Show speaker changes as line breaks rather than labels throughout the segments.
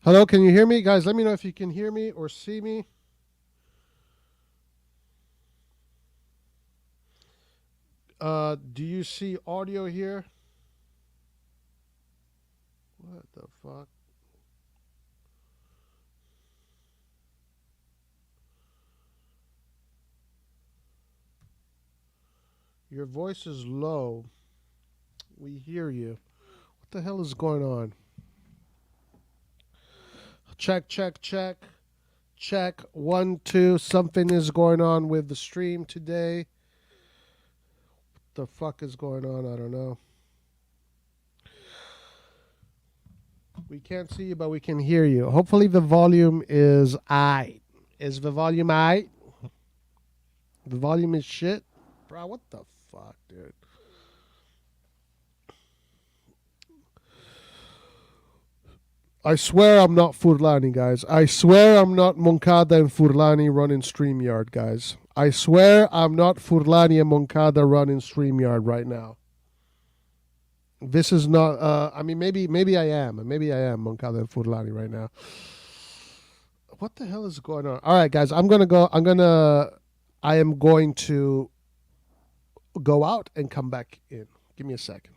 Hello, can you hear me? Guys, let me know if you can hear me or see me. Do you see audio here? What the fuck? Your voice is low. We hear you. What the hell is going on? Check, check, check. Check. 1, 2. Something is going on with the stream today. What the fuck is going on? I don't know. We can't see you, but we can hear you. Hopefully the volume is aight. Is the volume aight? The volume is shit? Bro, what the fuck, dude? I swear I'm not Furlani, guys. I swear I'm not Moncada and Furlani running StreamYard, guys. I swear I'm not Furlani and Moncada running StreamYard right now. This is not. I mean, maybe I am. Maybe I am Moncada and Furlani right now. What the hell is going on? All right, guys. I am going to go out and come back in. Give me a second.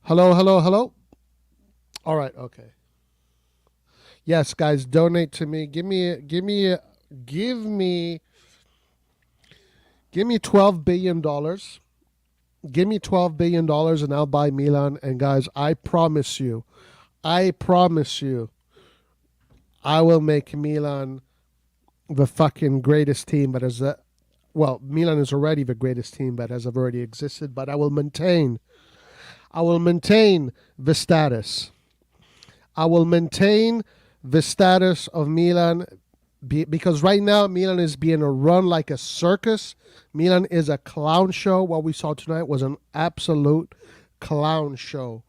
Hello, hello, hello. All right, okay. Yes, guys, donate to me. Give me $12 billion. Give me $12 billion and I'll buy Milan. And guys, I promise you, I will make Milan the fucking greatest team that has Milan is already the greatest team that has ever already existed, but I will maintain the status. I will maintain the status of Milan because right now Milan is being run like a circus. Milan is a clown show. What we saw tonight was an absolute clown show.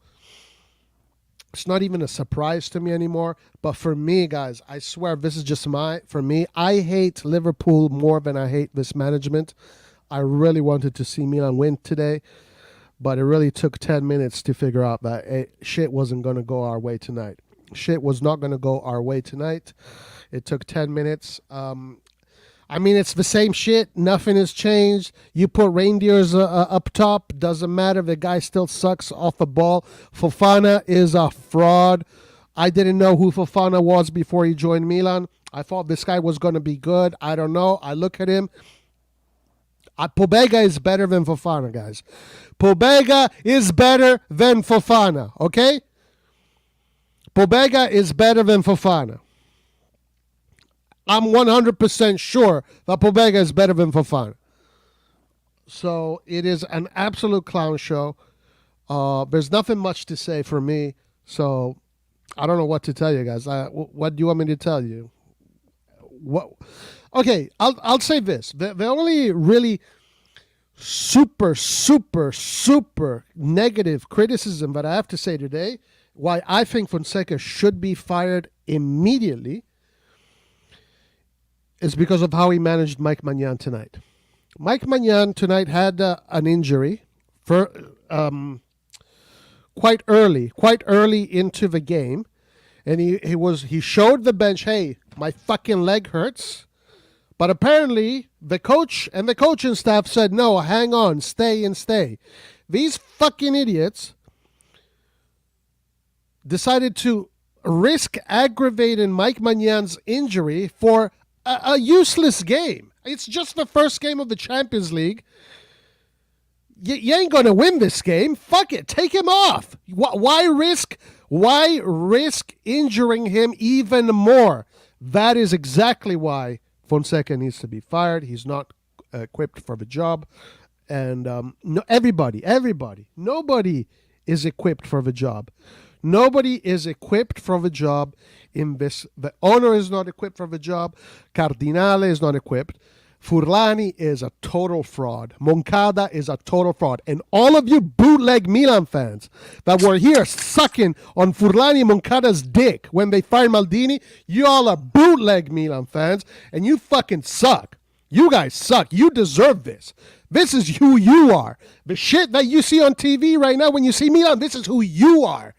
It's not even a surprise to me anymore. But for me, guys, I swear this is just for me. I hate Liverpool more than I hate this management. I really wanted to see Milan win today. But it really took 10 minutes to figure out that shit wasn't going to go our way tonight. Shit was not going to go our way tonight. It took 10 minutes. I mean, it's the same shit. Nothing has changed. You put reindeers up top. Doesn't matter. The guy still sucks off the ball. Fofana is a fraud. I didn't know who Fofana was before he joined Milan. I thought this guy was going to be good. I don't know. I look at him. Pobega is better than Fofana, guys. Pobega is better than Fofana, okay? Pobega is better than Fofana. I'm 100% sure that Pobega is better than Fofana. So it is an absolute clown show. There's nothing much to say for me. So I don't know what to tell you guys. What do you want me to tell you? What? Okay, I'll say this. The only really super negative criticism that I have to say today, why I think Fonseca should be fired immediately, is because of how he managed Mike Maignan tonight. Mike Maignan tonight had an injury for quite early into the game, and he showed the bench, hey, my fucking leg hurts. But apparently, the coach and the coaching staff said, no, hang on, stay. These fucking idiots decided to risk aggravating Mike Maignan's injury for a useless game. It's just the first game of the Champions League. You ain't going to win this game. Fuck it. Take him off. Why risk injuring him even more? That is exactly why Fonseca needs to be fired. He's not equipped for the job, and no, everybody, nobody is equipped for the job. Nobody is equipped for the job in this. The owner is not equipped for the job. Cardinale is not equipped. Furlani is a total fraud. Moncada is a total fraud. And all of you bootleg Milan fans that were here sucking on Furlani and Moncada's dick when they fired Maldini, you all are bootleg Milan fans, and you fucking suck. You guys suck. You deserve this. This is who you are. The shit that you see on TV right now when you see Milan, this is who you are.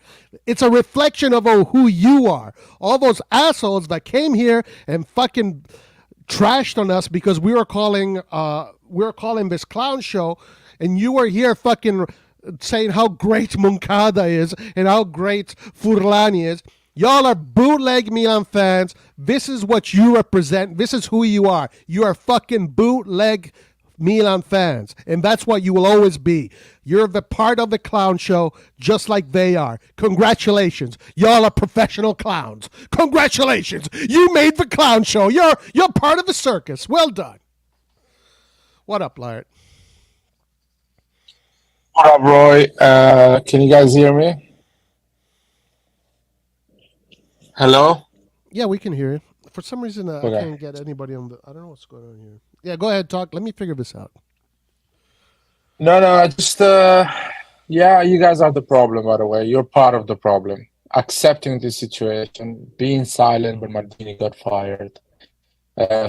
It's a reflection of who you are. All those assholes that came here and fucking trashed on us because we were calling this clown show, and you were here fucking saying how great Moncada is and how great Furlani is. Y'all are bootleg Milan fans. This is what you represent. This is who you are. You are fucking bootleg Milan fans, and that's what you will always be. You're the part of the clown show just like they are. Congratulations. Y'all are professional clowns. Congratulations. You made the clown show. You're part of the circus. Well done. What up, Lart?
What up, Roy? Can you guys hear me? Hello?
Yeah, we can hear you. For some reason,
Okay.
I can't get anybody on the... I don't know what's going on here. Yeah, go ahead, talk. Let me figure this out.
No, I just, yeah, you guys are the problem, by the way. You're part of the problem. Accepting the situation, being silent when Maldini got fired,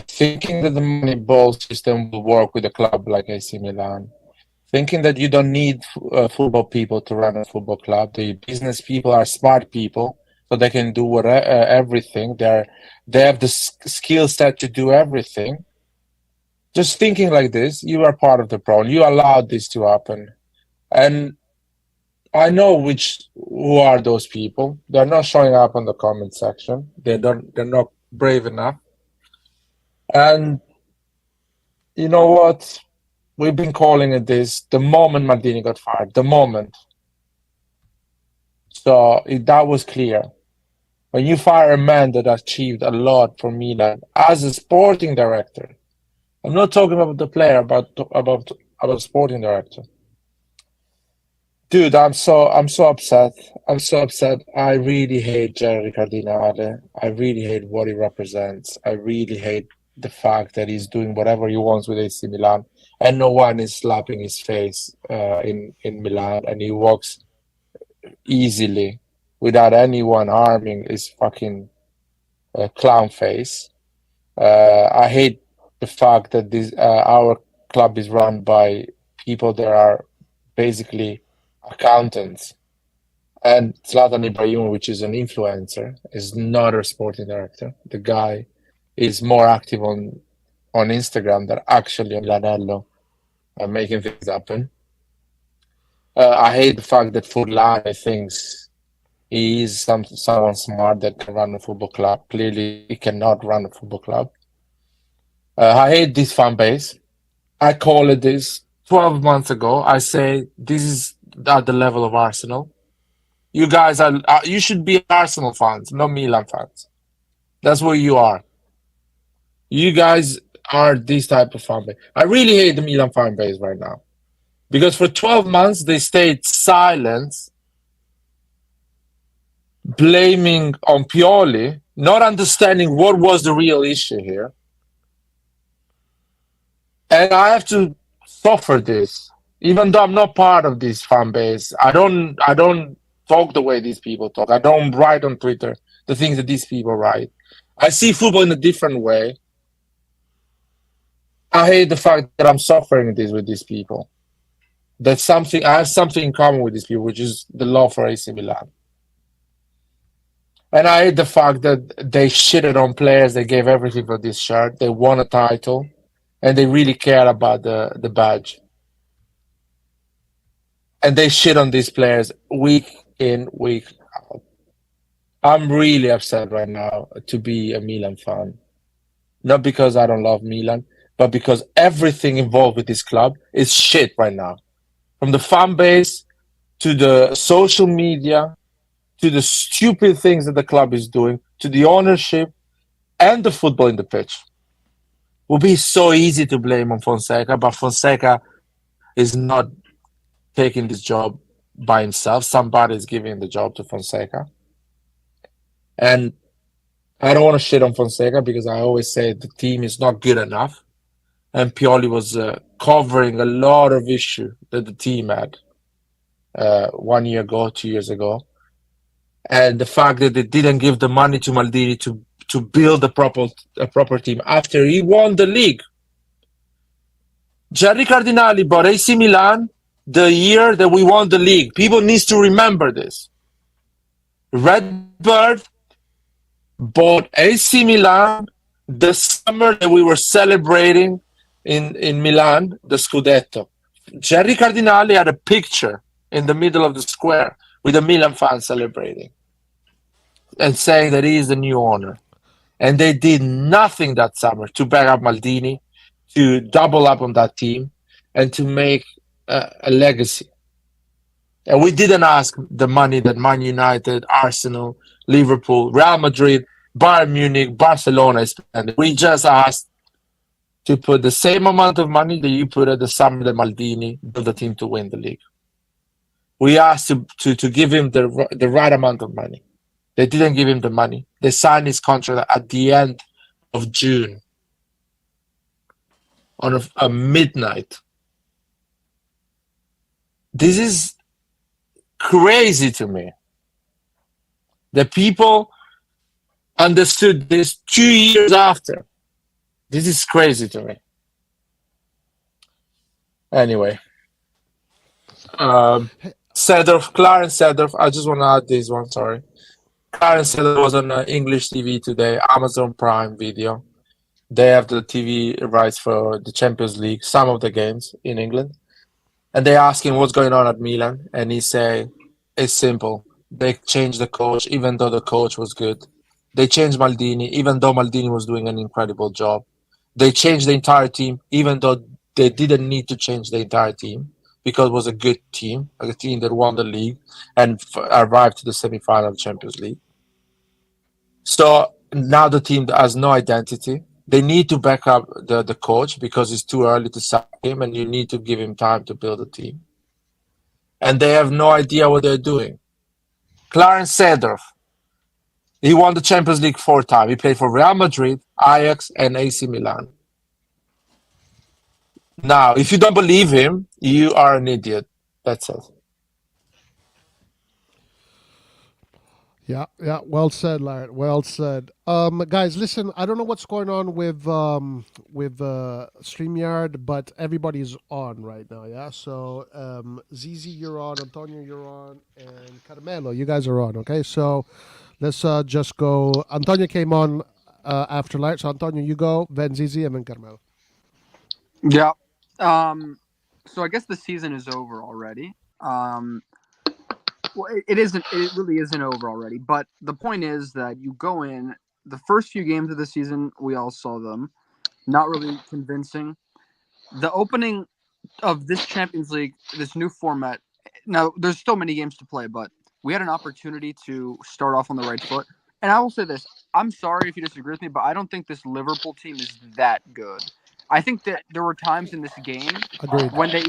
thinking that the Moneyball system will work with a club like AC Milan, thinking that you don't need football people to run a football club. The business people are smart people, so they can do everything. They have the skill set to do everything. Just thinking like this, you are part of the problem. You allowed this to happen. And I know who are those people. They're not showing up on the comment section. They're not brave enough. And you know what? We've been calling it this the moment Maldini got fired. The moment. So that was clear. When you fire a man that achieved a lot for Milan as a sporting director, I'm not talking about the player, about sporting director. Dude, I'm so upset. I'm so upset. I really hate Jerry Cardinale. I really hate what he represents. I really hate the fact that he's doing whatever he wants with AC Milan, and no one is slapping his face in Milan, and he walks easily without anyone harming his fucking clown face. I hate the fact that our club is run by people that are basically accountants. And Zlatan Ibrahimovic is an influencer, is not a sporting director. The guy is more active on Instagram than actually on Lanello making things happen. I hate the fact that Furlani thinks he is someone smart that can run a football club. Clearly, he cannot run a football club. I hate this fan base. I call it this 12 months ago. I say this is at the level of Arsenal. You guys you should be Arsenal fans, not Milan fans. That's what you are. You guys are this type of fan base. I really hate the Milan fan base right now. Because for 12 months, they stayed silent, blaming on Pioli, not understanding what was the real issue here. And I have to suffer this, even though I'm not part of this fan base. I don't talk the way these people talk. I don't write on Twitter the things that these people write. I see football in a different way. I hate the fact that I'm suffering this with these people. I have something in common with these people, which is the love for AC Milan. And I hate the fact that they shitted on players. They gave everything for this shirt. They won a title. And they really care about the badge. And they shit on these players week in, week out. I'm really upset right now to be a Milan fan. Not because I don't love Milan, but because everything involved with this club is shit right now. From the fan base, to the social media, to the stupid things that the club is doing, to the ownership, and the football in the pitch. would be so easy to blame on Fonseca, but Fonseca is not taking this job by himself. Somebody is giving the job to Fonseca. And I don't want to shit on Fonseca because I always say the team is not good enough. And Pioli was covering a lot of issue that the team had 1 year ago, 2 years ago. And the fact that they didn't give the money to Maldini to build a proper team after he won the league. Gerry Cardinali bought AC Milan the year that we won the league. People need to remember this. Redbird bought AC Milan the summer that we were celebrating in Milan, the Scudetto. Gerry Cardinali had a picture in the middle of the square with the Milan fans celebrating and saying that he is the new owner. And they did nothing that summer to back up Maldini, to double up on that team, and to make a legacy. And we didn't ask the money that Man United, Arsenal, Liverpool, Real Madrid, Bayern Munich, Barcelona spent. We just asked to put the same amount of money that you put at the summer that Maldini built the team to win the league. We asked to give him the right amount of money. They didn't give him the money. They signed his contract at the end of June on a midnight. This is crazy to me. The people understood this 2 years after. This is crazy to me. Anyway. Clarence Seedorf, I just want to add this one, sorry. Clarence Seedorf was on English TV today, Amazon Prime Video. They have the TV rights for the Champions League, some of the games in England. And they ask him what's going on at Milan. And he say, it's simple. They changed the coach, even though the coach was good. They changed Maldini, even though Maldini was doing an incredible job. They changed the entire team, even though they didn't need to change the entire team, because it was a good team, a team that won the league and arrived to the semi-final of the Champions League. So now the team has no identity. They need to back up the coach because it's too early to sack him, and you need to give him time to build a team. And they have no idea what they're doing. Clarence Seedorf, he won the Champions League 4 times. He played for Real Madrid, Ajax, and AC Milan. Now, if you don't believe him, you are an idiot. That's it.
Yeah, well said, Larry. Well said. Guys, listen, I don't know what's going on with StreamYard, but everybody's on right now, yeah? So, Zizi, you're on, Antonio, you're on, and Carmelo, you guys are on, okay? So, let's just go. Antonio came on after Larry, so Antonio, you go, then Zizi, and then Carmelo.
Yeah. So I guess the season is over already. Well, it isn't. It really isn't over already. But the point is that you go in the first few games of the season. We all saw them, not really convincing. The opening of this Champions League, this new format. Now, there's still many games to play, but we had an opportunity to start off on the right foot. And I will say this: I'm sorry if you disagree with me, but I don't think this Liverpool team is that good. I think that there were times in this game when they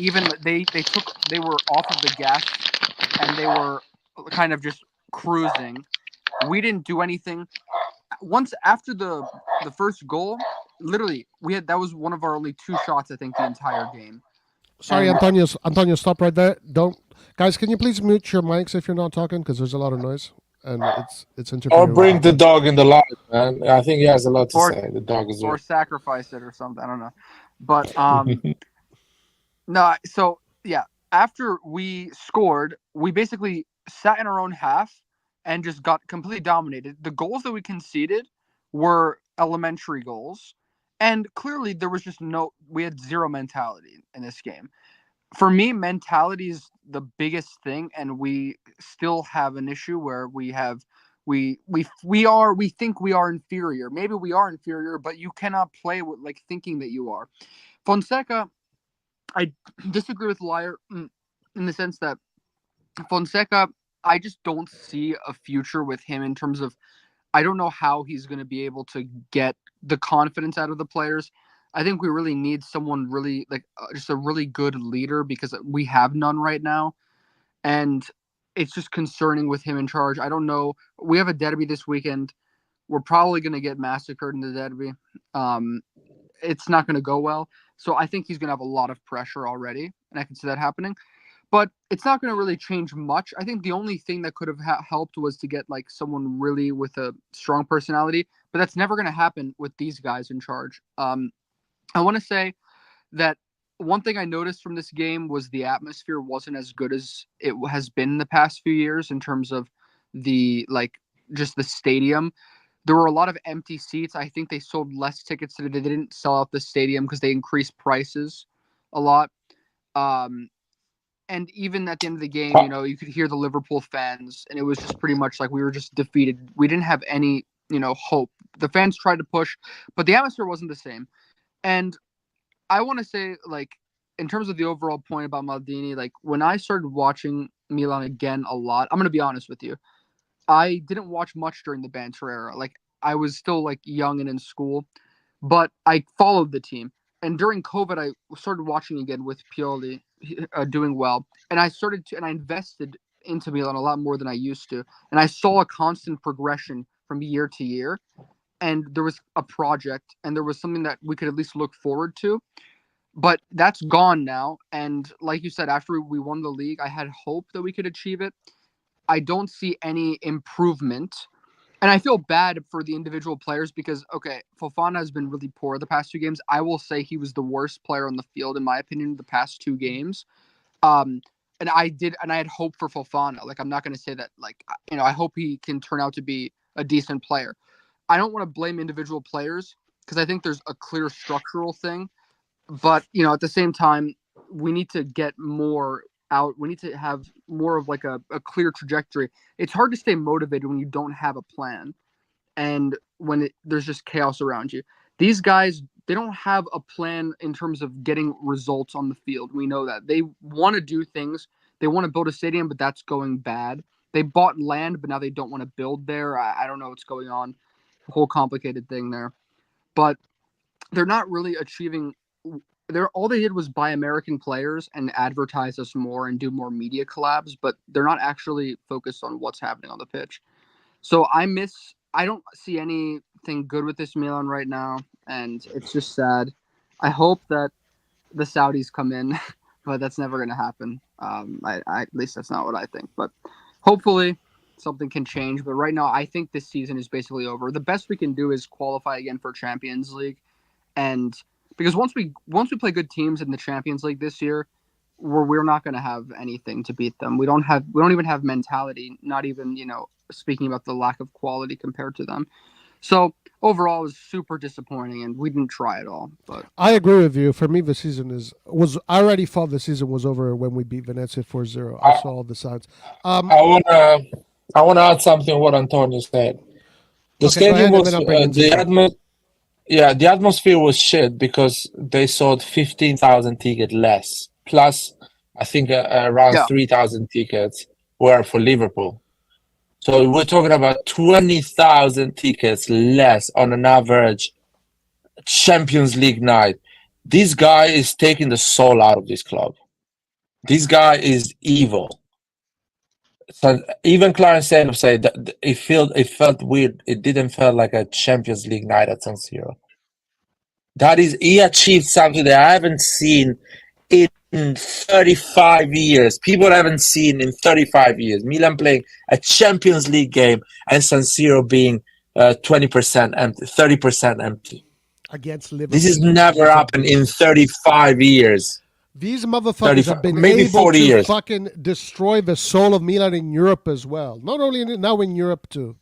were off of the gas and they were kind of just cruising. We didn't do anything. Once after the first goal, literally that was one of our only 2 shots, I think, the entire game.
Sorry, Antonio, stop right there. Guys, can you please mute your mics if you're not talking, because there's a lot of noise and it's interfering.
Or bring the dog in the light, man. I think he has a lot to say. The dog is
or sacrifice it or something. I don't know, but no. So yeah, after we scored, we basically sat in our own half and just got completely dominated. The goals that we conceded were elementary goals, and clearly there was we had zero mentality in this game. For me, mentality is the biggest thing, and we still have an issue where we think we are inferior. Maybe we are inferior, but you cannot play with thinking that you are. Fonseca, I disagree with Liar in the sense that Fonseca, I just don't see a future with him in terms of I don't know how he's going to be able to get the confidence out of the players. I think we really need someone really just a really good leader because we have none right now, and it's just concerning with him in charge. I don't know. We have a derby this weekend. We're probably going to get massacred in the derby. It's not going to go well. So I think he's going to have a lot of pressure already, and I can see that happening. But it's not going to really change much. I think the only thing that could have helped was to get like someone really with a strong personality, but that's never going to happen with these guys in charge. I want to say that one thing I noticed from this game was the atmosphere wasn't as good as it has been in the past few years in terms of just the stadium. There were a lot of empty seats. I think they sold less tickets today. They didn't sell out the stadium because they increased prices a lot. And even at the end of the game, you could hear the Liverpool fans, and it was just pretty much like we were just defeated. We didn't have any, hope. The fans tried to push, but the atmosphere wasn't the same. And I want to say, in terms of the overall point about Maldini, when I started watching Milan again a lot, I'm going to be honest with you. I didn't watch much during the banter era. I was still young and in school, but I followed the team. And during COVID, I started watching again with Pioli doing well, and I invested into Milan a lot more than I used to, and I saw a constant progression from year to year, and there was a project, and there was something that we could at least look forward to. But that's gone now, and like you said, after we won the league, I had hope that we could achieve it. I don't see any improvement. And I feel bad for the individual players because, okay, Fofana has been really poor the past 2 games. I will say he was the worst player on the field, in my opinion, the past 2 games. And I had hope for Fofana. I'm not going to say that, I hope he can turn out to be a decent player. I don't want to blame individual players because I think there's a clear structural thing. But, at the same time, we need to get more out. We need to have more of a clear trajectory. It's hard to stay motivated when you don't have a plan and when there's just chaos around you. These guys, they don't have a plan in terms of getting results on the field. We know that. They want to do things. They want to build a stadium, but that's going bad. They bought land, but now they don't want to build there. I don't know what's going on. A whole complicated thing there. But they're not really achieving. All they did was buy American players and advertise us more and do more media collabs, but they're not actually focused on what's happening on the pitch. So I don't see anything good with this Milan right now, and it's just sad. I hope that the Saudis come in, but that's never going to happen. At least that's not what I think. But hopefully something can change. But right now, I think this season is basically over. The best we can do is qualify again for Champions League, and because once we play good teams in the Champions League this year, we're not going to have anything to beat them. We don't even have mentality. Not even speaking about the lack of quality compared to them. So overall, it was super disappointing, and we didn't try at all. But
I agree with you. For me, the season was. I already thought the season was over when we beat Venezia 4-0. I saw all the signs.
I wanna add something to what Antonio said. The stadium was the atmosphere was shit because they sold 15,000 tickets less. Plus, I think around 3,000 tickets were for Liverpool. So we're talking about 20,000 tickets less on an average Champions League night. This guy is taking the soul out of this club. This guy is evil. So even Clarence said that it felt weird. It didn't feel like a Champions League night at San Siro. He achieved something that I haven't seen in 35 years. People haven't seen in 35 years. Milan playing a Champions League game and San Siro being 20% empty, 30% empty.
Against Liverpool.
This has never happened in 35 years.
These motherfuckers have been able to fucking destroy the soul of Milan in Europe as well. Not only now in Europe too.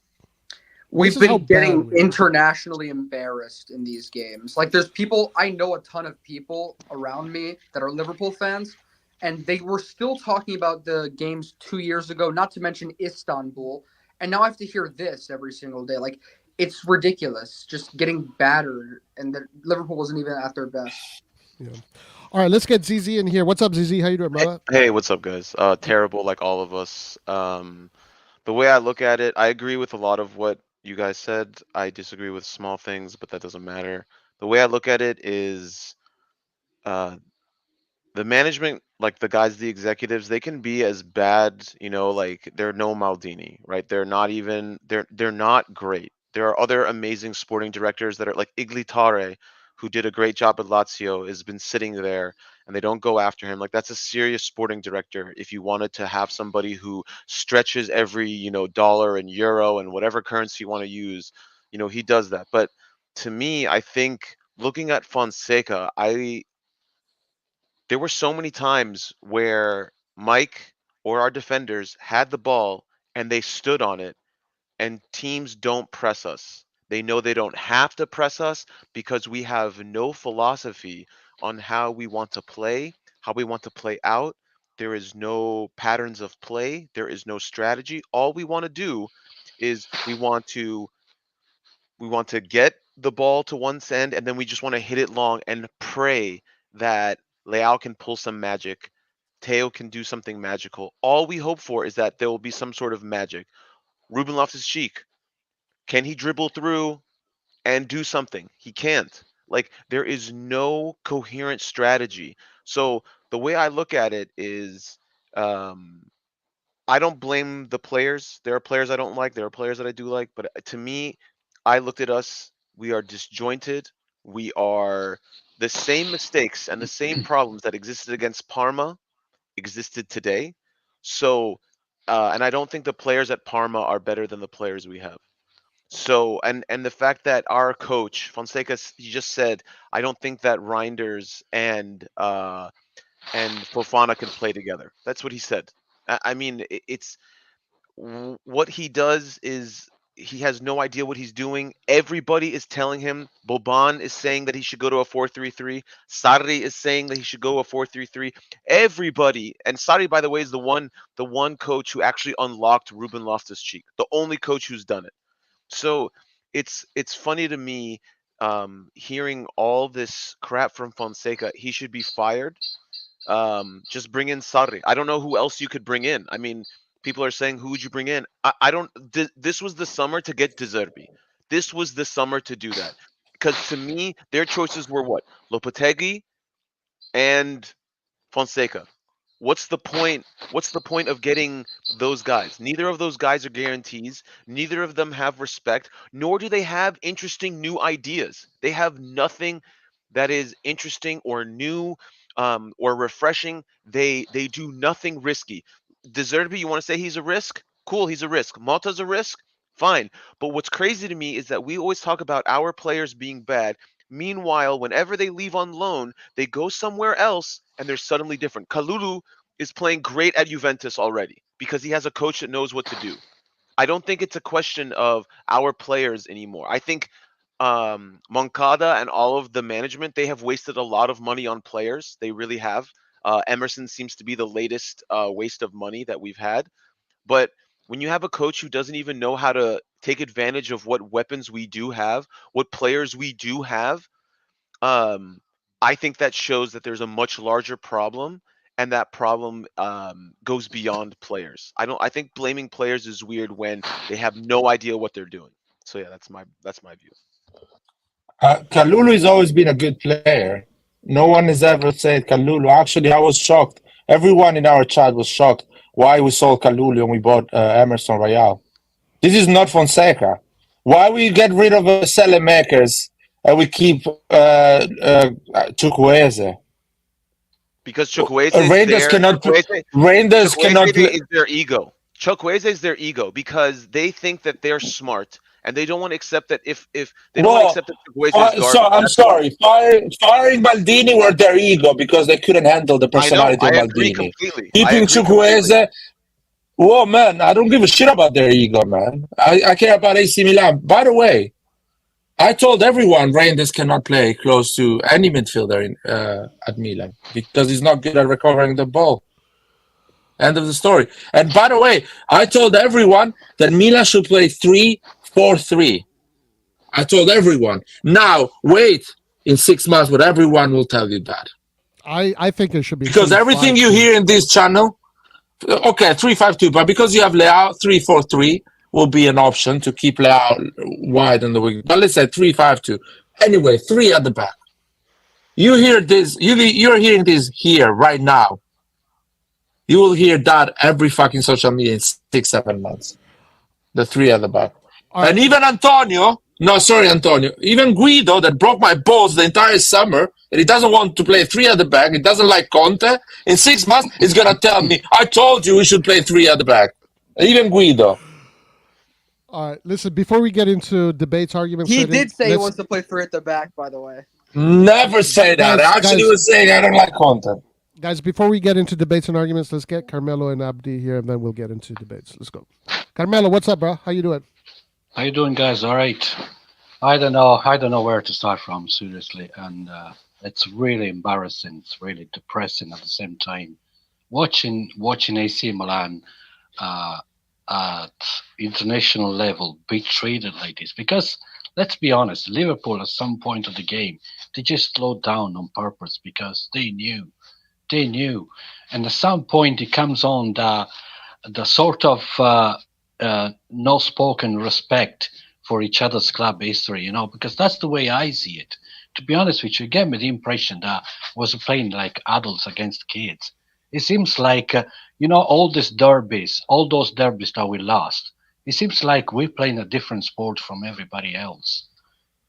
We've been getting internationally embarrassed in these games. There's people, I know a ton of people around me that are Liverpool fans, and they were still talking about the games 2 years ago, not to mention Istanbul, and now I have to hear this every single day. It's ridiculous, just getting battered, and that Liverpool wasn't even at their best.
Yeah. All right, let's get ZZ in here. What's up, ZZ? How you doing, brother?
Hey, what's up, guys? Terrible, like all of us. The way I look at it, I agree with a lot of what you guys said. I disagree with small things, but that doesn't matter. The way I look at it is uh, the management, like the guys, the executives, they can be as bad, like they're no Maldini, right? They're not great. There are other amazing sporting directors that are like Iglitare, who did a great job at Lazio, has been sitting there and they don't go after him. Like that's a serious sporting director. If you wanted to have somebody who stretches every, dollar and euro and whatever currency you want to use, he does that. But to me, I think looking at Fonseca, there were so many times where Mike or our defenders had the ball and they stood on it, and teams don't press us. They know they don't have to press us because we have no philosophy on how we want to play, how we want to play out. There is no patterns of play, there is no strategy. All we want to do is we want to get the ball to one end, and then we just want to hit it long and pray that Leao can pull some magic. Teo can do something magical. All we hope for is that there will be some sort of magic. Ruben Loftus-Cheek, can he dribble through and do something? He can't. Like, there is no coherent strategy. So the way I look at it is, um, I don't blame the players. There are players I don't like. There are players that I do like. But to me, I looked at us. We are disjointed. We are the same mistakes and the same problems that existed against Parma existed today. So, and I don't think the players at Parma are better than the players we have. So, and the fact that our coach Fonseca, he just said, I don't think that Reinders and Fofana can play together. That's what he said. I mean, it's what he does is he has no idea what he's doing. Everybody is telling him. Boban is saying that he should go to a 4-3-3. Sarri is saying that he should go a 4-3-3. Everybody, and Sarri, by the way, is the one coach who actually unlocked Ruben Loftus-Cheek, the only coach who's done it. So it's funny to me, hearing all this crap from Fonseca. He should be fired. Just bring in Sarri. I don't know who else you could bring in. I mean, people are saying, who would you bring in? I don't. This was the summer to get De Zerbi. This was the summer to do that. Because to me, their choices were what? Lopetegui and Fonseca. What's the point? What's the point of getting those guys? Neither of those guys are guarantees. Neither of them have respect, nor do they have interesting new ideas. They have nothing that is interesting or new, or refreshing. They do nothing risky. De Zerbi, you want to say he's a risk? Cool, he's a risk. Mota's a risk? Fine. But what's crazy to me is that we always talk about our players being bad. Meanwhile, whenever they leave on loan, they go somewhere else and they're suddenly different. Kalulu is playing great at Juventus already because he has a coach that knows what to do. I don't think it's a question of our players anymore. I think Moncada and all of the management, they have wasted a lot of money on players. They really have. Emerson seems to be the latest waste of money that we've had. But when you have a coach who doesn't even know how to take advantage of what weapons we do have, what players we do have, I think that shows that there's a much larger problem, and that problem goes beyond players. I think blaming players is weird when they have no idea what they're doing. So yeah, that's my view.
Kalulu has always been a good player. No one has ever said Kalulu. Actually, I was shocked. Everyone in our chat was shocked why we sold Kalulu and we bought Emerson Royal. This is not Fonseca. Why we get rid of Selemakers and we keep Chukwueze?
Because Chukwueze is their ego. Chukwueze is their ego because they think that they're smart and they don't want to accept that if they don't want to accept that Chukwueze is garbage.
So I'm sorry. Firing Maldini were their ego because they couldn't handle the personality of Maldini.
Agree completely.
Keeping Chukwueze. Whoa, man! I don't give a shit about their ego, man. I care about AC Milan. By the way, I told everyone Reinders cannot play close to any midfielder at Milan because he's not good at recovering the ball. End of the story. And by the way, I told everyone that Milan should play 3-4-3. I told everyone. Now, wait in 6 months, but everyone will tell you that.
I think it should be
because everything you hear in this channel, okay, 3-5-2, but because you have Leao, 3-4-3 will be an option to keep Leao wide on the wing. But let's say 3-5-2. Anyway, 3 at the back. You hear this, you're hearing this here right now. You will hear that every fucking social media in 6-7 months. The 3 at the back.
All right.
And even Antonio, even Guido that broke my balls the entire summer, and he doesn't want to play 3 at the back, he doesn't like Conte, in 6 months he's going to tell me, I told you we should play 3 at the back. Even Guido.
All right, listen, before we get into debates, arguments...
He did say he wants to play 3 at the back, by the way.
Never say that.
Guys,
Actually, was saying I don't like Conte.
Guys, before we get into debates and arguments, let's get Carmelo and Abdi here, and then we'll get into debates. Let's go. Carmelo, what's up, bro? How you doing?
How you doing, guys? All right. I don't know where to start from, seriously, and it's really embarrassing. It's really depressing at the same time. Watching AC Milan at international level be treated like this, because let's be honest, Liverpool at some point of the game they just slowed down on purpose because they knew, and at some point it comes on the sort of no spoken respect for each other's club history, because that's the way I see it. To be honest with you, gave me the impression that was playing like adults against kids. It seems like, all those derbies that we lost, it seems like we're playing a different sport from everybody else.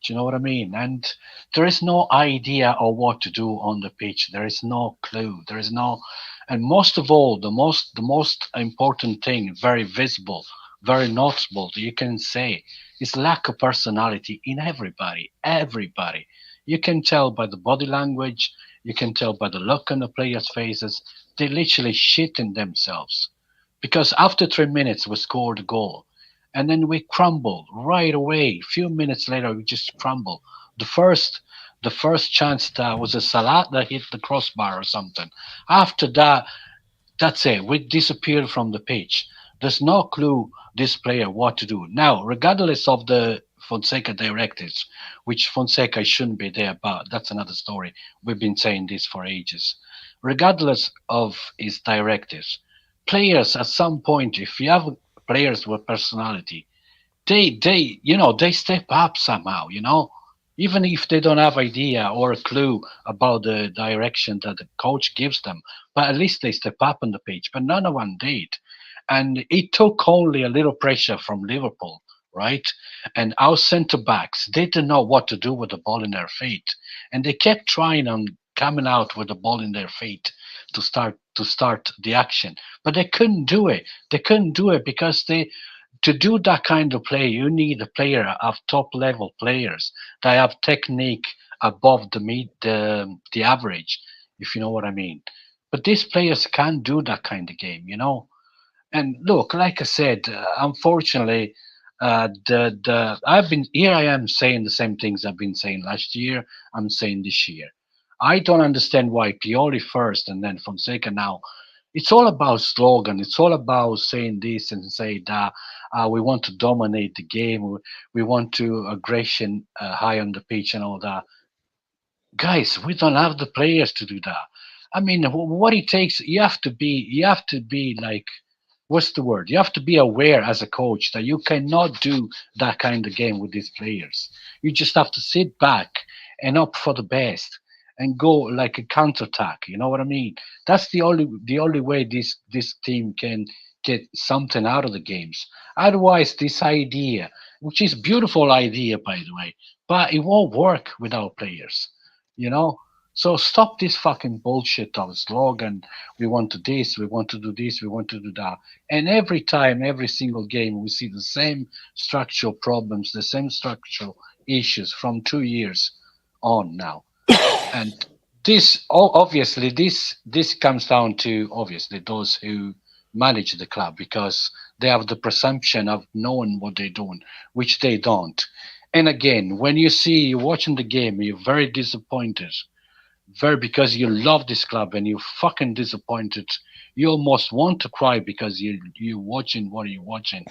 Do you know what I mean? And there is no idea of what to do on the pitch. There is no clue. There is no, and most of all, the most important thing, very visible, very noticeable that you can say is lack of personality in everybody. Everybody. You can tell by the body language. You can tell by the look on the players' faces. They literally shit in themselves. Because after 3 minutes, we scored a goal. And then we crumbled right away. A few minutes later, we just crumbled. The first chance that was a Salah that hit the crossbar or something. After that, that's it. We disappeared from the pitch. There's no clue this player what to do. Now, regardless of the Fonseca directives, which Fonseca shouldn't be there, but that's another story. We've been saying this for ages. Regardless of his directives, players at some point, if you have players with personality, they step up somehow, even if they don't have idea or a clue about the direction that the coach gives them, but at least they step up on the pitch. But none of them did, and it took only a little pressure from Liverpool, right? And our centre backs, they didn't know what to do with the ball in their feet, and they kept trying on coming out with the ball in their feet to start the action, but they couldn't do it. They couldn't do it because to do that kind of play, you need a player of top level players that have technique above the average, if you know what I mean. But these players can't do that kind of game, And look, like I said, unfortunately, I've been here. I am saying the same things I've been saying last year. I'm saying this year. I don't understand why Pioli first and then Fonseca now. It's all about slogan. It's all about saying this and say that we want to dominate the game. We want to aggression high on the pitch and all that. Guys, we don't have the players to do that. I mean, what it takes, you have to be like, what's the word? You have to be aware as a coach that you cannot do that kind of game with these players. You just have to sit back and hope for the best and go like a counterattack. You know what I mean? That's the only way this team can get something out of the games. Otherwise, this idea, which is beautiful idea by the way, but it won't work without players. So stop this fucking bullshit of a slogan. We want to this, we want to do this, we want to do that. And every time, every single game, we see the same structural problems, the same structural issues from 2 years on now. And this comes down to obviously those who manage the club, because they have the presumption of knowing what they're doing, which they don't. And again, when you're watching the game, you're very disappointed, because you love this club and you're fucking disappointed. You almost want to cry because you're watching what you're watching,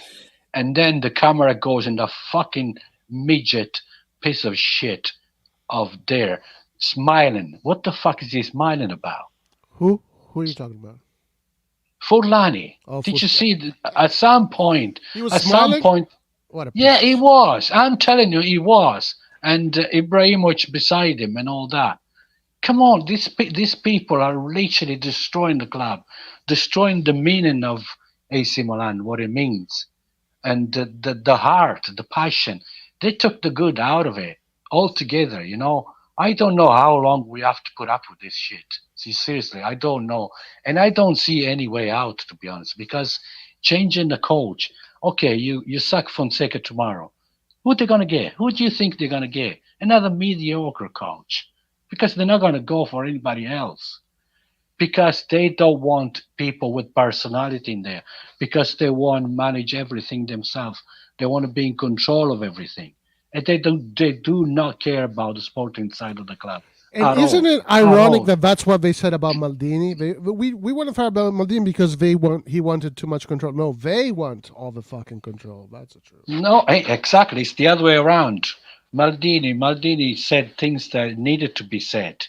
and then the camera goes in the fucking midget piece of shit of there. Smiling. What the fuck is he smiling about?
Who are you talking about?
Forlani.
Oh,
Did you see? At some point,
he was smiling?
Some point,
What a
yeah, he was. I'm telling you, he was. and Ibrahimovic beside him and all that. Come on, these people are literally destroying the club, destroying the meaning of AC Milan, what it means, and the heart, the passion. They took the good out of it altogether. I don't know how long we have to put up with this shit. See, seriously, I don't know, and I don't see any way out, to be honest. Because changing the coach, okay, you sack Fonseca tomorrow. Who they gonna get? Who do you think they're gonna get? Another mediocre coach, because they're not gonna go for anybody else. Because they don't want people with personality in there. Because they want to manage everything themselves. They want to be in control of everything, and they do not care about the sporting side of the club
And
at
isn't
all.
it
At
ironic
all.
that that's what they said about Maldini? We want to fire about Maldini because he wanted too much control. No, they want all the fucking control. That's the truth.
No, exactly. It's the other way around. Maldini said things that needed to be said,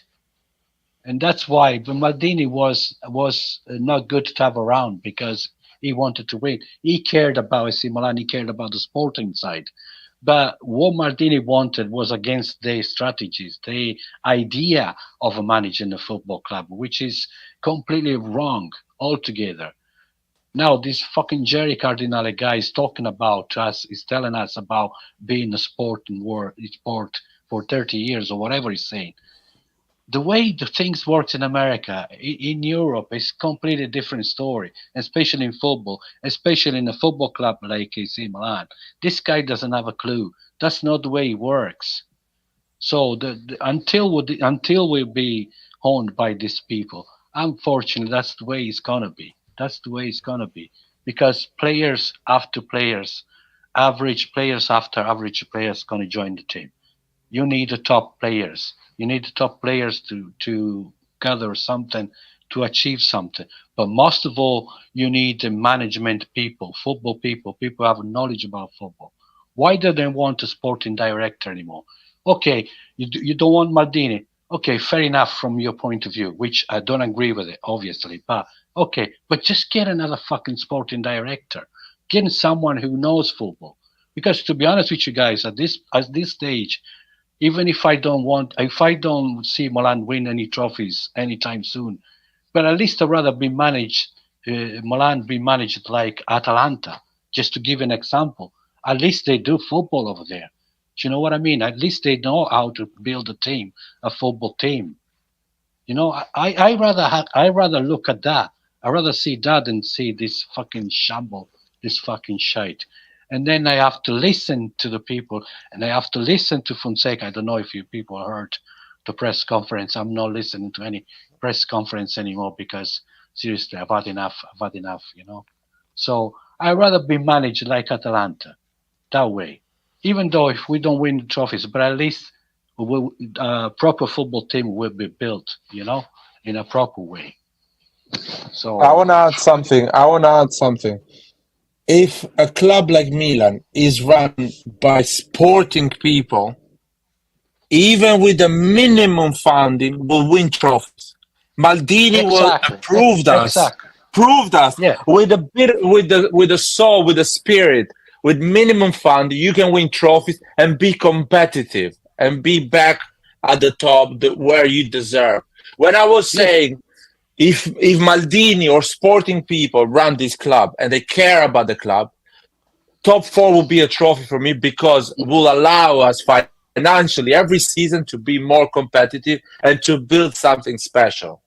and that's why Maldini was not good to have around, because he wanted to win. He cared about AC Milan. He cared about the sporting side. But what Maldini wanted was against their strategies, the idea of managing a football club, which is completely wrong altogether. Now this fucking Jerry Cardinale guy is talking about us, is telling us about being a sport for 30 years or whatever he's saying. The way the things works in America, in Europe, is completely different story, especially in football, especially in a football club like AC Milan. This guy doesn't have a clue. That's not the way it works. So until we be owned by these people, unfortunately, that's the way it's gonna be. That's the way it's gonna be, because players after players, average players after average players, gonna join the team. You need the top players. You need the top players to gather something, to achieve something. But most of all, you need the management people, football people, people who have knowledge about football. Why do they want a sporting director anymore? Okay, you don't want Maldini. Okay, fair enough from your point of view, which I don't agree with it, obviously. But okay, but just get another fucking sporting director. Get someone who knows football. Because to be honest with you guys, at this stage, even if I don't see Milan win any trophies anytime soon, but at least I'd rather Milan be managed like Atalanta, just to give an example. At least they do football over there. Do you know what I mean? At least they know how to build a football team. I rather look at that. I rather see that than see this fucking shamble, this fucking shite. And then I have to listen to the people, and I have to listen to Fonseca. I don't know if you people heard the press conference. I'm not listening to any press conference anymore, because seriously, I've had enough. I've had enough. So I'd rather be managed like Atalanta, that way. Even though if we don't win the trophies, but at least a proper football team will be built, in a proper way.
I
So
want to add something. If a club like Milan is run by sporting people, even with the minimum funding, will win trophies. Maldini will
exactly, exactly.
proved us
Yeah,
with the soul, with the spirit, with minimum funding, you can win trophies and be competitive and be back at the top, where you deserve. When I was
yeah,
saying, if Maldini or sporting people run this club and they care about the club, top four will be a trophy for me, because it will allow us financially every season to be more competitive and to build something special.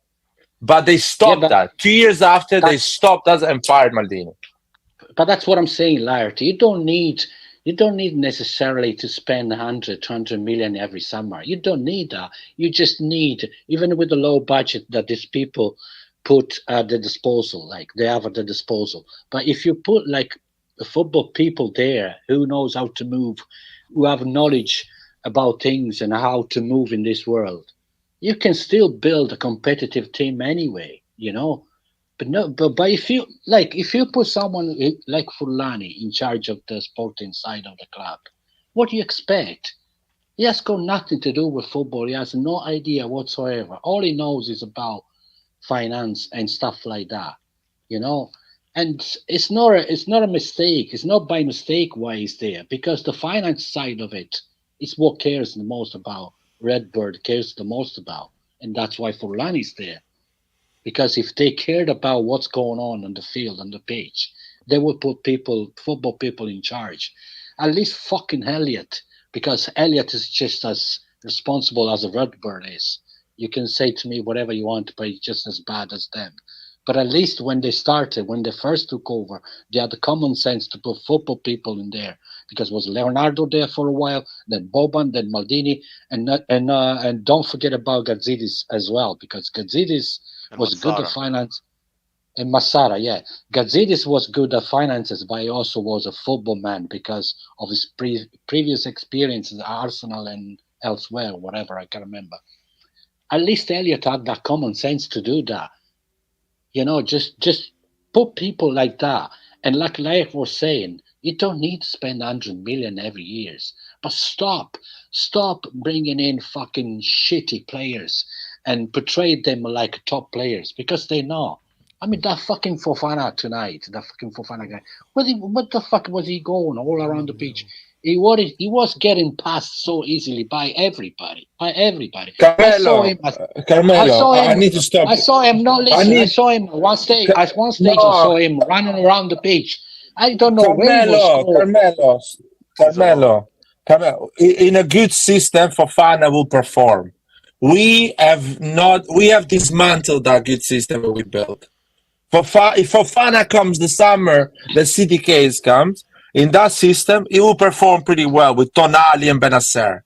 But they
yeah.
stopped that. 2 years after, they
That,
stopped us and fired Maldini.
but that's what I'm saying, Laird. You don't need necessarily to spend 100 million every summer. You don't need that. You just need, even with the low budget that these people put at the disposal, like they have at the disposal. But if you put like the football people there who knows how to move, who have knowledge about things and how to move in this world, you can still build a competitive team anyway. But no, but if you put someone like Fulani in charge of the sporting side of the club, what do you expect? He has got nothing to do with football. He has no idea whatsoever. All he knows is about finance and stuff like that, you know. And it's not a mistake. It's not by mistake why he's there, because the finance side of it It's what cares the most about. Redbird cares the most about, and that's why Forlani's there. Because if they cared about what's going on the field, on the pitch, they would put football people in charge. At least fucking Elliot, because Elliot is just as responsible as a Redbird is. You can say to me whatever you want, but he's just as bad as them. But at least when they first took over, they had the common sense to put football people in there. Because was Leonardo there for a while, then Boban, then Maldini, and don't forget about Gazidis as well, because Gazidis was good at finance. And Massara, yeah. Gazidis was good at finances, but he also was a football man because of his previous experiences at Arsenal and elsewhere, whatever, I can't remember. At least Elliot had that common sense to do that. You know, just put people like that. And like Laik was saying, you don't need to spend 100 million every year. But stop bringing in fucking shitty players and portray them like top players because they're not. I mean, that fucking Fofana tonight, that fucking Fofana guy, what the fuck was he going all around the pitch? He was getting passed so easily by everybody.
Carmelo, I need to stop.
I saw him not listen. I saw him one stage. At one stage, I saw him running around the pitch. I don't know where he was.
Carmelo. In a good system, Fofana will perform. We have dismantled that good system that we built. If Fofana comes the summer, the City case comes, in that system, he will perform pretty well with Tonali and Benacer.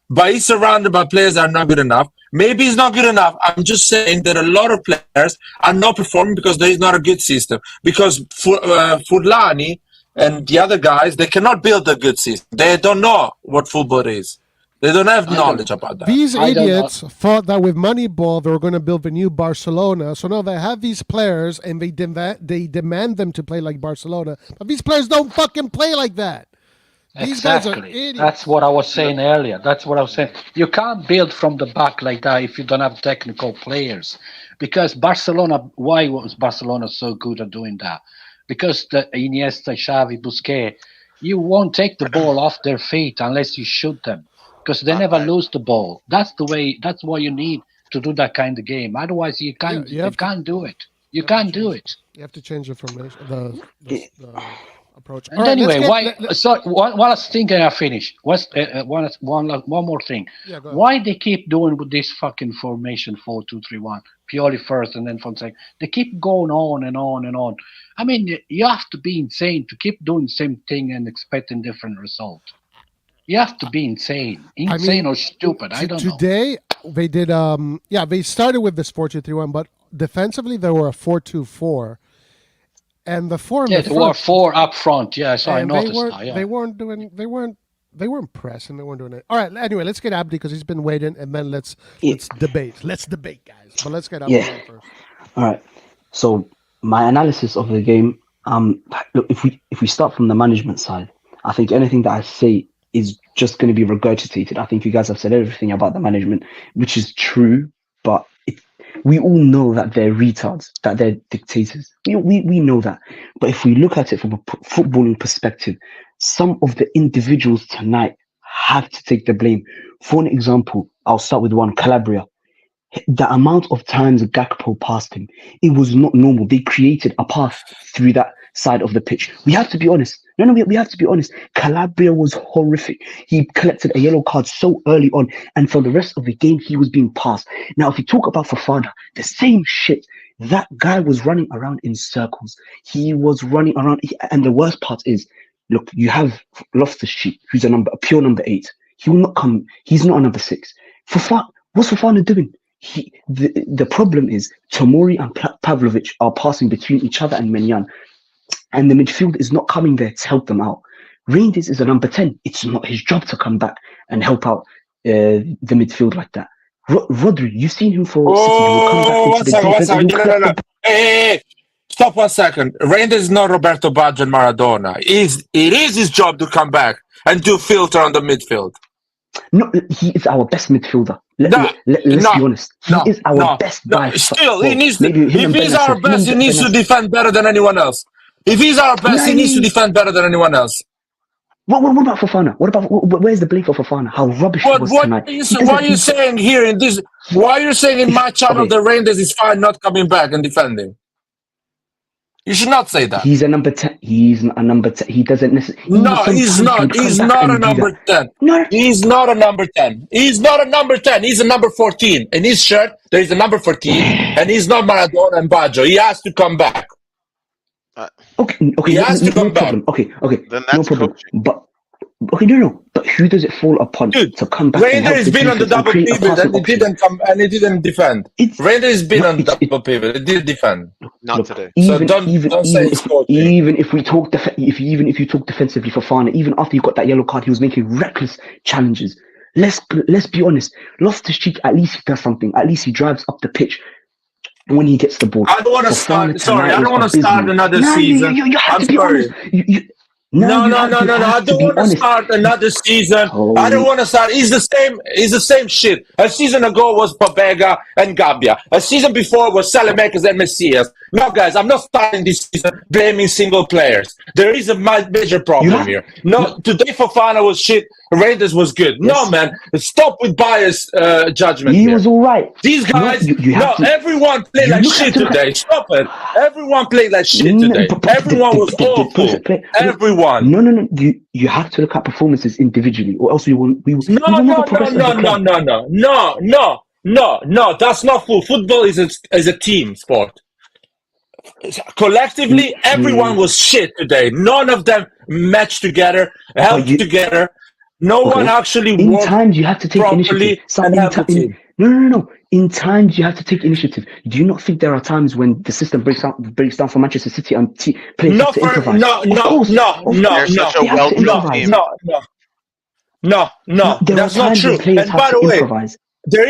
But he's surrounded by players that are not good enough. Maybe he's not good enough. I'm just saying that a lot of players are not performing because there is not a good system. Because Furlani and the other guys, they cannot build a good system. They don't know what football is. They don't have knowledge about that.
These idiots thought that with Moneyball they were going to build a new Barcelona. So now they have these players and they demand them to play like Barcelona. But these players don't fucking play like that. These guys are idiots.
That's what I was saying earlier. You can't build from the back like that if you don't have technical players. Because Barcelona, why was Barcelona so good at doing that? Because the Iniesta, Xavi, Busquets, you won't take the ball off their feet unless you shoot them. Because they never lose the ball. That's what you need to do that kind of game. Otherwise, you can't do it. You can't do it.
You have to change the formation, the approach.
And anyway, one last thing and I finish. One more thing.
Yeah,
why they keep doing with this fucking formation 4-2-3-1? Pioli first and then Fonseca. They keep going on and on and on. I mean, you have to be insane to keep doing the same thing and expecting different result. You have to be insane or stupid. I don't know.
Today they did. They started with this 4-2-3-1, but defensively they were a 4-2-4, and the four.
There were four up front. Yeah, so I noticed that. Yeah.
They weren't pressing. They weren't doing it. All right. Anyway, let's get Abdi because he's been waiting, and then let's debate. Let's debate, guys. But let's get Abdi first.
All right. So my analysis of the game. Look, if we start from the management side, I think anything that I say is just going to be regurgitated. I think you guys have said everything about the management, which is true, but we all know that they're retards, that they're dictators. We know that. But if we look at it from a footballing perspective, some of the individuals tonight have to take the blame. For an example, I'll start with one, Calabria. The amount of times Gakpo passed him, it was not normal. They created a path through that side of the pitch. We have to be honest. We have to be honest. Calabria was horrific. He collected a yellow card so early on, and for the rest of the game, he was being passed. Now, if you talk about Fofana, the same shit. That guy was running around in circles. He was running around, and the worst part is, look, you have Loftus-Cheek, who's a pure number 8. He will not come. He's not a number 6. What's Fofana doing? The problem is Tomori and Pavlovic are passing between each other and Menyan, and the midfield is not coming there to help them out. Reinders is a number 10. It's not his job to come back and help out the midfield like that. Rodri, you've seen him for City.
One second. No. Hey, stop 1 second. Reinders is not Roberto Baggio and Maradona. It is his job to come back and do filter on the midfield.
No, he is our best midfielder. Let's be honest. He is our best by
still, he needs to. If he's our best, he needs to defend better than anyone else. If he's our best, he needs to defend better than anyone else.
What about Fofana? Where's the blame for Fofana? How rubbish he was tonight.
What are you saying here in this? Why are you saying in my channel the Rangers is fine not coming back and defending? You should not say that.
He's a number 10. He's a number 10. He doesn't necessarily.
No, he's not. He's not a number 10.
No.
He's not a number 10. He's not a number 10. He's a number 14. In his shirt, there is a number 14, and he's not Maradona and Baggio. He has to come back.
Okay.
He has to come back.
Okay.
Then that's
No problem.
coaching.
But no. But who does it fall upon to come back?
Rangers has been on the double pivot and he didn't come and he didn't defend. Rangers has been on double pivot. It did defend.
Not today.
So don't say it's coaching.
Even if we talk even if you talk defensively for Fofana, even after he got that yellow card, he was making reckless challenges. Let's be honest. Loftus-Cheek, at least he does something. At least he drives up the pitch when he gets the ball.
I don't want to start. Sorry, I don't want to start another season.
You have to be honest.
No. I don't want to start another season. I don't want to start. It's the same shit. A season ago was Babega and Gabbia. A season before was Salamakers and Messias. No, guys, I'm not starting this season blaming single players. There is a major problem here. No, today Fofana was shit. Rangers was good. Yes. No, man. Stop with biased judgment.
He was all right.
These guys, everyone played like shit today. Stop it. Everyone played like shit today. Everyone was awful. Everyone.
No. You have to look at performances individually, or else we will never progress.
No. That's not full. Football is a team sport. Collectively, everyone was shit today. None of them matched together, helped together. No one actually worked.
In times, you have to take initiative. No. In times, you have to take initiative. Do you not think there are times when the system breaks down for Manchester City and players have to improvise?
No. That's not true. And by the way, there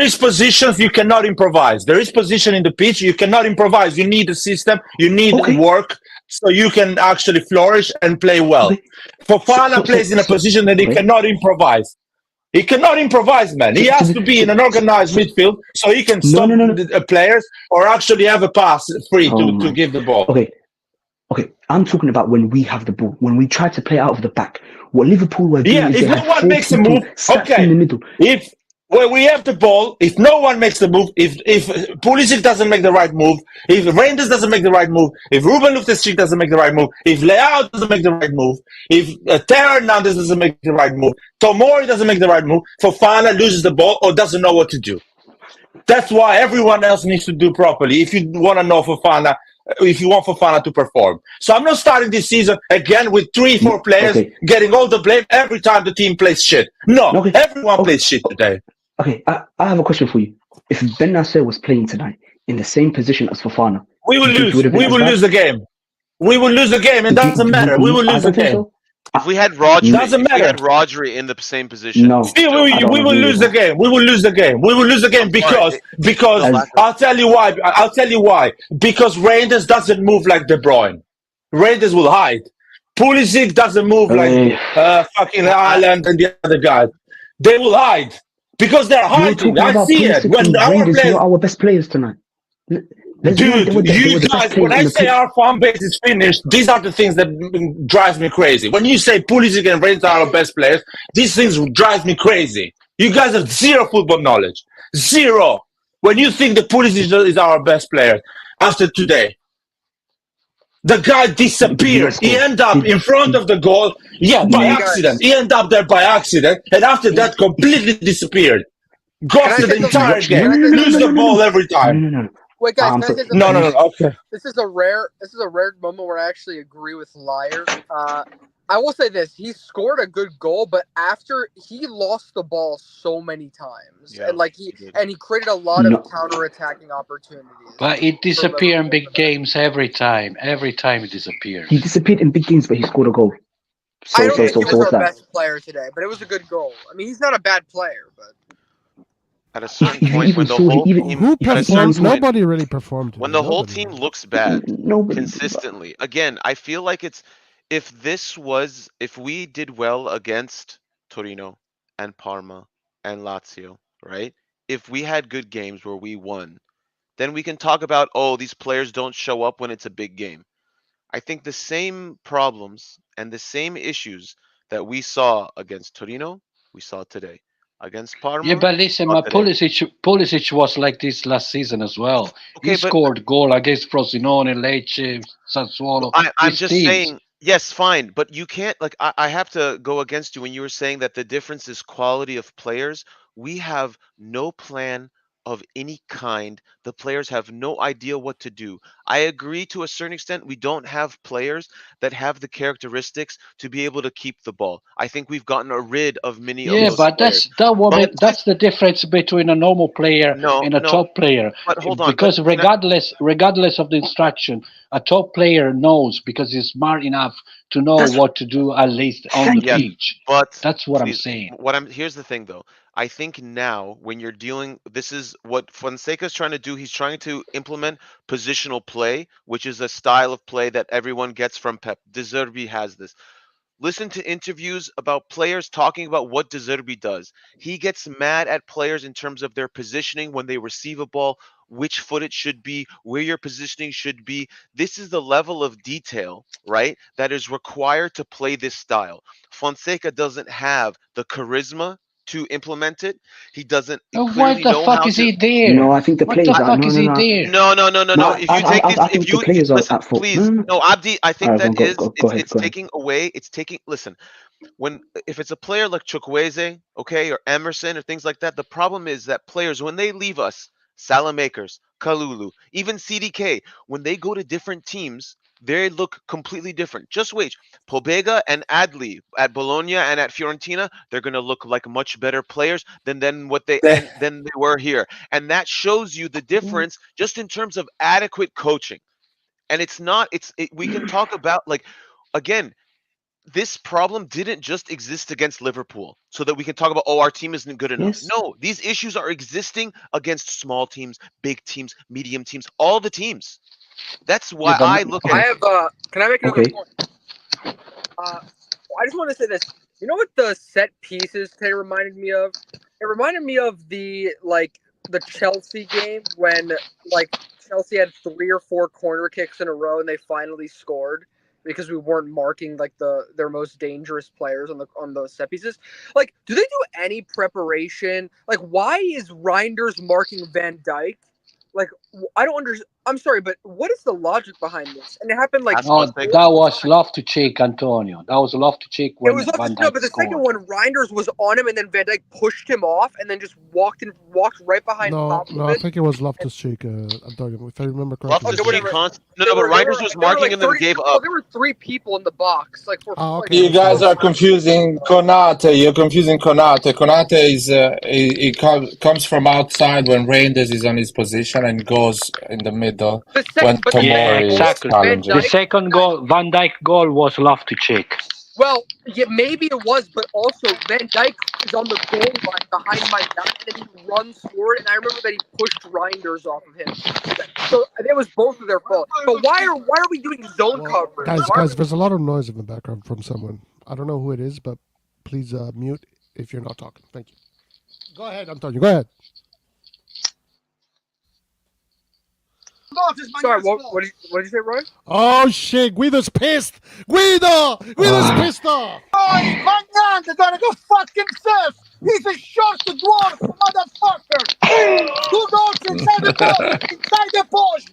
is positions you cannot improvise. There is position in the pitch you cannot improvise. You need a system. You need work so you can actually flourish and play well. Fofana plays in a position that he cannot improvise. He cannot improvise, man. He has to be in an organized midfield so he can stop the players or actually have a pass free to give the ball.
Okay. I'm talking about when we have the ball, when we try to play out of the back. What Liverpool were doing is
if no one makes a move,
in the middle.
When we have the ball, if no one makes the move, if Pulisic doesn't make the right move, if Rangers doesn't make the right move, if Ruben Loftus-Cheek doesn't make the right move, if Leao doesn't make the right move, if Teo Hernandez doesn't make the right move, Tomori doesn't make the right move, Fofana loses the ball or doesn't know what to do. That's why everyone else needs to do properly if you want to know Fofana, if you want Fofana to perform. So I'm not starting this season again with 3-4 players getting all the blame every time the team plays shit. No, everyone plays shit today.
Okay, I have a question for you. If Ben Nasser was playing tonight in the same position as Fofana,
we will lose. We will lose the game. We will lose the game. It doesn't matter. We will lose the game.
If we had Rodri,
doesn't matter.
If we had Rodri in the same position,
we will lose the game. We will lose the game. We will lose the game because I'll tell you why. I'll tell you why. Because Rangers doesn't move like De Bruyne. Rangers will hide. Pulisic doesn't move like fucking Ireland and the other guys. They will hide. Because they're hiding. I see it. When our players
are our best players tonight.
Dude, you guys, when I say our fan base is finished, these are the things that drive me crazy. When you say Pulisic and Rangers are our best players, these things drive me crazy. You guys have zero football knowledge. Zero. When you think that Pulisic is our best player after today. The guy disappeared. He ended up in front of the goal. By accident. He ended up there by accident. And after that, completely disappeared. Ghosted the entire game. Lose the ball every time.
No.
Wait, guys, can I say something?
No. Okay.
This is a rare moment where I actually agree with Liar. I will say this: he scored a good goal, but after he lost the ball so many times, and he created a lot of counter-attacking opportunities.
But it disappeared in big games every time. Every time it disappeared.
He disappeared in big games, but he scored a goal.
I don't think he was our best player today, but it was a good goal. I mean, he's not a bad player, but
at a certain point, when the whole team,
nobody really performed.
When the whole team looks bad consistently, again, I feel like it's. If we did well against Torino and Parma and Lazio, right? If we had good games where we won, then we can talk about, these players don't show up when it's a big game. I think the same problems and the same issues that we saw against Torino, we saw today. Against Parma,
Yeah, but listen,
we saw today.
Pulisic was like this last season as well.
Okay,
He
but
scored goal against Frosinone, Lecce, Sassuolo.
I'm
These
just
teams.
saying, yes, fine, but you can't like I have to go against you when you were saying that the difference is quality of players. We have no plan of any kind. The players have no idea what to do. I agree to a certain extent. We don't have players that have the characteristics to be able to keep the ball. I think we've gotten rid of many of
Yeah,
those
but
players. But
that's the difference between a normal player
no,
and a
no,
top player.
but hold on. But
Because
can I,
regardless of the instruction, a top player knows because he's smart enough to know
That's
what to do at least on the
thank
yes,
you.
pitch.
but
That's what I'm
please,
saying.
here's the thing though. I think now when you're dealing, this is what Fonseca is trying to do. He's trying to implement positional play, which is a style of play that everyone gets from Pep. De Zerbi has this. Listen to interviews about players talking about what De Zerbi does. He gets mad at players in terms of their positioning when they receive a ball, which foot it should be, where your positioning should be. This is the level of detail, right, that is required to play this style. Fonseca doesn't have the charisma to implement it. He doesn't
Why
clearly
the
know
fuck
how
is
to.
he there?
No, I think the
What the
players are
fuck
no,
is
no,
he
no,
there?
No, no, no, no,
no.
no. If you take this,
I
if
think the
you
players are
listen,
at fault. No,
please,
no, no.
no, Abdi, I
All
think
right,
that is
go ahead,
it's
go ahead.
taking away. It's taking. Listen, when if it's a player like Chukwueze, okay, or Emerson or things like that, the problem is that players when they leave us, Salamakers, Kalulu, even CDK, when they go to different teams, they look completely different. Just wait. Pobega and Adli at Bologna and at Fiorentina, they're gonna look like much better players than what they and than they were here. And that shows you the difference just in terms of adequate coaching. And it's not, we can talk about like again, this problem didn't just exist against Liverpool so that we can talk about, oh, our team isn't good enough.
Yes.
No, these issues are existing against small teams, big teams, medium teams, all the teams. That's
Yeah,
why
but
I look
I
at
Okay.
it.
have can I make another
Okay.
point? I just want to say this. You know what the set pieces today reminded me of? It reminded me of the Chelsea game when Chelsea had 3 or 4 corner kicks in a row and they finally scored because we weren't marking their most dangerous players on those set pieces. Like, do they do any preparation? Like, why is Reinders marking Van Dijk? Like, I don't understand. I'm sorry, but what is the logic behind this? And it happened like
Ask
no,
Fonseca.
that
multiple
was
times.
love to check, Antonio. That was love to check
It
when
was left
Van
no,
Dijk
but the second
scored.
one, Reinders was on him, and then Van Dijk pushed him off, and then just walked right behind
No, I
Pavlovic.
think it was Loftus Cheek, Antonio, if I remember correctly.
Loftus
Okay,
Cheek
whatever.
no,
There
but
were
Reinders was marking and then
like 30.
gave
No,
up.
there were 3 people in the box, like for
Oh,
like
okay.
You guys are
4
confusing Konate. You're confusing Konate. Konate is he comes from outside when Reinders is on his position and goes in the middle
the
when
second, but the
Yeah,
second
Tomori
goal,
is
exactly.
Van
challenging.
The
Dijk.
second goal, Van Dijk goal, was love to check.
Well, yeah, maybe it was, but also Van Dijk is on the goal line behind my man, and then he runs forward, and I remember that he pushed Reinders off of him. So it was both of their fault. But why are we doing zone
Well,
coverage?
guys, there's a lot of noise in the background from someone. I don't know who it is, but please mute if you're not talking. Thank you. Go ahead, Antonio. Go ahead.
Sorry, what did you say, Roy?
Oh shit, Guido's pissed. Guido's pissed off.
Magnante gotta go fuck himself. He's a short dwarf motherfucker. 2 goals inside the box, inside the post.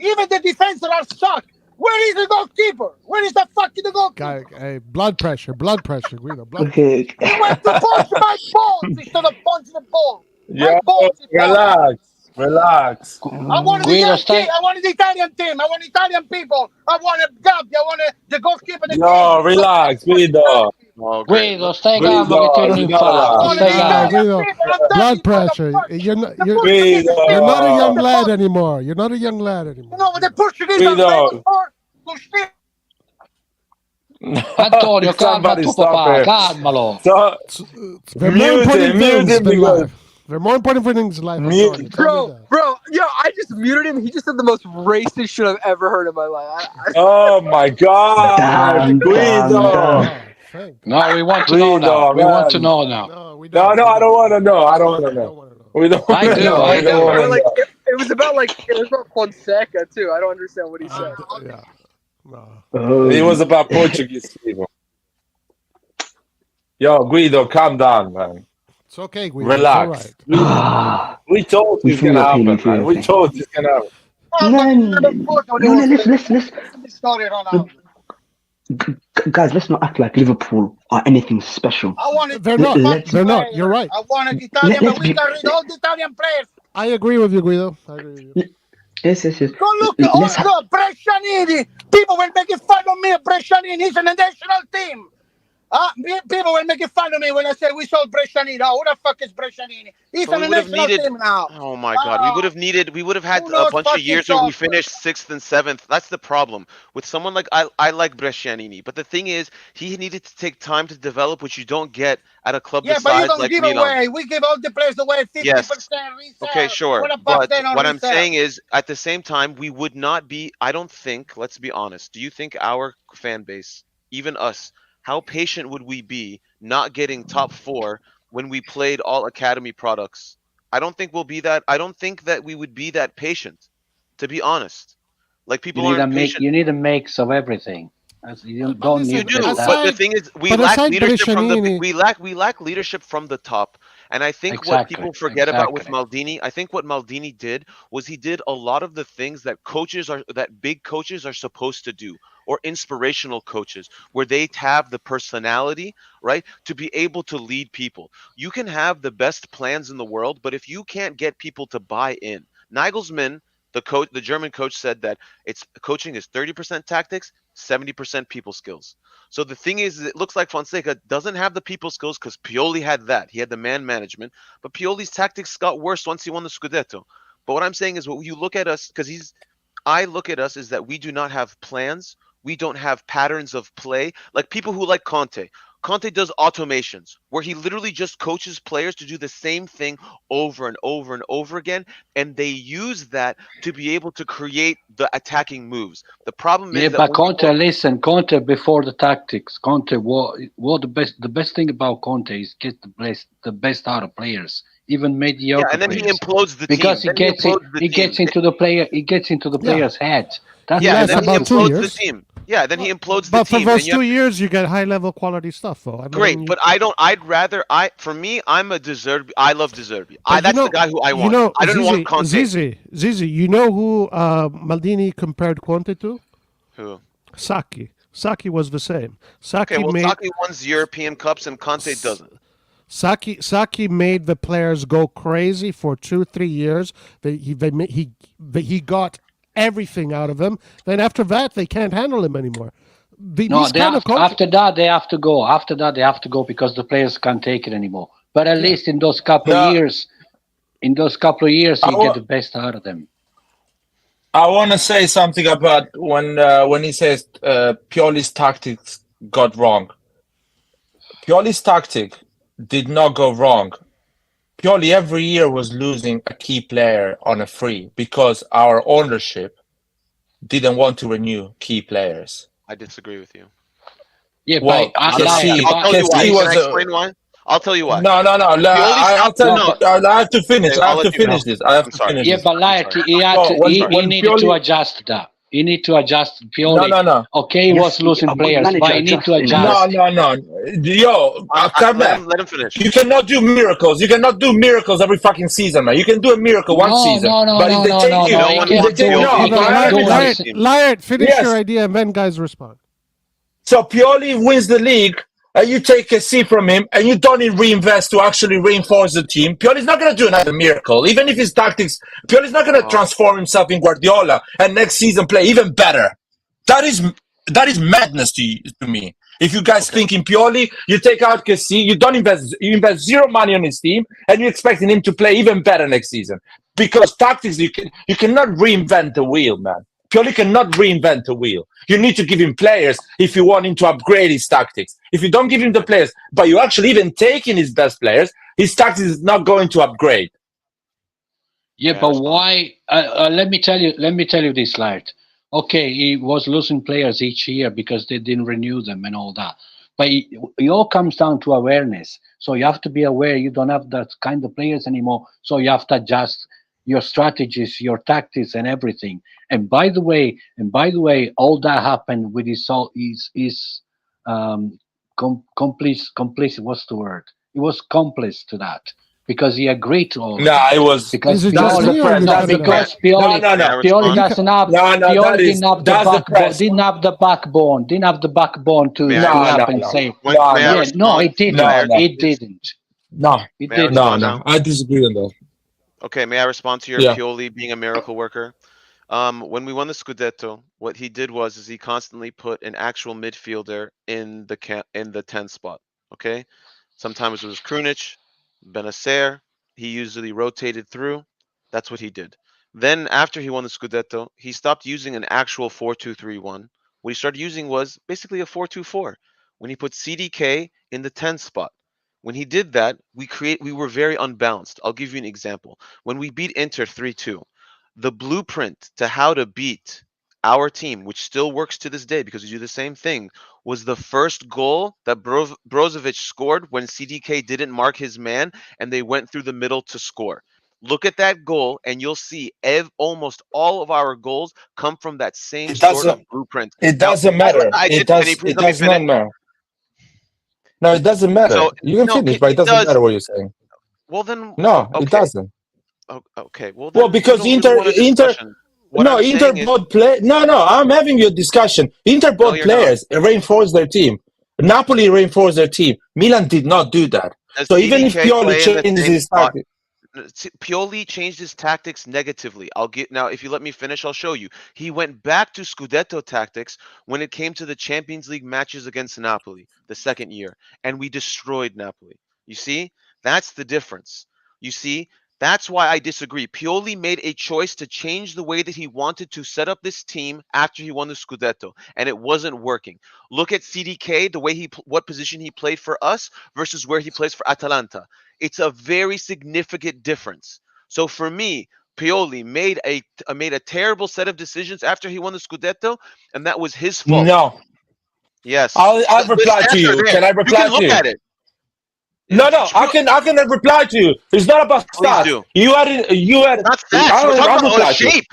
Even the defenders are stuck. Where is the goalkeeper? Where is the fucking goalkeeper?
Guy, hey, blood pressure, Guido.
Okay.
He went to punch my balls instead of punching the ball. My
Yo,
balls is fucking.
relax.
I wanted the
Guido,
young
stay.
team. I wanted the Italian team. I wanted Italian people. I wanted Gabby. I wanted the goalkeeper. The
Yo,
team.
relax, Guido.
Oh, great.
Guido, stai
Guido,
calmo che tiro in
Guido,
I
fallo.
wanted the
Stai
Nah,
calmo.
Italian
Guido.
people. I'm done
Blood
with
pressure.
motherfuckers.
You're not.
The
You're,
Portuguese
Guido.
you're not a
people
young
the
lad
fuck.
anymore. You're not a young lad anymore.
You know what the Portuguese
Guido.
are famous for? To steal.
Antonio, calma
Somebody
tuo
stop
papà,
it.
calmalo.
So,
There are more
mute
important
him
things than
because
life. There are more important things in life,
Mute-
Antonio. Tell me that.
Bro, yo, I just muted him. He just said the most racist shit I've ever heard in my life.
oh my God,
Damn.
Guido.
Thank
No, we want to know
Guido,
now. We want to
man.
know now.
No, we
No,
don't.
no, I don't want to know. I don't want to
We
know.
don't want to know.
We don't
I
want to
do,
know.
I
We don't
do.
want
But
to
like,
know.
it was about Fonseca too. I don't understand what he said.
Yeah. No.
It was
Um,
about Portuguese people. Yo, Guido, calm down, man.
It's okay, Guido.
Relax.
It's all right.
We told
We
it's
threw
gonna
your Pioli,
happen, man. We told it's gonna happen.
Man, no, let's
the story, Ronaldo.
guys, let's not act like Liverpool are anything special.
I wanted
They're
to
not.
Let's-
They're not. You're right.
I wanted Italian,
Let's
but we
be-
got rid of all the Italian players.
I agree with you, Guido. I agree with you.
Yes.
Go look,
Let's have-
look, Brescianini. People were making fun of me. Brescianini, he's in the national team. People were making fun of me when I said we sold Brescianini. Oh, who the fuck is Brescianini? He's
But
in
we
the
would have
national
needed.
team now.
Oh my God, we would have had
Who
a
knows
bunch of
fucking
years where we
soccer?
finished 6th and 7th. That's the problem with someone like I like Brescianini, but the thing is, he needed to take time to develop, which you don't get at a club
Yeah,
the
but you
size
don't
like
give
Milan.
away. We give all the players away 50%
Yes.
resale.
Okay, sure.
What about
But
then on
what I'm
resale?
saying is, at the same time, we would not be. I don't think. Let's be honest. Do you think our fan base, even us, how patient would we be not getting top 4 when we played all academy products? I don't think we'll be that. I don't think that we would be that patient, to be honest. Like people aren't patient.
You need a mix of everything. You
But
don't
listen,
need
You do,
just that.
but the thing is, we
but
lack
aside
leadership from the.
Brescianini-
We lack leadership from the top, and I think what
Exactly,
people forget about with
exactly.
Maldini, I think what Maldini did was he did a lot of the things that big coaches are supposed to do, or inspirational coaches, where they have the personality, right, to be able to lead people. You can have the best plans in the world, but if you can't get people to buy in, Nagelsmann, the German coach, said that it's coaching is 30% tactics, 70% people skills. So the thing is, it looks like Fonseca doesn't have the people skills because Pioli had that. He had the man management, but Pioli's tactics got worse once he won the Scudetto. But what I'm saying is, what you look at us, I look at us is that we do not have plans. We don't have patterns of play. Like people who like Conte. Conte does automations where he literally just coaches players to do the same thing over and over and over again, and they use that to be able to create the attacking moves. The problem is
Yeah,
that
but
when you
Conte,
work-
listen, Conte before the tactics, Conte, what the best thing about Conte is get the best out of players, even mediocre
and then he
players,
implodes the
because
team.
he gets into the player's head. That's
Yeah,
He
and
lasts
then he
about 2
implodes the
years.
team. Yeah, then he implodes the
But for
team.
those
and you
2
have-
years, you get high level quality stuff, though. I
Great,
mean,
but for me, I'm a Deserbi. I love Deserbi.
but
That's the guy who I want.
You know,
I don't want Conte.
Zizi, you know who Maldini compared Conte to?
Who?
Saki. Saki was the same. Saki
Okay, well,
made
Saki wins European Cups and Conte doesn't.
Saki made the players go crazy for 2-3 years. He got everything out of them. Then after that, they can't handle him anymore.
After that they have to go. After that they have to go because the players can't take it anymore. But at least in those couple of years, you get the best out of them.
I want to say something about when he says Pioli's tactics got wrong. Pioli's tactic did not go wrong. Pioli every year was losing a key player on a free because our ownership didn't want to renew key players.
I disagree with you.
Yeah,
Well,
but
I'll tell you why. Can I explain why? I'll tell you why.
No. I'll tell you. I have to finish.
Okay,
I
I'll
have
let
to
you
finish
go.
this. I have
I'm
to
sorry.
finish
Yeah,
this.
but like he needed to
Pioli-
adjust that. He need to adjust Pioli.
No.
Okay, he was losing
a good
players,
manager
but he need to
adjusting.
adjust.
No. Yo, come back.
Let him finish.
You cannot do miracles. You cannot do miracles every fucking season, man. You can do a miracle one season. But if they take you,
No one
if
wants
they take
Pioli.
no,
He
but
can't
I
do
have
it.
to-
Liart, finish
Yes.
your idea and then guys respond.
So Pioli wins the league, and you take a C from him, and you don't reinvest to actually reinforce the team. Pioli's not going to do another miracle, even if his tactics. Pioli's not going to transform himself in Guardiola and next season play even better. That is madness to me. If you guys think in Pioli, you take out Kessie, you don't invest. You invest zero money on his team, and you're expecting him to play even better next season. Because tactics, you cannot reinvent the wheel, man. Pioli cannot reinvent the wheel. You need to give him players if you want him to upgrade his tactics. If you don't give him the players, but you actually even taking his best players, his tactics is not going to upgrade.
Yeah, but why? Let me tell you this, Light. Okay, he was losing players each year because they didn't renew them and all that. But it all comes down to awareness. So you have to be aware you don't have that kind of players anymore. So you have to adjust your strategies, your tactics, and everything. And by the way, all that happened with his complicit. What's the word? He was complice to that because he agreed to all.
No, it was
because
Is it just
Pioli,
me or you
that's
cut it out?
because Pioli, Pioli
May I
doesn't have.
no, that
Pioli
is
didn't have the
that's the
backbone.
press.
Didn't have the backbone to
May I
stand
No,
up
no,
and
no,
say,
May
no,
I
yeah, no,
respond?
it didn't.
No, no.
It didn't.
no,
It
May I
didn't.
no,
respond
no.
now?
I disagree on that.
Okay, may I respond to your
Yeah.
Pioli being a miracle worker? When we won the Scudetto, what he did was he constantly put an actual midfielder in the 10th spot. Okay, sometimes it was Krunic, Benacer. He usually rotated through. That's what he did. Then after he won the Scudetto, he stopped using an actual 4-2-3-1. What he started using was basically a 4-2-4. When he put CDK in the 10th spot. When he did that, we were very unbalanced. I'll give you an example. When we beat Inter 3-2, the blueprint to how to beat our team, which still works to this day because we do the same thing, was the first goal that Brozovic scored when CDK didn't mark his man and they went through the middle to score. Look at that goal and you'll see almost all of our goals come from that same
It
sort of
doesn't.
blueprint.
It
Now,
doesn't matter. It does.
please
It
let me
does not
finish.
matter. No, it doesn't matter.
So,
You can
no,
finish, but it
it
doesn't
does.
matter what you're saying.
Well, then,
No, it
okay.
doesn't.
Okay, well,
Well,
then
because
we don't really want a discussion. What
no,
I'm
Inter
saying is,
both play. No, I'm having your discussion. Inter
no,
both
you're not.
players reinforced their team. Napoli reinforced their team. Milan did not do that.
Does
So even if
CDK
Pioli
play in the
changes
same
his
spot?
tactic,
Pioli changed his tactics negatively. Now, if you let me finish, I'll show you. He went back to Scudetto tactics when it came to the Champions League matches against Napoli the second year, and we destroyed Napoli. You see, that's the difference. You see, that's why I disagree. Pioli made a choice to change the way that he wanted to set up this team after he won the Scudetto, and it wasn't working. Look at CDK, the way what position he played for us versus where he plays for Atalanta. It's a very significant difference. So for me, Pioli made a terrible set of decisions after he won the Scudetto, and that was his fault.
no.
Yes.
I'll
The
reply to
stats are
you.
there.
Can I
You
reply
can
to
look
you?
at it.
No, I can reply to you. It's not about
Please
stats.
do.
You had.
Not stats. We're talking about shape.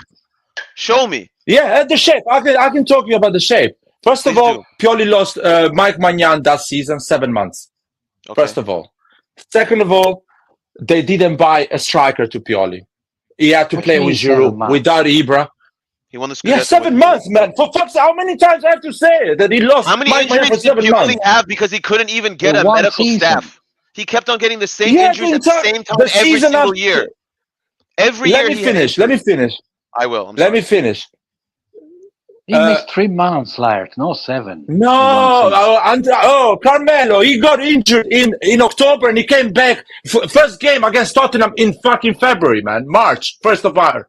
Show me.
Yeah, the shape. I can talk to you about the shape. First of
Please
all,
do.
Pioli lost Mike Magnan that season 7 months.
Okay.
First of all. Second of all, they didn't buy a striker to Pioli. He had to
What
play
do you
with
mean 7
Giroud
months?
without Ibra.
He won the Scudetto.
Yeah, 7 months, man. For fuck's sake, how many times I have to say it, that he lost
How many
Mike Magnan for
injuries did
7
Pioli
months?
have because he couldn't even get
For
a
one
medical
season.
staff? He kept on getting the same
Yeah,
injuries at the same time
the
every
season
single
after-
year. Every
Let
year
me
he had
finish. Let me finish.
I will. I'm
Let
sorry.
me finish.
He missed 3 months, Laird, no 7.
No, Carmelo, he got injured in October and he came back. First game against Tottenham in fucking February, man. March, 1st of March,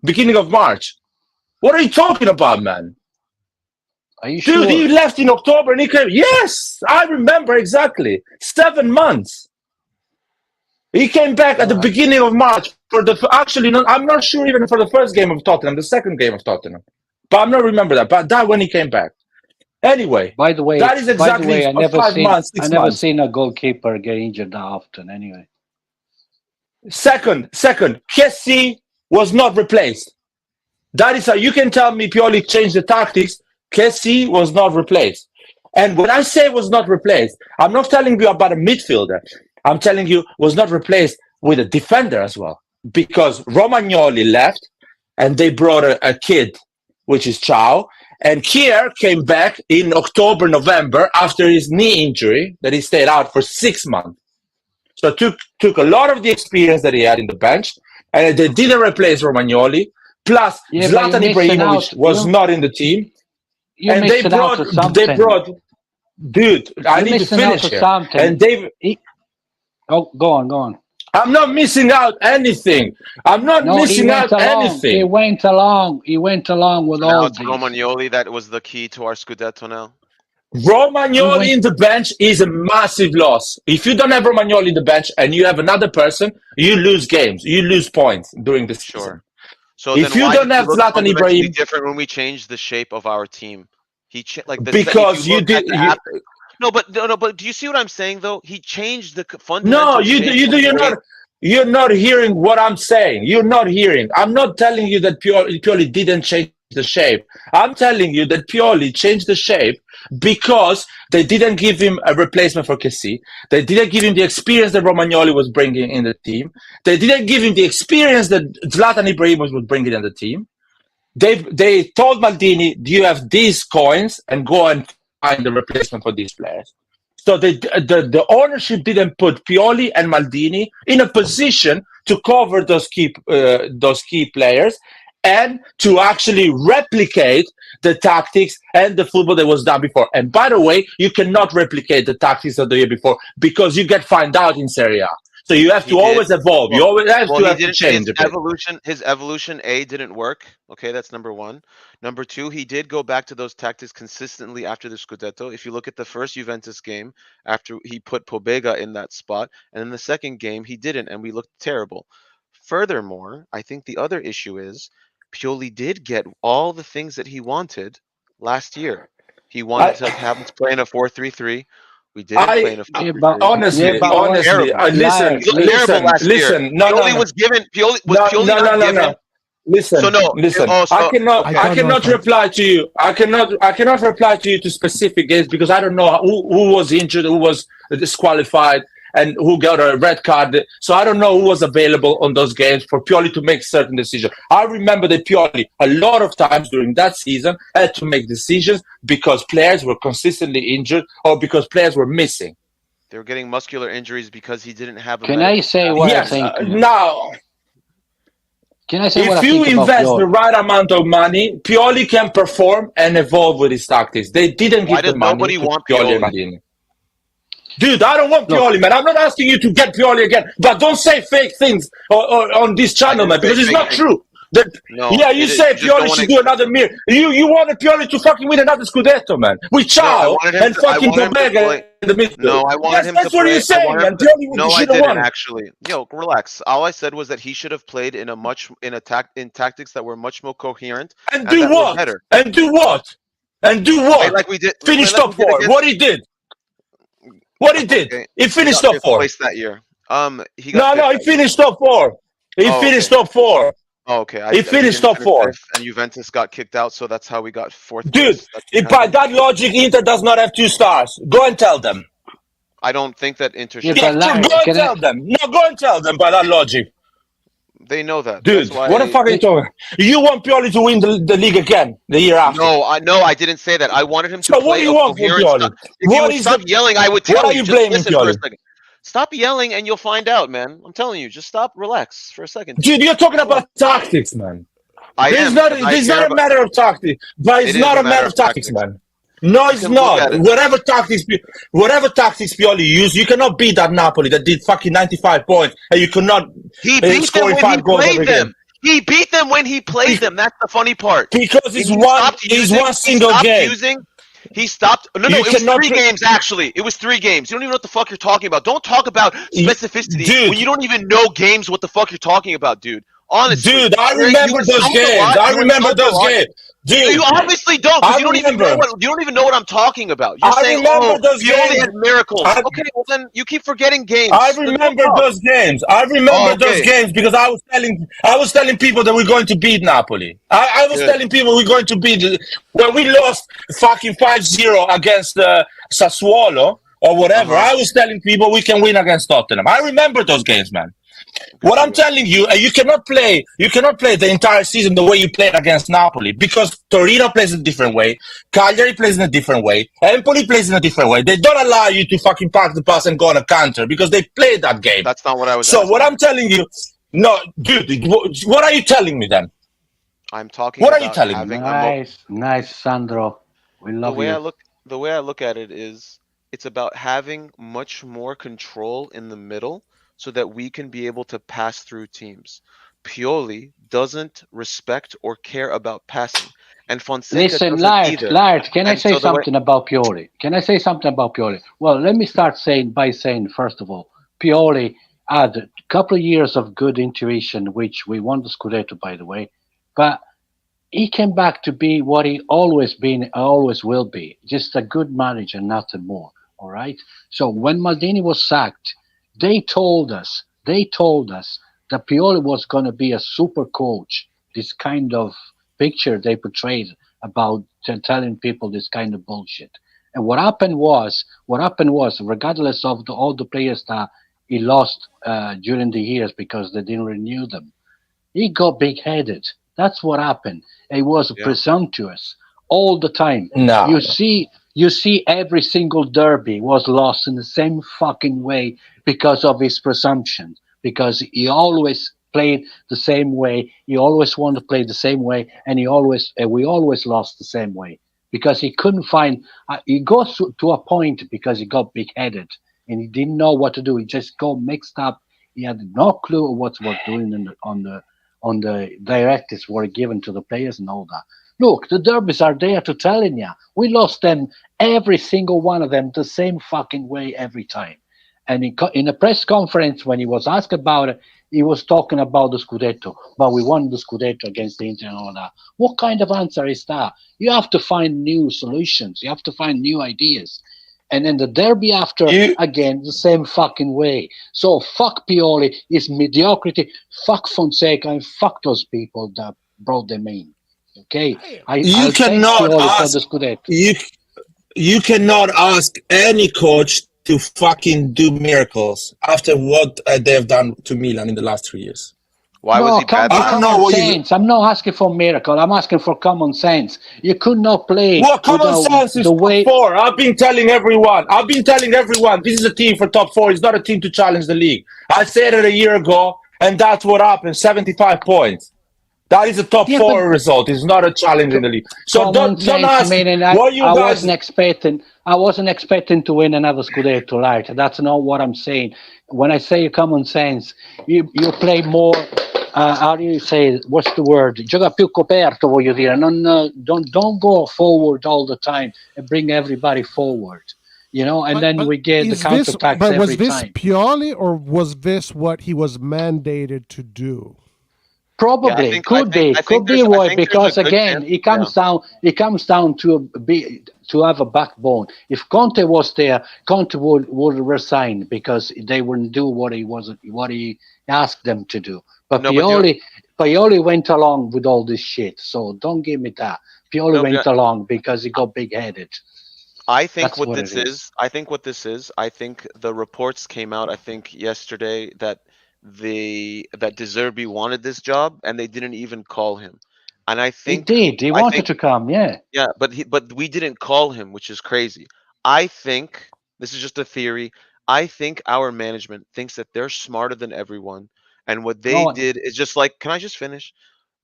beginning of March. What are you talking about, man?
Are you
Dude,
sure?
he left in October and he came. Yes, I remember exactly. 7 months. He came back at the beginning of March for I'm not sure even for the first game of Tottenham, the second game of Tottenham. But I'm not remember that. But that when he came back. Anyway,
By the way,
that is exactly
I never
5 months, 6
never
months.
seen a goalkeeper get injured that often. Anyway,
Second, Kessie was not replaced. That is how you can tell me Pioli changed the tactics. Kessie was not replaced. And when I say was not replaced, I'm not telling you about a midfielder. I'm telling you was not replaced with a defender as well. Because Romagnoli left and they brought a kid, which is Chow. And Kier came back in October, November after his knee injury that he stayed out for 6 months. So took a lot of the experience that he had in the bench, and they didn't replace Romagnoli. Plus,
Yeah,
Zlatan
but you're missing
Ibrahimovic
out.
was not in the team,
you're
and they
missing out on something.
brought. Dude, I
You're
need to
missing out
finish
on
here.
something.
And they,
Oh, go on.
I'm not missing out anything. I'm not
No, he
missing
went
out
along.
anything.
He went along. He went along with
So now
all
it's
these.
Romagnoli that was the key to our Scudetto now.
Romagnoli in the bench is a massive loss. If you don't have Romagnoli in the bench and you have another person, you lose games. You lose points during the season.
Sure. So
If
then
you
why
don't
did
have
he look
Zlatan
fundamentally
Ibrahim,
different when we changed the shape of our team?
because you did.
No, but do you see what I'm saying though? He changed the
No,
fundamental
you
shape
do.
of the way-
You're not hearing what I'm saying. You're not hearing. I'm not telling you that Pioli didn't change the shape. I'm telling you that Pioli changed the shape because they didn't give him a replacement for Kessie. They didn't give him the experience that Romagnoli was bringing in the team. They didn't give him the experience that Zlatan Ibrahimovic was bringing in the team. They told Maldini, "Do you have these coins and go and find the replacement for these players?" So the ownership didn't put Pioli and Maldini in a position to cover those key players and to actually replicate the tactics and the football that was done before. And by the way, you cannot replicate the tactics of the year before because you get found out in Serie A. So you have to always evolve. You always have to change.
His evolution didn't work. Okay, that's number one. Number two, he did go back to those tactics consistently after the Scudetto. If you look at the first Juventus game, after he put Pobega in that spot, and in the second game he didn't, and we looked terrible. Furthermore, I think the other issue is Pioli did get all the things that he wanted last year. He wanted to have us play in a 4-3-3. We didn't play in a 4-3-3.
Honestly, listen.
Pioli was given. Pioli
Listen.
So no.
Listen. I cannot reply to you. I cannot reply to you to specific games because I don't know who was injured, who was disqualified, and who got a red card. So I don't know who was available on those games for Pioli to make certain decisions. I remember that Pioli, a lot of times during that season, had to make decisions because players were consistently injured or because players were missing.
They were getting muscular injuries because he didn't have.
Can I say what I think?
Now,
can I say what I
if
think
you
about
invest
Pioli?
the right amount of money, Pioli can perform and evolve with his tactics. They didn't give the money to Pioli and Maldini. Dude, I don't want Pioli, man. I'm not asking you to get Pioli again, but don't say fake things on this channel, man, because it's not true. You say Pioli should do another mirror. You wanted Pioli to fucking win another Scudetto, man. With Ciao and fucking Pobega in the middle.
No, I wanted him to play.
That's what you're saying, man.
No, I didn't actually. Yo, relax. All I said was that he should have played in tactics that were much more coherent.
And do what? And do what? And do what?
Like we did.
Finish top four. What he did. What he did?
Okay.
He finished top four.
That year. He
finished top four. He finished top four.
Oh, okay.
He finished top four.
And Juventus got kicked out, so that's how we got fourth.
Dude, by that logic, Inter does not have 2 stars. Go and tell them.
I don't think that Inter should.
Go and tell them. No, go and tell them by that logic.
They know that.
Dude, what the fuck are you talking? You want Pioli to win the league again the year after?
No, I didn't say that. I wanted him to play.
So what do you want from Pioli?
If you stop yelling, I would tell you.
What are you blaming Pioli?
Stop yelling and you'll find out, man. I'm telling you. Just stop, relax for a second.
Dude, you're talking about tactics, man.
It's
not a matter of tactics. But it's not a matter of tactics, man. No, it's not. Whatever tactics Pioli used, you cannot beat that Napoli that did fucking 95 points, and you cannot score 5 goals every game.
He beat them when he played them. That's the funny part.
Because it's one single game.
He stopped. No, it was 3 games, actually. It was 3 games. You don't even know what the fuck you're talking about. Don't talk about specificity when you don't even know games what the fuck you're talking about, dude. Honestly.
Dude, I remember those games. Dude,
you obviously don't, because you don't even know what I'm talking about. You're saying,
those
you only had miracles. Okay, well then you keep forgetting games.
I remember those games. Those games because I was telling people that we're going to beat Napoli. I was telling people we're going to beat when we lost fucking 5-0 against Sassuolo or whatever. I was telling people we can win against Tottenham. I remember those games, man. What I'm telling you, you cannot play the entire season the way you played against Napoli because Torino plays in a different way, Cagliari plays in a different way, Empoli plays in a different way. They don't allow you to fucking pass the pass and go on a counter because they played that game.
That's not what I was.
So what I'm telling you, no, dude, what are you telling me then?
I'm talking.
What are you telling me?
Nice, Sandro. We love you.
The way I look at it is, it's about having much more control in the middle, so that we can be able to pass through teams. Pioli doesn't respect or care about passing. And Fonseca
Listen,
doesn't either.
Lard, can I say something about Pioli? Well, let me start by saying, first of all, Pioli had a couple of years of good intuition, which we won the Scudetto, by the way, but he came back to be what he always will be, just a good manager, nothing more, all right? So when Maldini was sacked, they told us that Pioli was going to be a super coach, this kind of picture they portrayed about telling people this kind of bullshit. And what happened was, regardless of all the players that he lost during the years because they didn't renew them, he got big-headed. That's what happened. He was
Yeah.
presumptuous all the time.
No.
You see, every single derby was lost in the same fucking way because of his presumption. Because he always played the same way. He always wanted to play the same way, and we always lost the same way because he couldn't find. He got to a point because he got big-headed and he didn't know what to do. He just got mixed up. He had no clue what was doing on the directives were given to the players and all that. Look, the derbies are there to telling you. We lost them, every single one of them, the same fucking way every time. And in a press conference, when he was asked about it, he was talking about the Scudetto. But we won the Scudetto against the Inter and all that. What kind of answer is that? You have to find new solutions. You have to find new ideas. And then the derby after, again, the same fucking way. So fuck Pioli, it's mediocrity. Fuck Fonseca and fuck those people that brought them in. Okay?
You cannot ask any coach to fucking do miracles after what they've done to Milan in the last 3 years.
Why was he bad?
I'm not asking for a miracle. I'm asking for common sense. You could not play.
What common sense is top four? I've been telling everyone. This is a team for top four. It's not a team to challenge the league. I said it a year ago, and that's what happened. 75 points. That is a top four result. It's not a challenge in the league. So don't ask.
I wasn't expecting to win another Scudetto, right? That's not what I'm saying. When I say common sense, you play more. How do you say? What's the word? Gioca più coperto, voglio dire. Don't go forward all the time and bring everybody forward. You know, and then we get the counterattacks every time.
But was this Pioli or was this what he was mandated to do?
Probably could be, Roy, because again, it comes down to have a backbone. If Conte was there, Conte would resign because they wouldn't do what he asked them to do. But Pioli went along with all this shit. So don't give me that. Pioli went along because he got big-headed.
I think what this is. I think the reports came out, I think yesterday, that De Zerbi wanted this job and they didn't even call him. And I think
he wanted to come, yeah,
but we didn't call him, which is crazy. I think this is just a theory. I think our management thinks that they're smarter than everyone, and what they did is just like, can I just finish?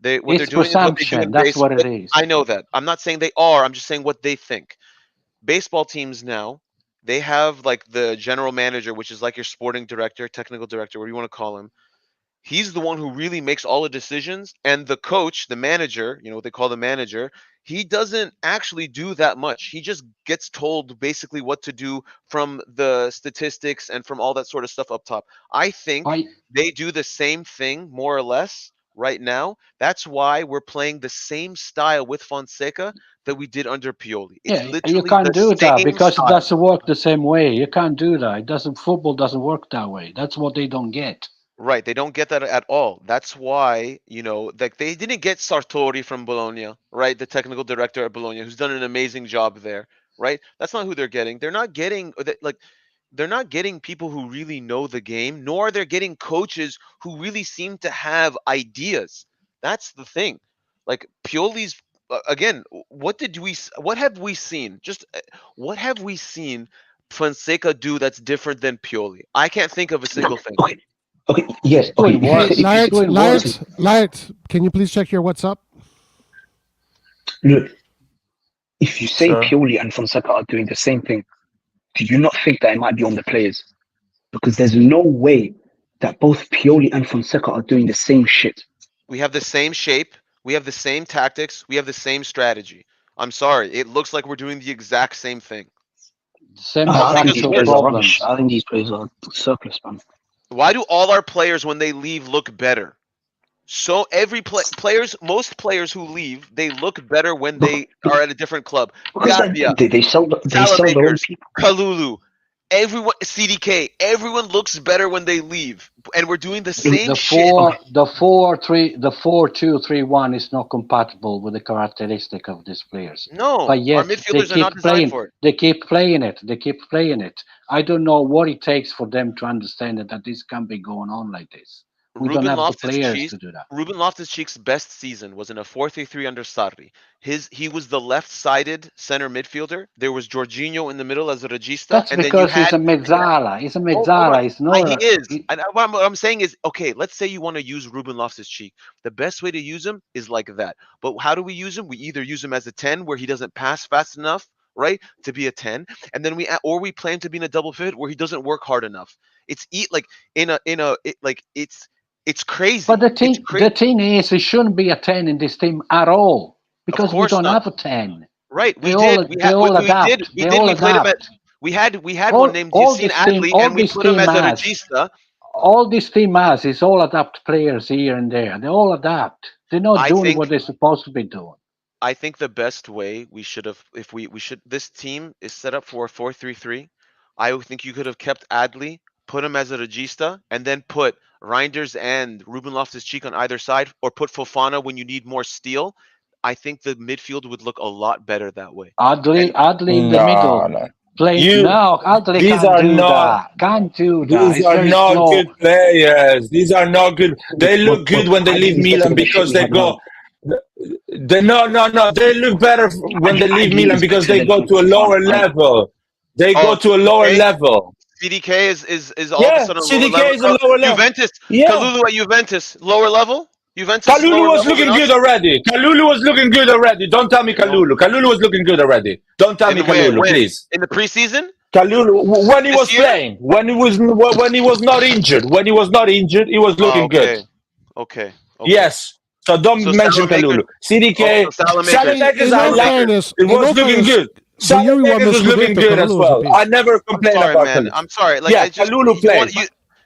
They're doing
presumption. That's what it is.
I know that. I'm not saying they are. I'm just saying what they think. Baseball teams now, they have like the general manager, which is like your sporting director, technical director, whatever you want to call him. He's the one who really makes all the decisions. And the coach, the manager, you know what they call the manager, he doesn't actually do that much. He just gets told basically what to do from the statistics and from all that sort of stuff up top. I think they do the same thing, more or less, right now. That's why we're playing the same style with Fonseca that we did under Pioli.
You can't do that because it doesn't work the same way. You can't do that. Football doesn't work that way. That's what they don't get.
Right, they don't get that at all. That's why, like they didn't get Sartori from Bologna, right? The technical director at Bologna, who's done an amazing job there, right? That's not who they're getting. They're not getting people who really know the game, nor are they getting coaches who really seem to have ideas. That's the thing. Like Pioli's again, what have we seen? What have we seen Fonseca do that's different than Pioli? I can't think of a single thing.
Okay, yes. Okay.
Light, can you please check your WhatsApp?
Look, if you say Pioli and Fonseca are doing the same thing, do you not think that it might be on the players? Because there's no way that both Pioli and Fonseca are doing the same shit.
We have the same shape. We have the same tactics. We have the same strategy. I'm sorry. It looks like we're doing the exact same thing.
I think these players are rubbish. I think these players are Circus, man.
Why do all our players, when they leave, look better? So most players who leave, they look better when they are at a different club. Gabbia,
they sell their own people.
Kalulu, everyone, CDK, everyone looks better when they leave, and we're doing the same
The
shit.
4-2-3-1 is not compatible with the characteristic of these players.
No,
But
our
yet they
midfielders are
keep
not designed
playing.
for it.
They keep playing it. They keep playing it. I don't know what it takes for them to understand that this can be going on like this. We don't have the players to do that.
Ruben Loftus-Cheek's best season was in a 4-3-3 under Sarri. He was the left-sided center midfielder. There was Jorginho in the middle as a regista.
That's
and
because
then you
he's a mezzala. He's a mezzala. He's not.
He is. And what I'm saying is, okay, let's say you want to use Ruben Loftus-Cheek. The best way to use him is like that. But how do we use him? We either use him as a 10 where he doesn't pass fast enough, right, to be a 10, and then we play him to be in a double pivot where he doesn't work hard enough. It's it's crazy.
But the thing is, it shouldn't be a 10 in this team at all because we don't have a 10.
Right, we
all adapt.
We had one named Yassine Adli, and we put him as a regista.
All this team has is all adapt players here and there. They all adapt. They're not doing what they're supposed to be doing.
I think the best way we should have, this team is set up for a 4-3-3. I think you could have kept Adli, put him as a regista, and then put Reinders and Ruben Loftus-Cheek on either side, or put Fofana when you need more steel. I think the midfield would look a lot better that way.
Adli in the middle.
No.
Adli can't do that.
These are not good players. These are not good. They look good when they leave Milan because they go. They look better when they leave Milan because they go to a lower level. They go to a lower level.
CDK is all of a sudden
CDK is a lower level.
Juventus, Kalulu at Juventus, lower level.
Kalulu was looking good already. Don't tell me Kalulu. Kalulu was looking good already. Don't tell me Kalulu, please.
In the preseason?
Kalulu, when he was playing, when he was not injured, he was looking good.
Okay.
Yes. So don't mention Kalulu. CDK, Salamakers, I like it. It was looking good. Salamakers was looking good as well. I never complained about Kalulu.
I'm sorry.
Kalulu plays.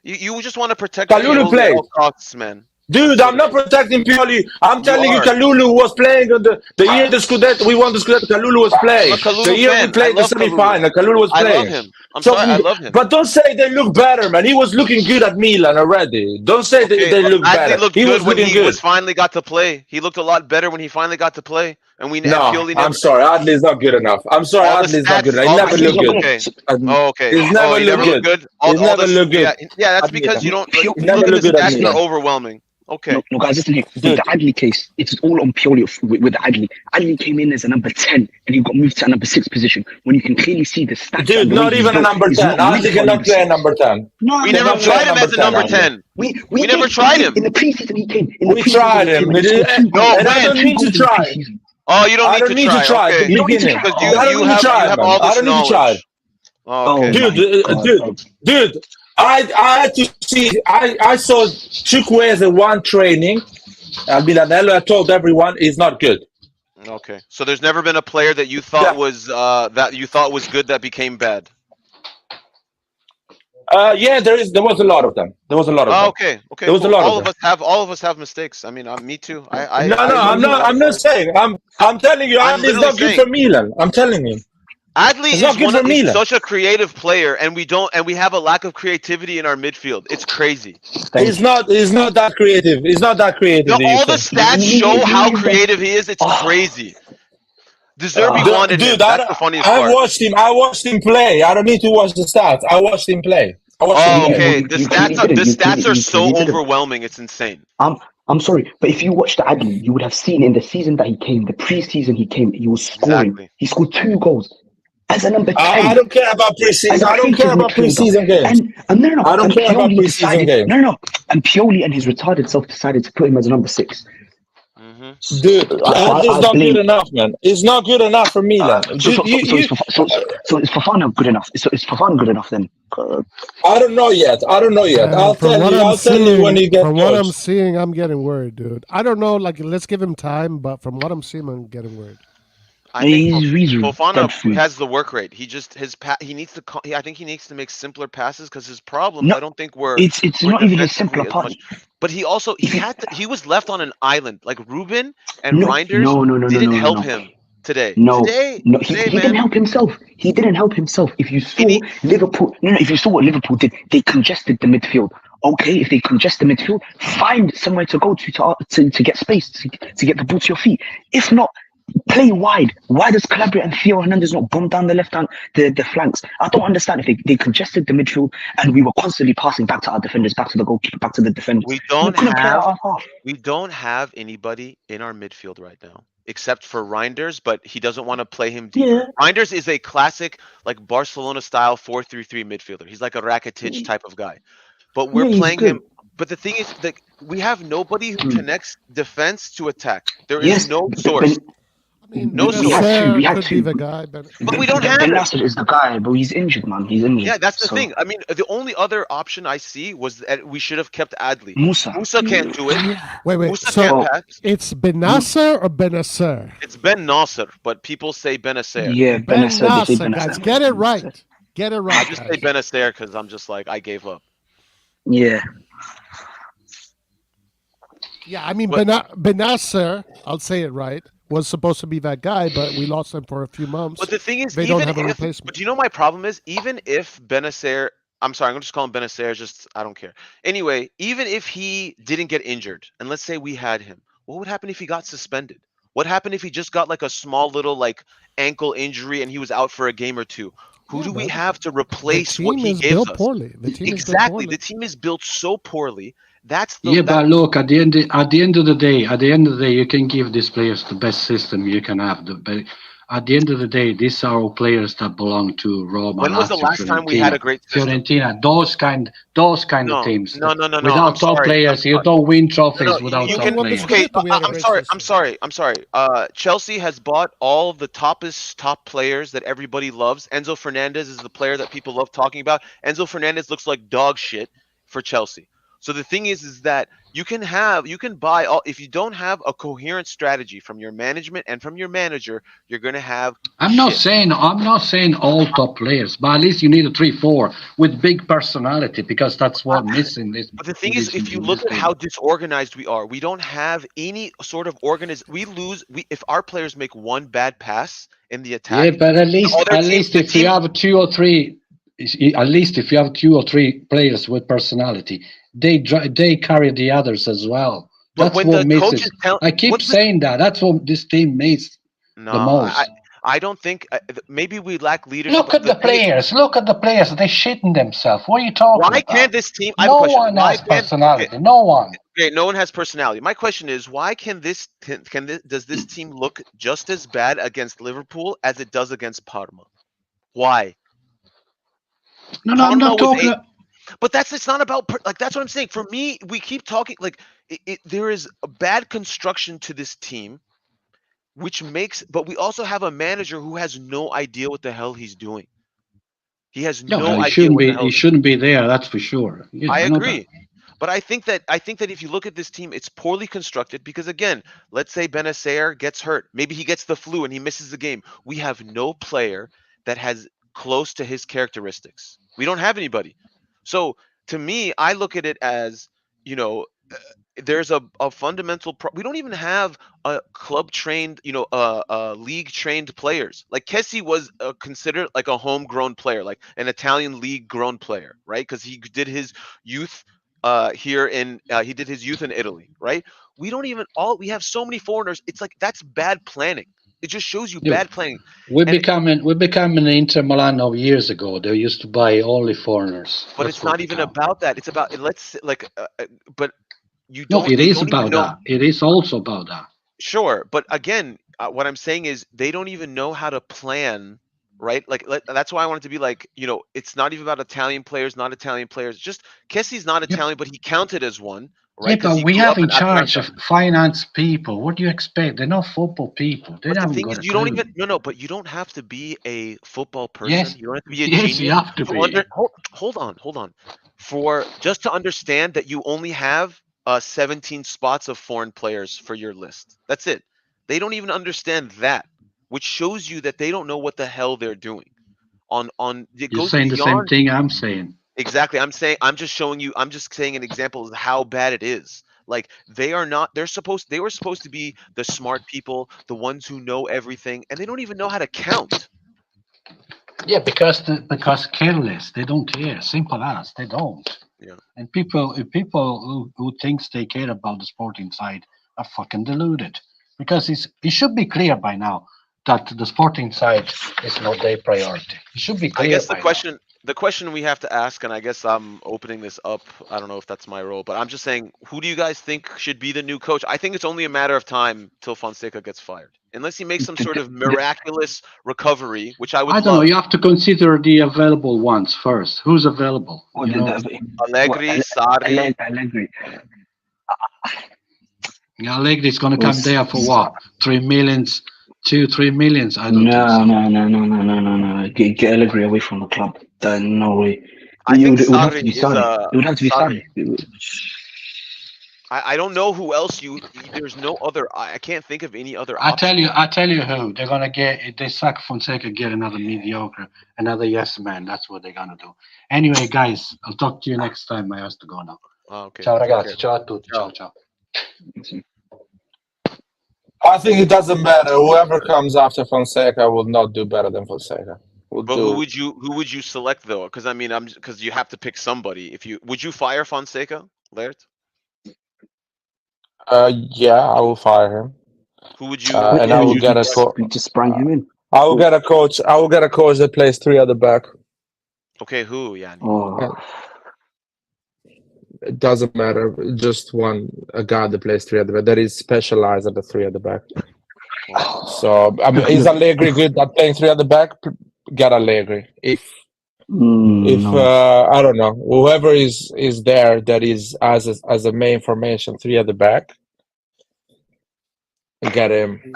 You just want to protect
Kalulu plays.
at all costs, man.
Dude, I'm not protecting Pioli. I'm telling you, Kalulu was playing on the year the Scudetto. We won the Scudetto. Kalulu was playing. The year we played the semi-final, Kalulu was playing.
I love him. I love him.
But don't say they look better, man. He was looking good at Milan already. Don't say they look better.
He was looking good when he finally got to play. He looked a lot better when he finally got to play. And we
I'm sorry, Adli is not good enough. Adli is not good enough. He never looked good.
Okay.
He's never looked good. He's never looked good.
Yeah, that's because you don't.
He never looked good at
Milan. Are overwhelming. Okay.
No, guys, listen here. With the Adli case, it's all on Pioli with Adli. Adli came in as a number 10 and he got moved to a number 6 position when you can clearly see the stats.
Dude, not even a number 10. Adli cannot play a number 10.
No, we never tried him as a number 10. We never tried him.
In the preseason, he came.
We tried him. I don't need to try.
Oh, you don't need to try. Okay.
You don't need to try.
You have all this knowledge.
Oh, okay. Dude. I had to see. I saw Chukwueze one training. Milanello, I told everyone he's not good.
Okay, so there's never been a player that you thought was good that became bad.
Yeah, there was a lot of them. There was a lot of them.
Okay.
There was a lot
of them. All of us have mistakes. I mean, me too.
I'm not saying. I'm telling you, Adli is not good for Milan. I'm telling you.
Adli is such a creative player, and we have a lack of creativity in our midfield. It's crazy.
He's not that creative. He's not that creative.
All the stats show how creative he is. It's crazy. De Zerbi wanted him. That's the funniest part.
I watched him play. I don't need to watch the stats. I watched him play.
Okay. The stats are so overwhelming. It's insane.
I'm sorry, but if you watched Adli, you would have seen in the season that he came, the preseason he came, he was scoring.
Exactly.
He scored 2 goals. As a number 10.
I don't care about preseason. I don't care about preseason games.
No.
I don't care about preseason games.
No. And Pioli and his retarded self decided to put him as a number 6.
Dude, Adli's not good enough, man. It's not good enough for Milan.
So is Fofana good enough? Is Fofana good enough then?
I don't know yet. I'll tell you when he gets.
From what I'm seeing, I'm getting worried, dude. I don't know. Like, let's give him time, but from what I'm seeing, I'm getting worried.
I think Fofana has the work rate. He just he needs to. I think he needs to make simpler passes because his problems. I don't think
It's not even a simpler pass.
But he was left on an island. Like Ruben and Reinders didn't help him today.
No, no, he
Today,
didn't
man.
help himself. He didn't help himself. If you saw
And he,
Liverpool, no, if you saw what Liverpool did, they congested the midfield. Okay, if they congest the midfield, find somewhere to go to get space to get the ball to your feet. If not, play wide. Why does Calabria and Theo Hernandez not bomb down the left hand, the flanks? I don't understand. If they congested the midfield and we were constantly passing back to our defenders, back to the goalkeeper, back to the defenders,
we
we
don't
couldn't play
have
our half.
we don't have anybody in our midfield right now except for Reinders, but he doesn't want to play him deeper.
Yeah.
Reinders is a classic like Barcelona style 4-3-3 midfielder. He's like a Rakitic type of guy. But we're
Yeah, he's
playing
good.
him. But the thing is that we have nobody who
Hmm.
connects defense to attack. There is
Yes,
no
but
source.
I mean,
No
we had
source.
two. We had
could be
two.
the guy, but
But we don't have
Ben
it.
Nasser is the guy, but he's injured, man. He's injured.
Yeah, that's the
So,
thing. I mean, the only other option I see was that we should have kept Adli.
Musa.
Musa can't do it.
wait.
Musa
So
can't pass.
it's Benasser or Benasser?
It's Ben Nasser, but people say Benacer.
Yeah, Ben Nasser. They say
Benasser,
Ben
guys.
Nasser.
Get it right. Get it
I
right.
just say
guys.
Benacer because I'm just like I gave up.
Yeah.
Yeah, I mean,
But-
Benasser, I'll say it right, was supposed to be that guy, but we lost him for a few months.
But the thing is,
They
even
don't have a
if,
replacement.
but you know my problem is, even if Benacer, I'm sorry, I'm gonna just call him Benacer, just I don't care. Anyway, even if he didn't get injured, and let's say we had him, what would happen if he got suspended? What happened if he just got like a small little like ankle injury and he was out for a game or two? Who
Yeah,
do we
but
have to
the
replace what
team
he
is
gives
built
us?
poorly. The team is built
Exactly,
poorly.
the team is built so poorly. That's the
Yeah,
that,
but look, at the end of the day, you can give these players the best system you can have. But at the end of the day, these are all players that belong to Roma,
when was the
Lazio,
last time we had a great system?
Fiorentina, those kind of
No,
teams.
no, no, no, no.
Without
I'm
top
sorry.
players,
I'm
you
sorry.
don't win trophies
No,
without
you
top
can.
won the
players.
Okay,
Scudetto, we had a
I'm
great
sorry.
system.
I'm sorry. Chelsea has bought all of the top players that everybody loves. Enzo Fernandez is the player that people love talking about. Enzo Fernandez looks like dog shit for Chelsea. So the thing is that you can buy all. If you don't have a coherent strategy from your management and from your manager, you're gonna have.
I'm not
shit.
saying all top players, but at least you need a 3-4 with big personality because that's what missing.
But the thing is, if you look at how disorganized we are, we don't have any sort of We lose. If our players make one bad pass in the attack,
yeah, but at least
other teams- the
if you
team-
have two or three, at least if you have 2 or 3 players with personality, they carry the others as well.
But
That's
when
what
the
misses.
coaches tell-
I keep
what's the-
saying that. That's what this team needs the
No,
most.
I don't think. Maybe we lack leadership.
Look at the
thing is,
players. Lolook at the players. They shitting themselves. What are you talking
Why
about?
can't this team? I have a
No
question.
one
Why
has
can't-
personality. No one.
Okay, no one has personality. My question is, why does this team look just as bad against Liverpool as it does against Parma? Why?
No, I'm
Parma
not
was
talking.
But it's not about that's what I'm saying. For me, we keep talking like there is a bad construction to this team, but we also have a manager who has no idea what the hell he's doing. He has no
No, he
idea
shouldn't
what the
be.
hell.
He shouldn't be there. That's for sure. Yeah,
I
know
agree. But I think that if you look at this team, it's poorly constructed because again, let's say Benacer gets hurt. Maybe he gets the flu and he misses the game. We have no player that has close to his characteristics. We don't have anybody. So to me, I look at it as, there's a fundamental we don't even have a club trained, league trained players. Like Kessie was considered like a homegrown player, like an Italian league grown player, right? Because he did his youth he did his youth in Italy, right? We have so many foreigners. It's like that's bad planning. It just shows you
Yeah.
bad planning.
We're becoming Inter Milan of years ago. They used to buy only foreigners.
But
That's
it's
what
not
we
even
become.
about that. It's about but you
No,
don't.
it
they
is
don't even
about
know-
that. It is also about that.
Sure, but again, what I'm saying is they don't even know how to plan, right? That's why I want it to be like, it's not even about Italian players, not Italian players. Just Kessie's not Italian, but he counted as one, right?
Yeah,
'Cause he
but we
grew
have
up
in charge
Atalanta.
of finance people. What do you expect? They're not football people. They
But the
haven't
thing
got
is,
a
you don't
clue.
even no, but you don't have to be a football person.
Yes.
You don't have to be a
Yes,
genius.
you have to be.
Hold on. For just to understand that you only have 17 spots of foreign players for your list. That's it. They don't even understand that, which shows you that they don't know what the hell they're doing. It
You're
goes
saying the same
beyond
thing I'm saying.
exactly. I'm just saying an example of how bad it is. Like they are not. They were supposed to be the smart people, the ones who know everything, and they don't even know how to count.
Yeah, because careless, they don't care. Simple as they don't.
Yeah.
And people who thinks they care about the sporting side are fucking deluded. Because it should be clear by now that the sporting side is not their priority. It should be clear.
I guess
by
the question we have to ask, and I guess I'm opening this up. I don't know if that's my role, but I'm just saying, who do you guys think should be the new coach? I think it's only a matter of time till Fonseca gets fired, unless he makes some sort of miraculous recovery, which I would
I don't know.
love.
You have to consider the available ones first. Who's available?
Well,
You know,
Allegri, Sarri.
Allegri.
Allegri's going to come
Was-
there for what? 3 millions, 2-3 millions. I don't think
No,
so.
no. Get Allegri away from the club. No way.
I think
it would have to
Sarri
be
is
Sarri. It would have to be
Sarri.
Sarri.
I don't know who else there's no other. I can't think of any other
I
option.
tell you who they're gonna get. If they sack Fonseca, get another mediocre, another yes man. That's what they're gonna do. Anyway, guys, I'll talk to you next time. I have to go now.
Oh, okay.
Ciao
Take
ragazzi,
care.
ciao a tutti,
Ciao.
ciao.
I think it doesn't matter. Whoever comes after Fonseca will not do better than Fonseca.
But who would you select though? Because I mean, because you have to pick somebody. Would you fire Fonseca, Laird?
Yeah, I will fire him.
Who would you?
And I will get a
We just sprang him in.
I will get a coach. I will get a coach that plays 3 at the back.
Okay, who? Yanni?
Oh,
It doesn't matter. Just a guy that plays 3 at the back. That is specialized at the 3 at the back. So I mean, is Allegri good at playing 3 at the back? Get Allegri. If
no.
I don't know, whoever is there that is as a main formation 3 at the back, get him.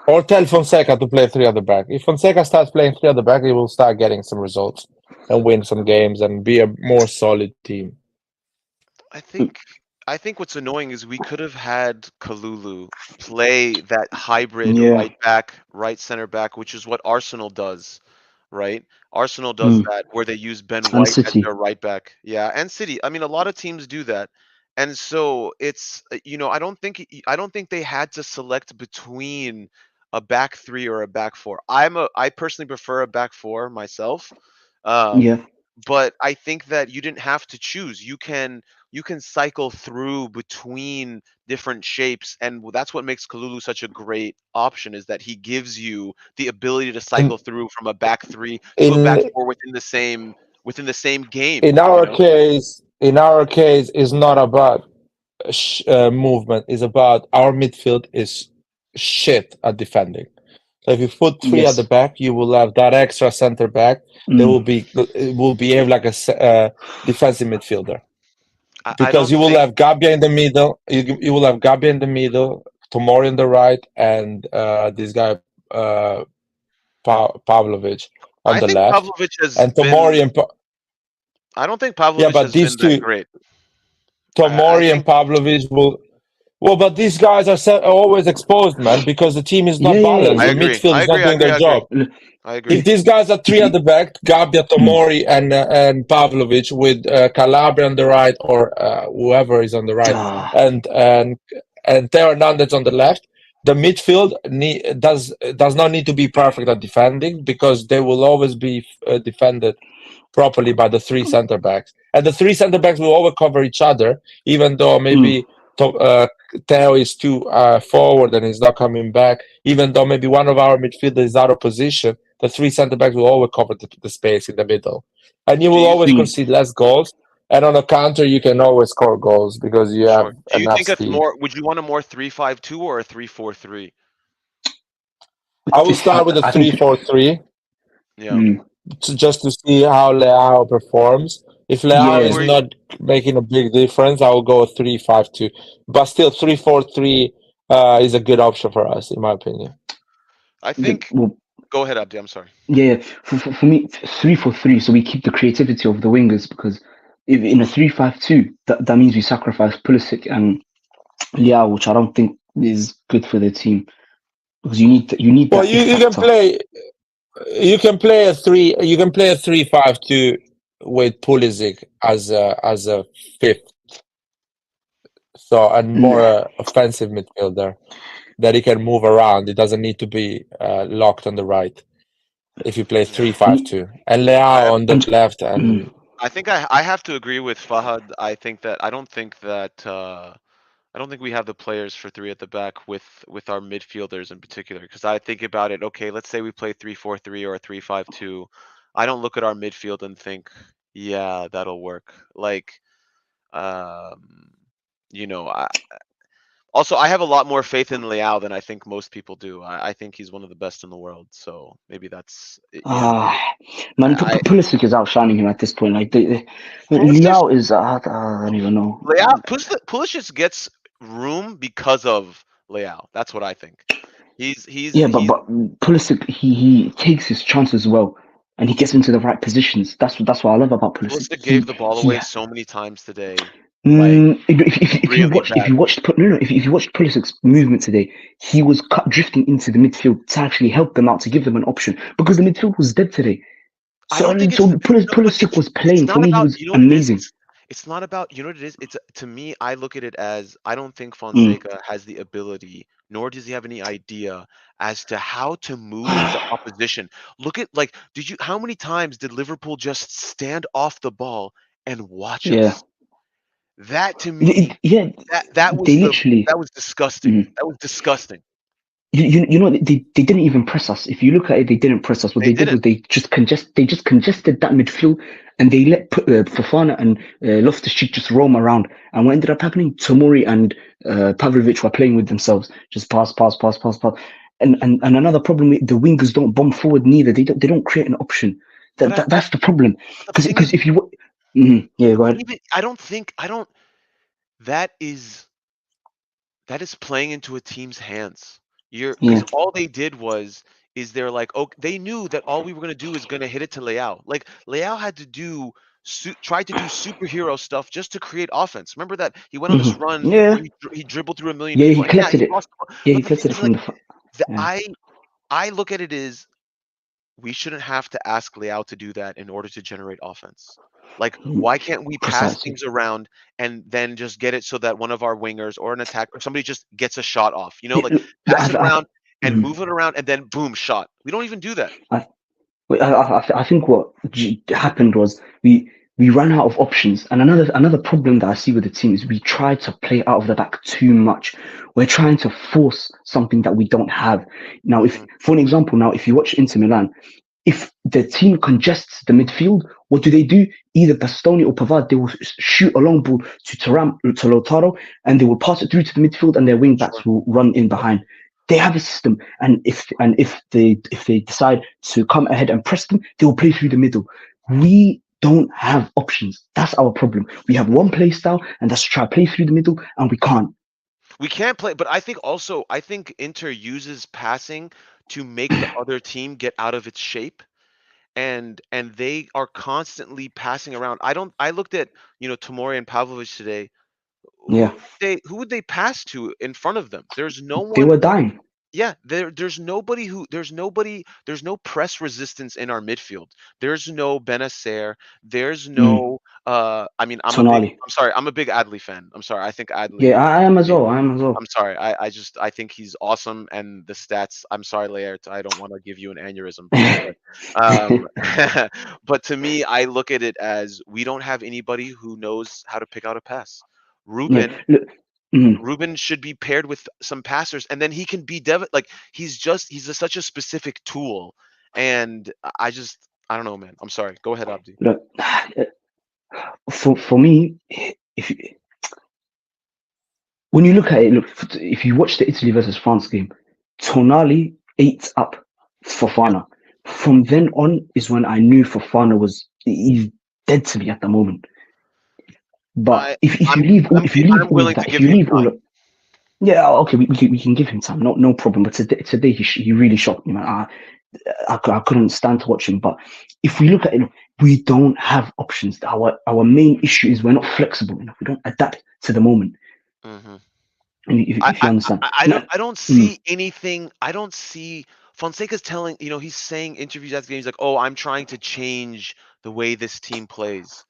Or tell Fonseca to play 3 at the back. If Fonseca starts playing 3 at the back, he will start getting some results and win some games and be a more solid team.
I think what's annoying is we could have had Kalulu play that hybrid right back, right center back, which is what Arsenal does, right? Arsenal does that where they use Ben White as
City.
their right back. Yeah, and City. I mean, a lot of teams do that. And so it's I don't think they had to select between a back 3 or a back 4. I personally prefer a back 4 myself. But I think that you didn't have to choose. You can cycle through between different shapes, and that's what makes Kalulu such a great option, is that he gives you the ability to cycle through from a back 3 to a back 4 within the same game.
In our case, it's not about movement. It's about our midfield is shit at defending. So if you put 3 at the back, you will have that extra center back. They will behave like a defensive midfielder. Because you will have Gabbia in the middle. You will have Gabbia in the middle, Tomori on the right, and this guy Pavlovic on the left.
Pavlovic has
and Tomori
been, I don't think Pavlovic
but
has
these
been
two,
that great.
Tomori and Pavlovic will. Well, but these guys are always exposed, man, because the team is not balanced. The midfield is not doing their job.
I agree.
If these guys are 3 at the back, Gabbia, Tomori, and Pavlovic with Calabria on the right, or whoever is on the right, and Theo Hernandez on the left, the midfield does not need to be perfect at defending, because they will always be defended properly by the 3 center backs, and the 3 center backs will overcover each other, even though maybe Theo is too forward and he's not coming back. Even though maybe one of our midfielders is out of position, the 3 centre backs will always cover the space in the middle, and you will always concede less goals. And on a counter, you can always score goals because you have enough
Do you think it's
speed.
would you want a more 3-5-2 or a 3-4-3?
I will start with a 3-4-3.
Yeah.
Just to see how Leao performs. If Leao is not making a big difference, I will go 3-5-2. But still, 3-4-3 is a good option for us, in my opinion.
I think. Go ahead, Abdi. I'm sorry.
Yeah, for me, 3-4-3. So we keep the creativity of the wingers, because if in a 3-5-2, that means we sacrifice Pulisic and Leao, which I don't think is good for the team, because you need.
Well, you can play. You can play a 3-5-2 with Pulisic as a 5th So, and more offensive midfielder that he can move around. He doesn't need to be locked on the right if you play 3-5-2. And Leao on the left. And
I think I have to agree with Fahad. I don't think we have the players for three at the back with our midfielders in particular. Because I think about it, okay, let's say we play 3-4-3 or 3-5-2. I don't look at our midfield and think, yeah, that'll work. Like, you know, also, I have a lot more faith in Leao than I think most people do. I think he's one of the best in the world. So maybe that's, you know,
Man,
I-
Pulisic is outshining him at this point. Like,
Pulisic-
Leao is, I don't even know.
Leao, Pulisic gets room because of Leao. That's what I think.
Yeah, but Pulisic, he takes his chances well, and he gets into the right positions. That's what I love about Pulisic.
Pulisic gave the ball away so many times today.
If you watched Pulisic's movement today, he was drifting into the midfield to actually help them out, to give them an option, because the midfield was dead today.
I don't think
Pulisic was playing. For me, he was amazing.
It's not about, you know what it is? It's, to me, I look at it as, I don't think Fonseca has the ability, nor does he have any idea as to how to move the opposition. Look at, like, how many times did Liverpool just stand off the ball and watch us? That, to me, that was disgusting. That was disgusting.
You know, they didn't even press us. If you look at it, they didn't press us. What they did was they just congested that midfield, and they let Fofana and Loftus-Cheek just roam around. And what ended up happening? Tomori and Pavlovic were playing with themselves, just pass. And another problem, the wingers don't bomb forward neither. They don't create an option. That's the problem. Because if you yeah, go ahead.
That is playing into a team's hands. Because all they did is they're like, oh, they knew that all we were going to do is going to hit it to Leao. Like, Leao had to tried to do superhero stuff just to create offense. Remember that he went on this run where he dribbled through a million people.
He collected it. He collected it from
I look at it as, we shouldn't have to ask Leao to do that in order to generate offense. Like, why can't we pass things around and then just get it so that one of our wingers or an attack or somebody just gets a shot off? You know, like, pass it around and move it around and then boom, shot. We don't even do that.
I think what happened was we ran out of options, and another problem that I see with the team is we try to play out of the back too much. We're trying to force something that we don't have. Now, for an example, if you watch Inter Milan, if the team congests the midfield, what do? Either Bastoni or Pavard, they will shoot a long ball to Thuram, to Lautaro, and they will pass it through to the midfield, and their wing backs will run in behind. They have a system, and if they decide to come ahead and press them, they will play through the middle. We don't have options. That's our problem. We have one play style, and that's to try to play through the middle, and we can't.
We can't play, but I think Inter uses passing to make the other team get out of its shape, and they are constantly passing around. I looked at, Tomori and Pavlovic today.
Yeah.
Who would they pass to in front of them? There's no one.
They were dying.
Yeah, there's no press resistance in our midfield. There's no Benacer. There's no I'm a big Adli fan. I'm sorry. I think Adli.
Yeah, I am as well.
I'm sorry. I think he's awesome, and the stats. I'm sorry, Laert. I don't want to give you an aneurysm. But to me, I look at it as, we don't have anybody who knows how to pick out a pass. Ruben should be paired with some passers, and then he can be like, he's such a specific tool, and I don't know, man. I'm sorry. Go ahead, Abdi.
Look, for me, when you look at it, if you watch the Italy versus France game, Tonali ate up Fofana. From then on is when I knew Fofana he's dead to me at the moment. But if you leave all of that, yeah, okay, we can give him time, no problem. But today he really shocked me, man. I couldn't stand to watch him. But if we look at it, we don't have options. Our main issue is we're not flexible enough. We don't adapt to the moment.
Mm-hmm.
If you understand,
I don't see anything. I don't see Fonseca's telling. He's saying interviews after games like, "Oh, I'm trying to change the way this team plays."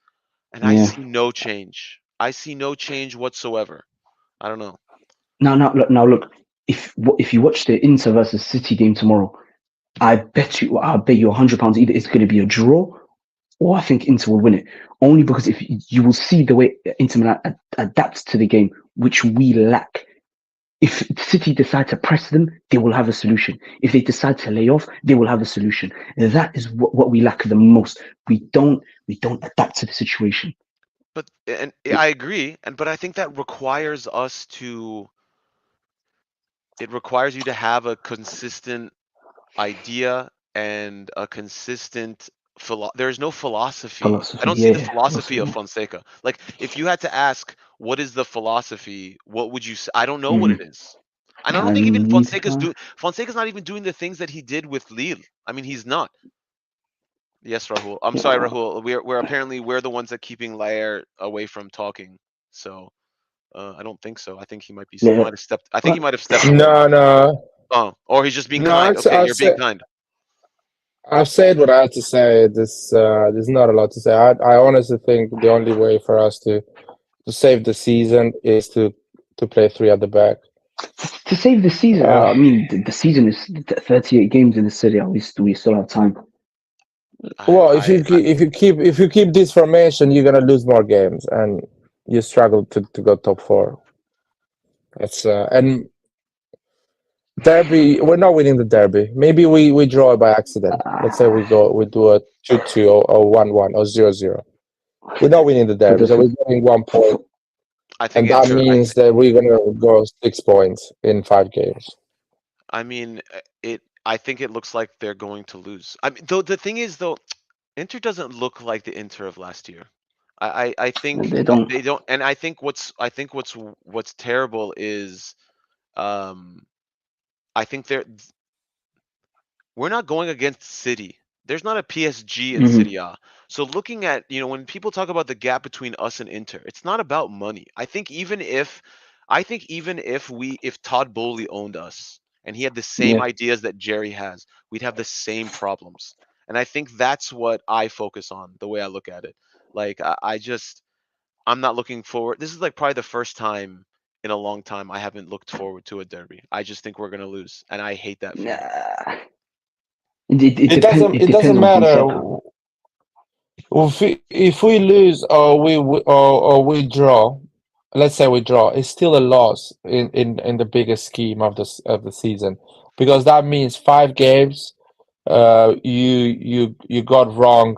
And I see no change. I see no change whatsoever. I don't know.
Now look. If you watch the Inter versus City game tomorrow, I bet you £100 either it's going to be a draw or I think Inter will win it. Only because if you will see the way Inter Milan adapts to the game, which we lack. If City decide to press them, they will have a solution. If they decide to lay off, they will have a solution. That is what we lack the most. We don't adapt to the situation.
But I agree, but I think that requires us to. It requires you to have a consistent idea and a consistent there's no philosophy. I
Philosophy,
don't see the
yeah,
philosophy of
philosophy.
Fonseca. Like, if you had to ask what is the philosophy, what would you say? I don't know what it is. And I don't think even Fonseca's not even doing the things that he did with Lille. I mean, he's not. Yes, Rahul. I'm sorry, Rahul. We're apparently we're the ones that keeping Lair away from talking. So I don't think so. I think he might be. He
Yeah.
might have stepped. I think he might have stepped away.
No.
Oh, or he's just being
No,
kind. Okay, you're being kind.
I've said what I had to say. There's not a lot to say. I honestly think the only way for us to save the season is to play 3 at the back.
To save the season, I mean, the season is 38 games in the Serie A. We still have time.
Well, if you keep this formation, you're gonna lose more games, and you struggle to go top 4. That's and derby. We're not winning the derby. Maybe we draw it by accident. Let's say we do a 2-2 or 1-1 or 0-0. We're not winning the derby, so we're getting 1 point.
I think
and that means that we're gonna go 6 points in 5 games.
I mean, I think it looks like they're going to lose. I mean, though the thing is, though, Inter doesn't look like the Inter of last year. I think
They don't.
and I think what's terrible is, I think we're not going against City. There's not a PSG in Serie A. So looking at, when people talk about the gap between us and Inter, it's not about money. I think even if Todd Bowley owned us and he had the same ideas that Jerry has, we'd have the same problems. And I think that's what I focus on, the way I look at it. Like, I'm not looking forward. This is like probably the first time in a long time I haven't looked forward to a derby. I just think we're going to lose, and I hate that feeling.
Nah.
It doesn't matter if we lose or we draw. Let's say we draw. It's still a loss in the bigger scheme of the season, because that means 5 games. You got wrong,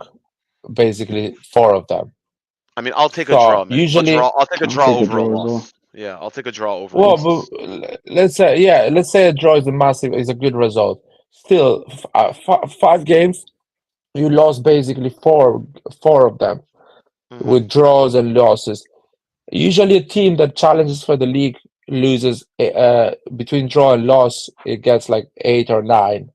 basically 4 of them.
I mean, I'll take a draw, man.
Usually,
I'll take a draw over a loss. Yeah, I'll take a draw over a loss.
Well, but let's say a draw is a good result. Still, 5 games, you lost basically 4 of them with draws and losses. Usually, a team that challenges for the league loses between draw and loss. It gets like 8 or 9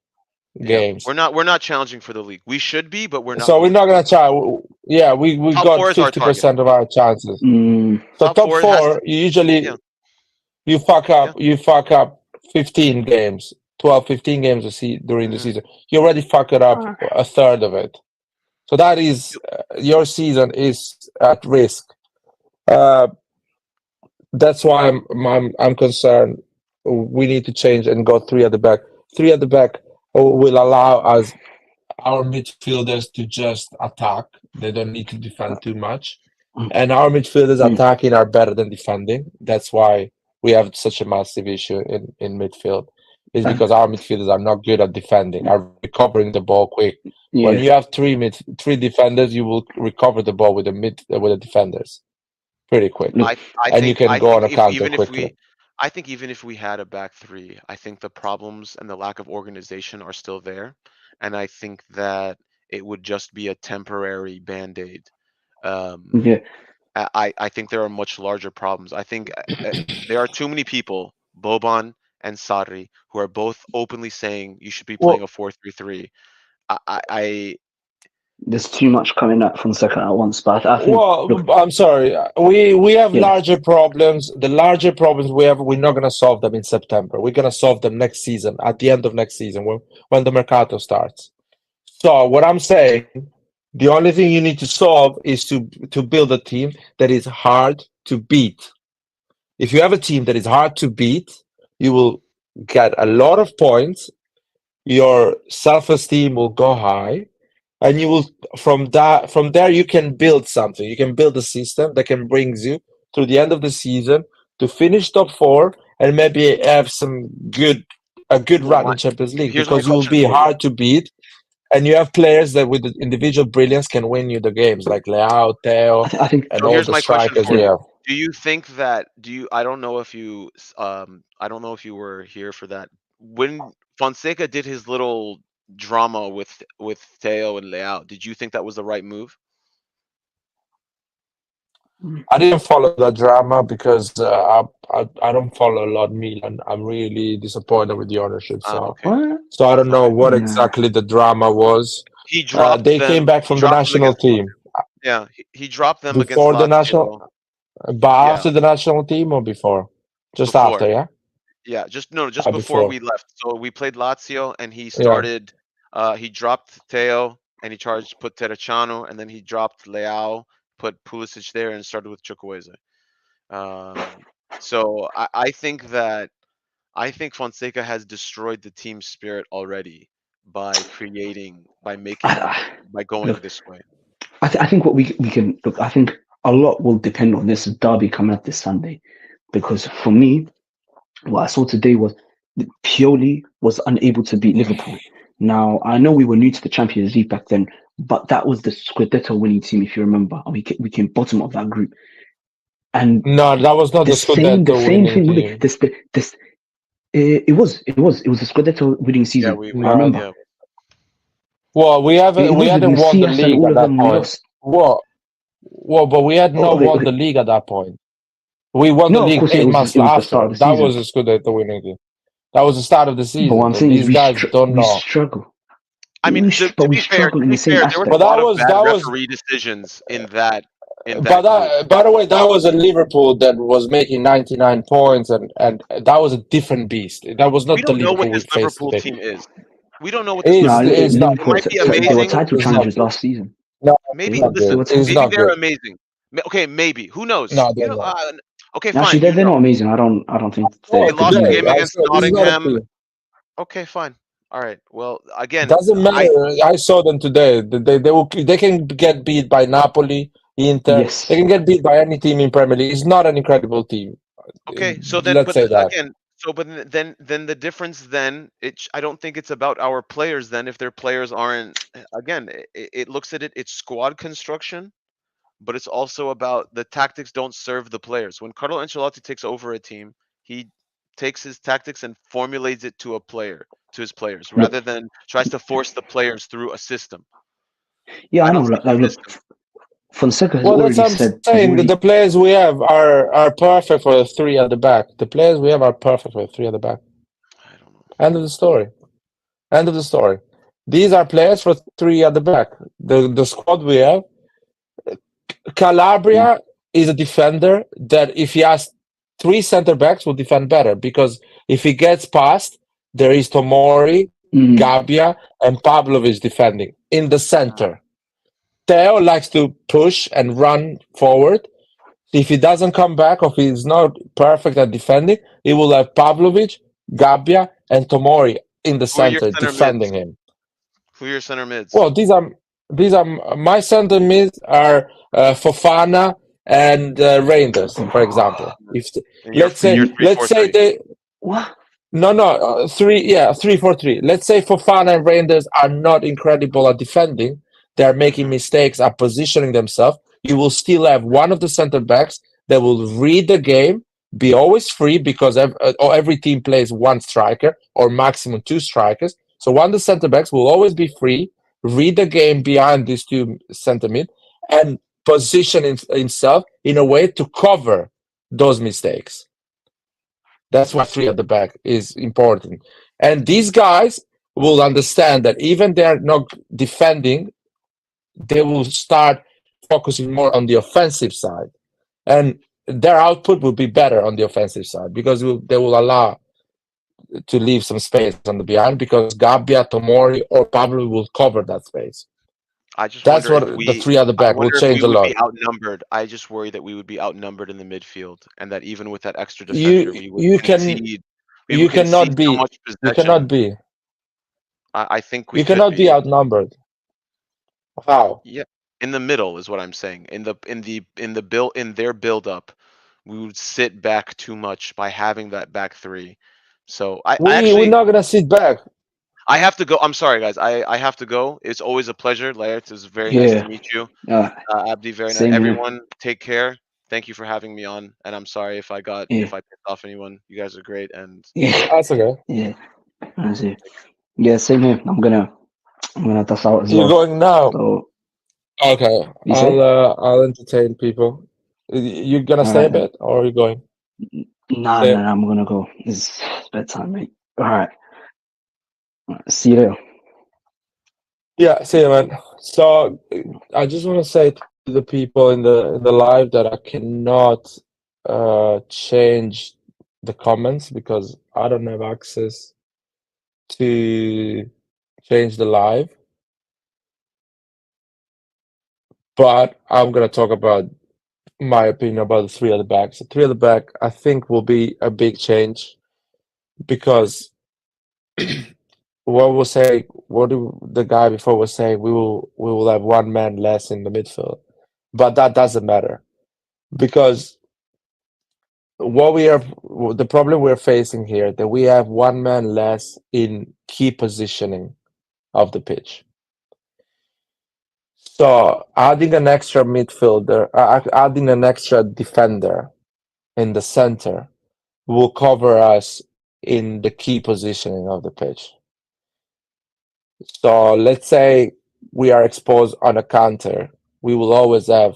games.
We're not challenging for the league. We should be, but we're not.
So we're not gonna try. Yeah, we got 50% of our chances. So top 4, usually you fuck up. You fuck up 15 games, 12, 15 games during the season. You already fucked it up a third of it. So that is your season is at risk. That's why I'm concerned. We need to change and go 3 at the back. 3 at the back will allow us, our midfielders, to just attack. They don't need to defend too much. And our midfielders attacking are better than defending. That's why we have such a massive issue in midfield. It's because our midfielders are not good at defending, are recovering the ball quick. When you have 3 defenders, you will recover the ball with the defenders pretty quick. And you can go on a counter quickly.
I think even if we had a back 3, I think the problems and the lack of organization are still there. And I think that it would just be a temporary Band-Aid. I think there are much larger problems. I think there are too many people, Boban and Sarri, who are both openly saying you should be playing a 4-3-3.
There's too much coming out from Fonseca at once, but I think.
Well, I'm sorry. We have larger problems. The larger problems we have, we're not going to solve them in September. We're going to solve them next season, at the end of next season, when the Mercato starts. So what I'm saying, the only thing you need to solve is to build a team that is hard to beat. If you have a team that is hard to beat, you will get a lot of points. Your self-esteem will go high, and you will from there you can build something. You can build a system that can bring you to the end of the season to finish top 4 and maybe have a good
Well,
run in Champions League,
here's my
because you will
question
be
for you.
hard to beat, and you have players that with individual brilliance can win you the games, like Leao, Theo,
I think
and
So
all
here's
the
my question
strikers
for
we
you.
have.
Do you think that I don't know if you I don't know if you were here for that. When Fonseca did his little drama with Theo and Leao, did you think that was the right move?
I didn't follow the drama because I don't follow a lot Milan. I'm really disappointed with the ownership. So
Okay.
what?
so I don't know
Alright.
what
Nah.
exactly the drama was.
He dropped
They
them.
came back
He
from the
dropped them
national
against
team
yeah. He dropped them against
before the
Lazio.
national, but
Yeah,
after the national team or before? Just
before.
after, yeah.
Yeah, just before
Before,
we left. So we played Lazio, and he
yeah.
started. He dropped Theo, and he put Terracciano, and then he dropped Leao, put Pulisic there, and started with Chukwueze. So I think Fonseca has destroyed the team spirit already by going
Look,
this way.
I think what we can look. I think a lot will depend on this derby coming up this Sunday, because for me, what I saw today was that Pioli was unable to beat Liverpool. Now I know we were new to the Champions League back then, but that was the Scudetto winning team, if you remember, and we came bottom of that group. And
No, that was not the
the
Scudetto
same
winning
thing with
team.
it was the Scudetto winning
Yeah,
season.
we
I remember.
yeah.
Well, we
It was with
hadn't won the
Macias and
league
all
at
of
that
them. We
point.
lost.
But we had
Oh,
not
okay,
won
okay.
the league at that point. We won the
No, of
league
course, yeah,
8 months
it was the start
after.
of the
That
season.
was the Scudetto winning team. That was the start of the
But what
season.
I'm
So
saying is
these guys don't
we
know.
struggle.
I mean,
But we struggle
to
in
be
the same
fair, there was
But
a
aspect.
lot of bad
that was
referee decisions in
But
that group.
by the way, that was a Liverpool that was making 99 points, and that was a different beast. That was
We
not the
don't know what
Liverpool we
this
faced
Liverpool
today.
team is. We don't know what this
No,
Liverpool team
It's
is.
not
It
Liverpool,
good.
might be
It's
they were
not
amazing.
title
good. It's not
challengers
good.
last season.
No, it's
Maybe
not
They
good.
were.
listen.
It's
Maybe
not
they're
good.
amazing. Okay, maybe. Who knows?
No, they're not.
Okay,
Actually,
fine. You
they're
know,
not amazing. I don't think
Oh,
they
they're
lost
even
a
today,
game
good.
I
against
said this is not a
Nottingham.
team.
Okay, fine. All right. Well,
It
again,
doesn't matter. I saw them today. They can get beat by Napoli, Inter. They
Yes.
can get beat by any team in Premier League. It's not an incredible team.
okay. So then,
Let's say that.
again, then the difference then I don't think it's about our players then if their players aren't again. It looks at it. It's squad construction, but it's also about the tactics don't serve the players. When Carlo Ancelotti takes over a team, he takes his tactics and formulates it to his players,
Look.
rather than tries to force the players through a system.
Yeah,
I
I know.
don't see the
Look,
system.
Fonseca has
Well, that's
already
what I'm
said he's
saying. The
already.
players we have are perfect for the three at the back. The players we have are perfect for the three at the back.
I don't know.
End of the story. End of the story. These are players for three at the back. The squad we have. Calabria is a defender that if he has three center backs will defend better, because if he gets past, there is Tomori, Gabbia, and Pavlovic defending in the center. Theo likes to push and run forward. If he doesn't come back, or if he's not perfect at defending, he will have Pavlovic, Gabbia, and Tomori in the
Who are your
center
center
defending
mids?
him.
Who are your center mids?
Well, these are my center mids are Fofana and Reinders, for example. If
And your
let's say
3-4-3.
they
What?
no 3-4-3. Let's say Fofana and Reinders are not incredible at defending. They are making mistakes at positioning themselves. You will still have one of the center backs that will read the game, be always free, because every team plays one striker or maximum two strikers. So one of the center backs will always be free, read the game behind these two center mid, and position himself in a way to cover those mistakes. That's why three at the back is important. And these guys will understand that even they're not defending, they will start focusing more on the offensive side. And their output will be better on the offensive side, because they will allow to leave some space on the behind, because Gabbia, Tomori, or Pablo will cover that space.
I just
That's
wonder if
what the
we.
three at the
I
back will
wonder if we
change a
would be
lot.
outnumbered. I just worry that we would be outnumbered in the midfield, and that even with that extra defender,
You
we would
you can
concede. We would
you
concede
cannot
so
be
much
you cannot
possession.
be
I think we
you
could
cannot be
be.
outnumbered. How?
Yeah, in the middle is what I'm saying. In their build up, we would sit back too much by having that back three. So I
We're
actually
not gonna sit back.
I have to go. I'm sorry, guys. I have to go. It's always a pleasure. Laert, it's very nice to
Yeah.
meet you.
Uh,
Abdi, very nice.
Same here.
Everyone, take care. Thank you for having me on. And I'm sorry
Yeah.
if I pissed off anyone. You guys are great. And
Yeah.
That's okay.
Yeah. I see. Yeah. Same here. I'm gonna toss out as
You're
well.
going now.
So
Okay.
you say?
I'll entertain people. You gonna
All
stay a
right then.
bit or are you going?
Nah,
Stay.
I'm gonna go. It's bedtime, mate. All right. See you later.
Yeah, see you, man. So I just want to say to the people in the live that I cannot change the comments because I don't have access to change the live. But I'm gonna talk about my opinion about the three at the back. So three at the back, I think will be a big change because the guy before was saying we will have one man less in the midfield, but that doesn't matter because the problem we're facing here that we have one man less in key positioning of the pitch. So adding an extra midfielder, adding an extra defender in the center will cover us in the key positioning of the pitch. So let's say we are exposed on a counter, we will always have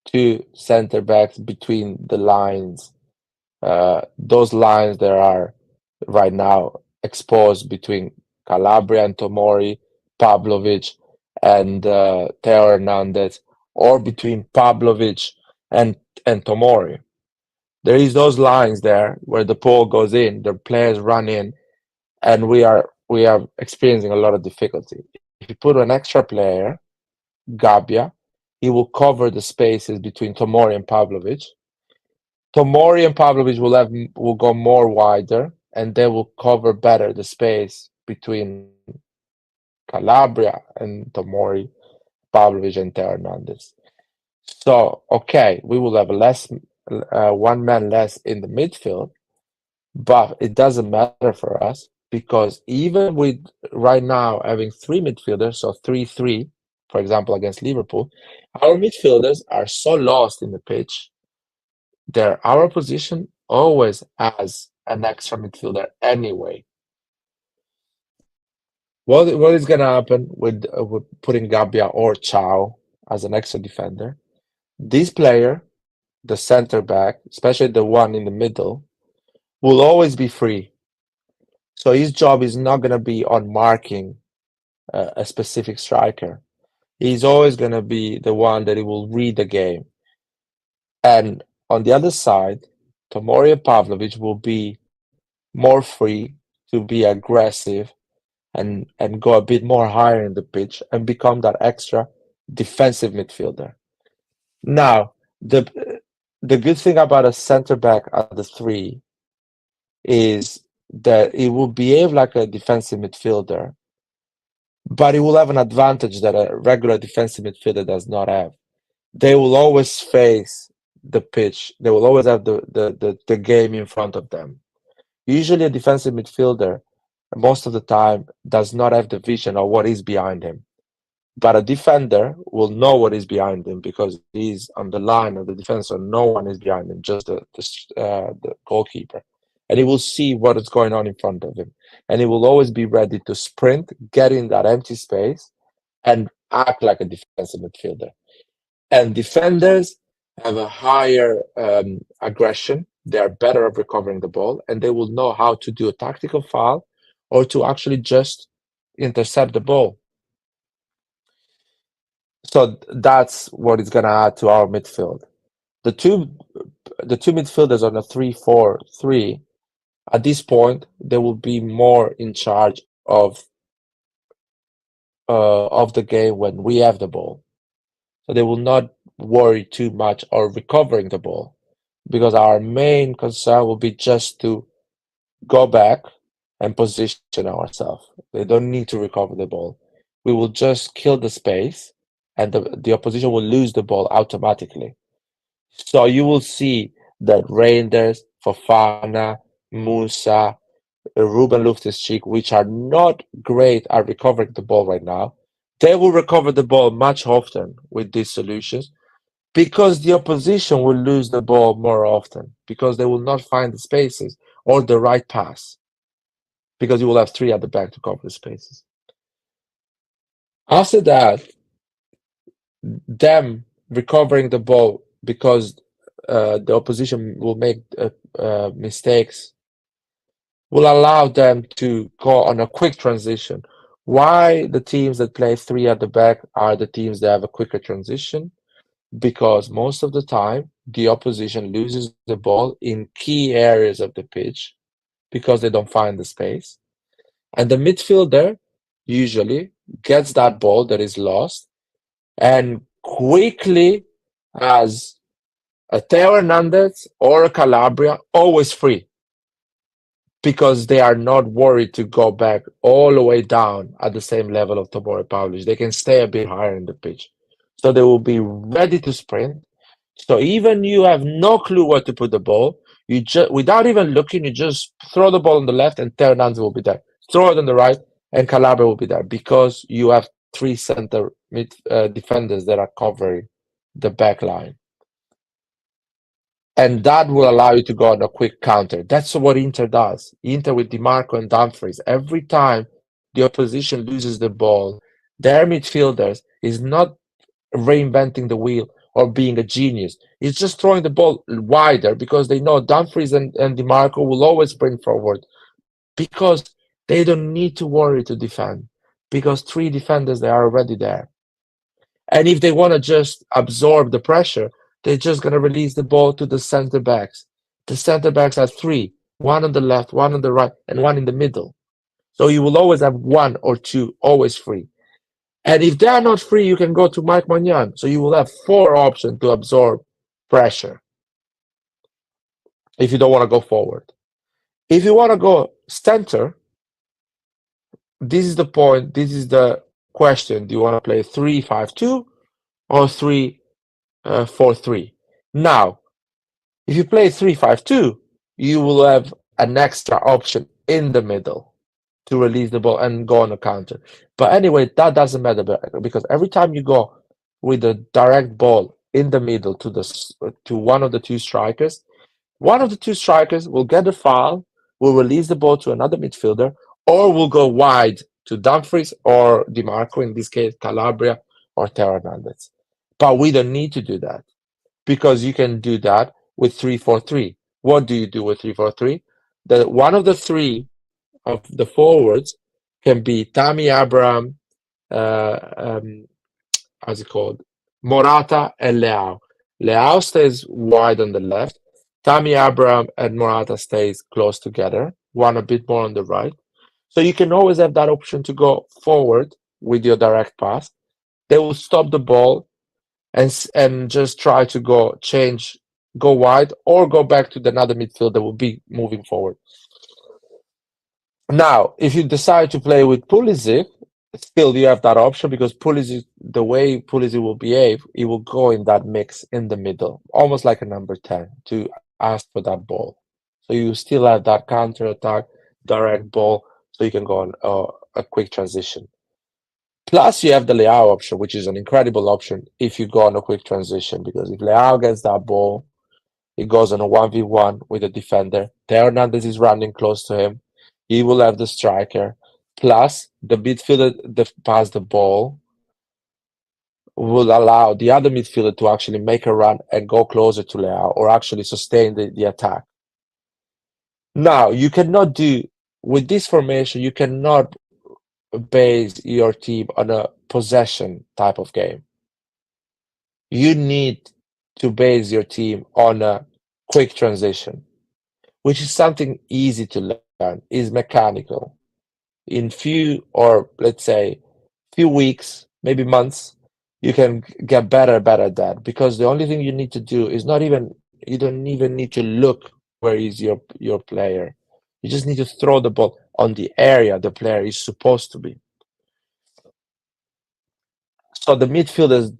two center backs between the lines. Those lines that are right now exposed between Calabria and Tomori, Pavlovic and Teo Hernandez, or between Pavlovic and Tomori. There is those lines there where the ball goes in, the players run in, and we are experiencing a lot of difficulty. If you put an extra player, Gabbia, he will cover the spaces between Tomori and Pavlovic. Tomori and Pavlovic will go more wider, and they will cover better the space between Calabria and Tomori, Pavlovic and Teo Hernandez. So, okay, we will have one man less in the midfield, but it doesn't matter for us because even with right now having three midfielders, so 3-3, for example, against Liverpool, our midfielders are so lost in the pitch. Our position always has an extra midfielder anyway. What is gonna happen with putting Gabbia or Chow as an extra defender? This player, the center back, especially the one in the middle, will always be free. So his job is not gonna be on marking a specific striker. He's always gonna be the one that he will read the game. And on the other side, Tomori and Pavlovic will be more free to be aggressive and go a bit more higher in the pitch and become that extra defensive midfielder. Now, the good thing about a center back at the three is that it will behave like a defensive midfielder, but it will have an advantage that a regular defensive midfielder does not have. They will always face the pitch. They will always have the game in front of them. Usually a defensive midfielder, most of the time, does not have the vision of what is behind him. But a defender will know what is behind him because he's on the line of the defense, so no one is behind him, just the goalkeeper. And he will see what is going on in front of him. And he will always be ready to sprint, get in that empty space, and act like a defensive midfielder. And defenders have a higher aggression. They are better at recovering the ball, and they will know how to do a tactical foul or to actually just intercept the ball. So that's what it's going to add to our midfield. The two midfielders on a 3-4-3, at this point, they will be more in charge of of the game when we have the ball. So they will not worry too much on recovering the ball, because our main concern will be just to go back and position ourselves. They don't need to recover the ball. We will just kill the space, and the opposition will lose the ball automatically. So you will see that Reinders, Fofana, Musa, Ruben Loftus-Cheek, which are not great at recovering the ball right now, they will recover the ball much often with these solutions, because the opposition will lose the ball more often, because they will not find the spaces or the right pass, because you will have three at the back to cover the spaces. After that, them recovering the ball, because the opposition will make mistakes, will allow them to go on a quick transition. Why the teams that play three at the back are the teams that have a quicker transition? Because most of the time, the opposition loses the ball in key areas of the pitch because they don't find the space. And the midfielder usually gets that ball that is lost and quickly has a Theo Hernandez or a Calabria always free, because they are not worried to go back all the way down at the same level of Tomori Pavlic. They can stay a bit higher in the pitch. So they will be ready to sprint. So even you have no clue where to put the ball, you just, without even looking, you just throw the ball on the left and Theo Hernandez will be there. Throw it on the right and Calabria will be there, because you have three center defenders that are covering the back line. And that will allow you to go on a quick counter. That's what Inter does. Inter with DiMarco and Dumfries. Every time the opposition loses the ball, their midfielders is not reinventing the wheel or being a genius. It's just throwing the ball wider, because they know Dumfries and DiMarco will always sprint forward, because they don't need to worry to defend, because three defenders, they are already there. And if they want to just absorb the pressure, they're just going to release the ball to the center backs. The center backs are three, one on the left, one on the right, and one in the middle. So you will always have one or two always free. And if they are not free, you can go to Mike Magnan. So you will have four options to absorb pressure if you don't want to go forward. If you want to go center, this is the point, this is the question. Do you want to play 3-5-2 or 3-4-3? Now, if you play 3-5-2, you will have an extra option in the middle to release the ball and go on a counter. But anyway, that doesn't matter, because every time you go with a direct ball in the middle to one of the two strikers, one of the two strikers will get the foul, will release the ball to another midfielder, or will go wide to Dumfries or DiMarco, in this case Calabria or Theo Hernandez. But we don't need to do that, because you can do that with 3-4-3. What do you do with 3-4-3? One of the three of the forwards can be Tammy Abraham, how's it called? Morata and Leao. Leao stays wide on the left. Tammy Abraham and Morata stays close together, one a bit more on the right. So you can always have that option to go forward with your direct pass. They will stop the ball and just try to go wide, or go back to another midfield that will be moving forward. Now, if you decide to play with Pulisic, still you have that option, because Pulisic, the way Pulisic will behave, he will go in that mix in the middle, almost like a number 10, to ask for that ball. So you still have that counter attack, direct ball, so you can go on a quick transition. Plus, you have the Leao option, which is an incredible option if you go on a quick transition, because if Leao gets that ball, he goes on a 1v1 with a defender. Theo Hernandez is running close to him. He will have the striker. Plus, the midfielder that pass the ball will allow the other midfielder to actually make a run and go closer to Leao, or actually sustain the attack. Now, you cannot do, with this formation, you cannot base your team on a possession type of game. You need to base your team on a quick transition, which is something easy to learn, is mechanical. In few, or let's say few weeks, maybe months, you can get better at that, because the only thing you need to do is not even, you don't even need to look where is your player. You just need to throw the ball on the area the player is supposed to be. So the midfielders,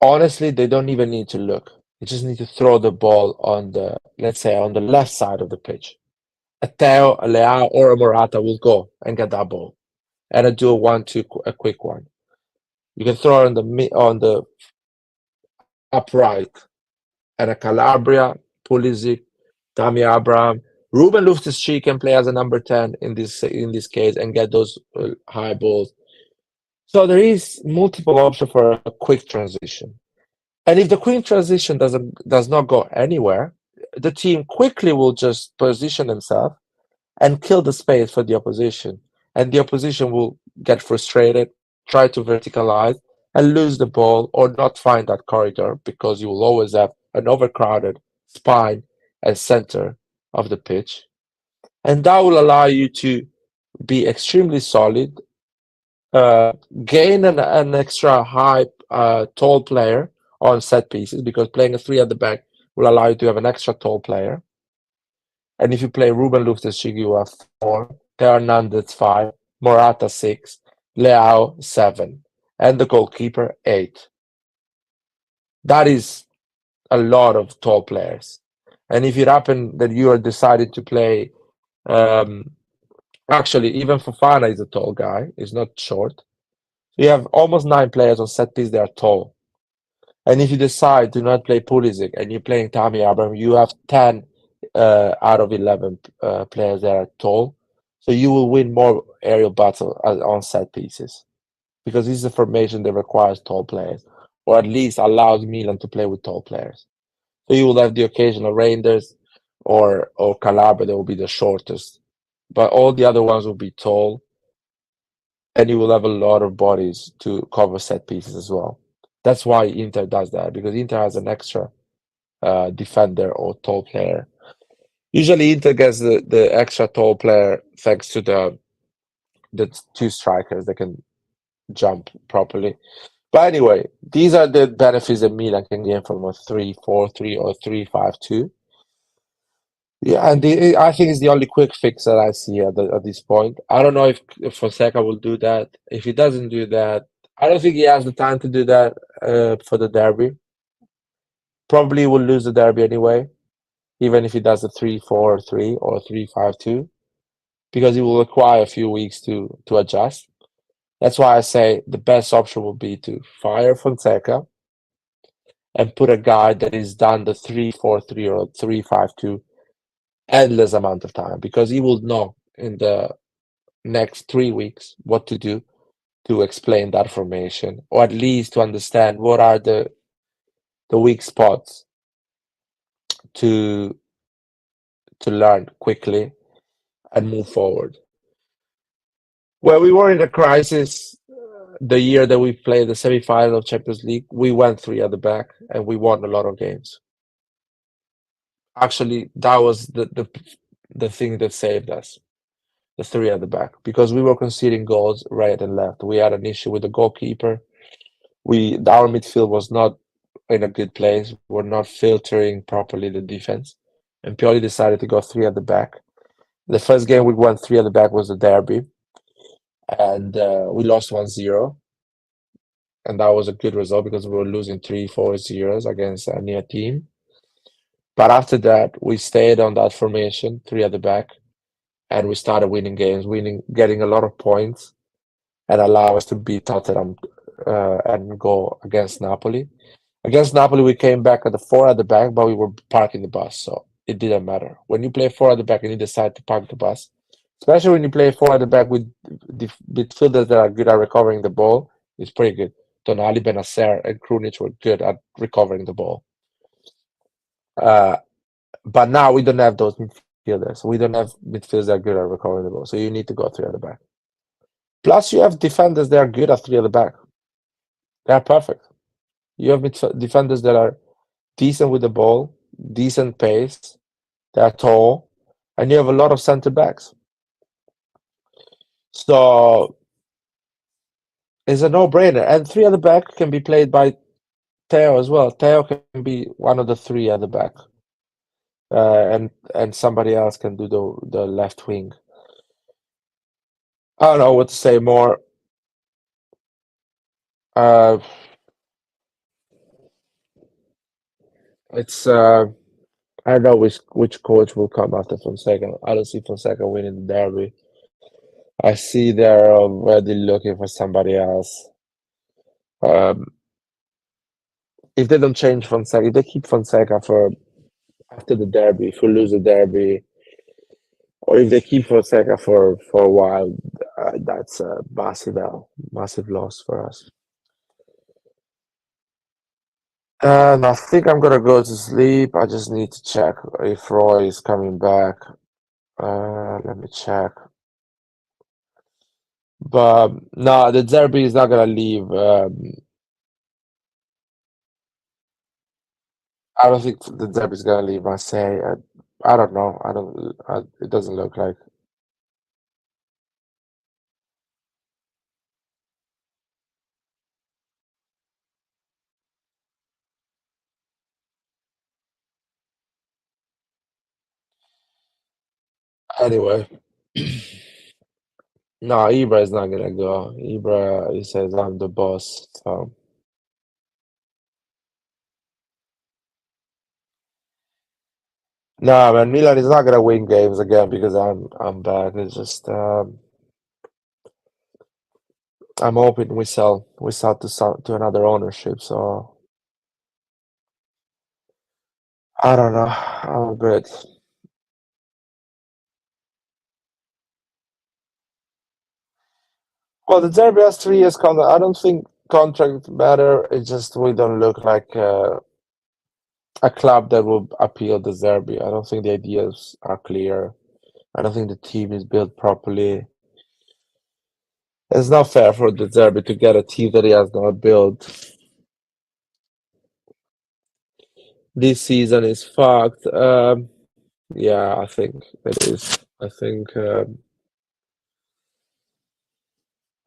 honestly, they don't even need to look. They just need to throw the ball on the, let's say, on the left side of the pitch. A Theo, a Leao, or a Morata will go and get that ball, and do a 1-2, a quick one. You can throw it on the upright, and a Calabria, Pulisic, Tammy Abraham, Ruben Loftus-Cheek can play as a number 10 in this case and get those high balls. So there is multiple options for a quick transition. And if the quick transition does not go anywhere, the team quickly will just position themselves and kill the space for the opposition. And the opposition will get frustrated, try to verticalize, and lose the ball or not find that corridor, because you will always have an overcrowded spine and center of the pitch. And that will allow you to be extremely solid, gain an extra high, tall player on set pieces, because playing a 3 at the back will allow you to have an extra tall player. And if you play Ruben Loftus-Cheek, you have 4, Theo Hernandez 5, Morata 6, Leao 7, and the goalkeeper 8. That is a lot of tall players. And if it happened that you are decided to play, actually, even Fofana is a tall guy, he's not short. You have almost 9 players on set piece that are tall. And if you decide to not play Pulisic and you're playing Tammy Abraham, you have 10 out of 11 players that are tall. So you will win more aerial battles on set pieces, because this is a formation that requires tall players, or at least allows Milan to play with tall players. So you will have the occasional Reinders or Calabria that will be the shortest, but all the other ones will be tall, and you will have a lot of bodies to cover set pieces as well. That's why Inter does that, because Inter has an extra defender or tall player. Usually Inter gets the extra tall player thanks to the 2 strikers that can jump properly. But anyway, these are the benefits that Milan can gain from a 3-4-3 or 3-5-2. Yeah, and I think it's the only quick fix that I see at this point. I don't know if Fonseca will do that. If he doesn't do that, I don't think he has the time to do that for the derby. Probably will lose the derby anyway, even if he does a 3-4-3 or 3-5-2, because he will require a few weeks to adjust. That's why I say the best option will be to fire Fonseca and put a guy that is done the 3-4-3 or 3-5-2 endless amount of time, because he will know in the next 3 weeks what to do to explain that formation, or at least to understand what are the weak spots to learn quickly and move forward. When we were in a crisis, the year that we played the semi-final of Champions League, we went 3 at the back and we won a lot of games. Actually, that was the thing that saved us, the 3 at the back, because we were conceding goals right and left. We had an issue with the goalkeeper. Our midfield was not in a good place. We're not filtering properly the defense. And Pioli decided to go 3 at the back. The first game we went 3 at the back was the derby, and we lost 1-0. And that was a good result, because we were losing 3-4-0 against a near team. But after that, we stayed on that formation, 3 at the back, and we started winning games, getting a lot of points, and allow us to beat Tottenham and go against Napoli. Against Napoli, we came back at the 4 at the back, but we were parking the bus, so it didn't matter. When you play 4 at the back and you decide to park the bus, especially when you play 4 at the back with midfielders that are good at recovering the ball, it's pretty good. Tonali, Benacer, and Krunic were good at recovering the ball. But now we don't have those midfielders. We don't have midfielders that are good at recovering the ball, so you need to go 3 at the back. Plus, you have defenders that are good at 3 at the back. They are perfect. You have defenders that are decent with the ball, decent pace, they are tall, and you have a lot of center backs. So is a no-brainer. And three at the back can be played by Theo as well. Theo can be one of the three at the back. And somebody else can do the left wing. I don't know what to say more. It's I don't know which coach will come after Fonseca. I don't see Fonseca winning the derby. I see they're already looking for somebody else. If they don't change Fonseca, if they keep Fonseca for after the derby, if we lose the derby, or if they keep Fonseca for a while, that's a massive loss for us. And I think I'm gonna go to sleep. I just need to check if Roy is coming back. Let me check. But no, the derby is not gonna leave. I don't think the derby is gonna leave Marseille. I don't know. I don't. It doesn't look like. Anyway, no, Ibra is not gonna go. Ibra, he says I'm the boss. So no, man, Milan is not gonna win games again because I'm back. It's just I'm hoping we sell to another ownership. So I don't know. I'm good. Well, the derby has 3 years contract. I don't think contract matter. It's just we don't look like a club that will appeal the derby. I don't think the ideas are clear. I don't think the team is built properly. It's not fair for the derby to get a team that he has not built. This season is fucked. Yeah, I think it is.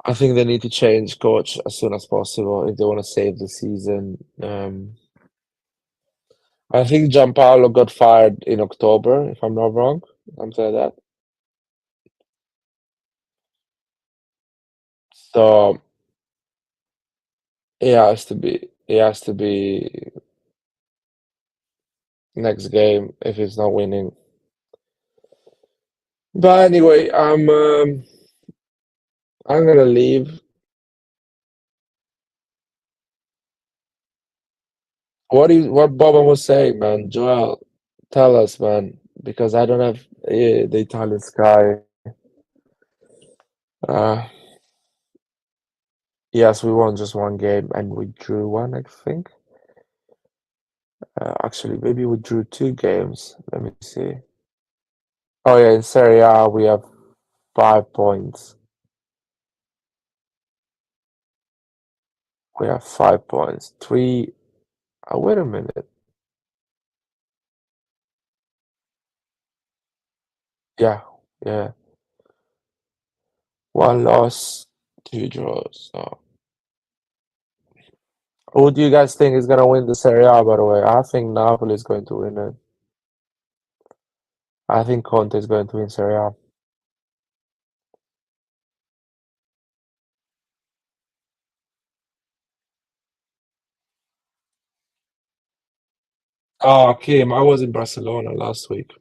I think they need to change coach as soon as possible if they want to save the season. I think Gianpaolo got fired in October, if I'm not wrong. Something like that. So it has to be. It has to be next game if he's not winning. But anyway, I'm gonna leave. What Boba was saying, man? Joel, tell us, man, because I don't have the Italian Sky. Uh, yes, we won just one game and we drew one, I think. Actually, maybe we drew 2 games. Let me see. Oh yeah, in Serie A we have 5 points. We have 5 points. 3. Wait a minute. Yeah, yeah. 1 loss, 2 draws. So. Who do you guys think is gonna win the Serie A, by the way? I think Napoli is going to win it. I think Conte is going to win Serie A. Oh, Kim, I was in Barcelona last week.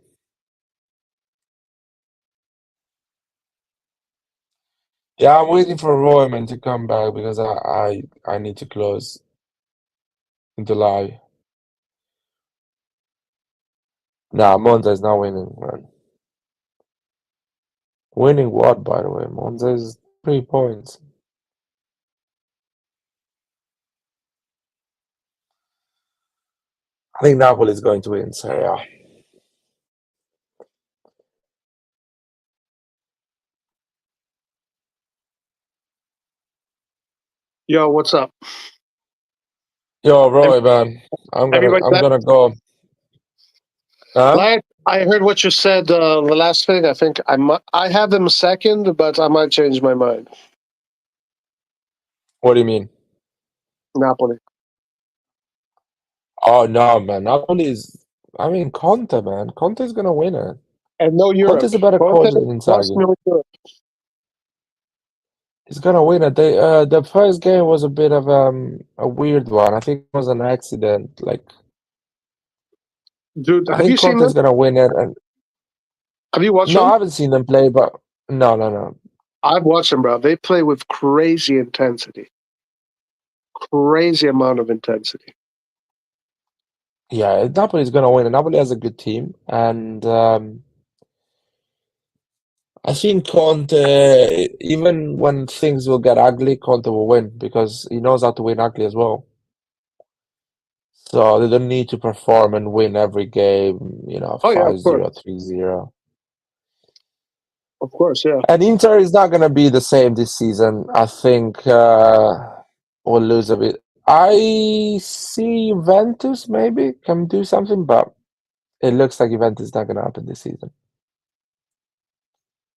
Yeah, I'm waiting for Royman to come back because I need to close in July. Nah, Monza is not winning, man. Winning what, by the way? Monza is 3 points. I think Napoli is going to win Serie A.
Yo, what's up?
Yo, Roy, man, I'm
Everybody back?
gonna go. Huh?
Like, I heard what you said the last thing. I think I have them second, but I might change my mind.
What do you mean?
Napoli.
Oh no, man. Napoli is. I mean, Conte, man. Conte is gonna win it.
And no Europe.
Conte's a better
Conte
coach than
plus
Inzaghi.
no Europe.
He's gonna win it. The first game was a bit of a weird one. I think it was an accident. Like,
Dude,
I
have you
think
seen
Conte's
them?
gonna win it. And
Have you watched
no, I
them?
haven't seen them play, but no.
I've watched them, bro. They play with crazy intensity. Crazy amount of intensity.
Yeah, Napoli's gonna win. And Napoli has a good team, and I think Conte, even when things will get ugly, Conte will win because he knows how to win ugly as well. So they don't need to perform and win every game,
Oh yeah, of
5-0,
course.
3-0.
Of course, yeah.
And Inter is not gonna be the same this season. I think we'll lose a bit. I see Juventus maybe can do something, but it looks like Juventus is not gonna happen this season.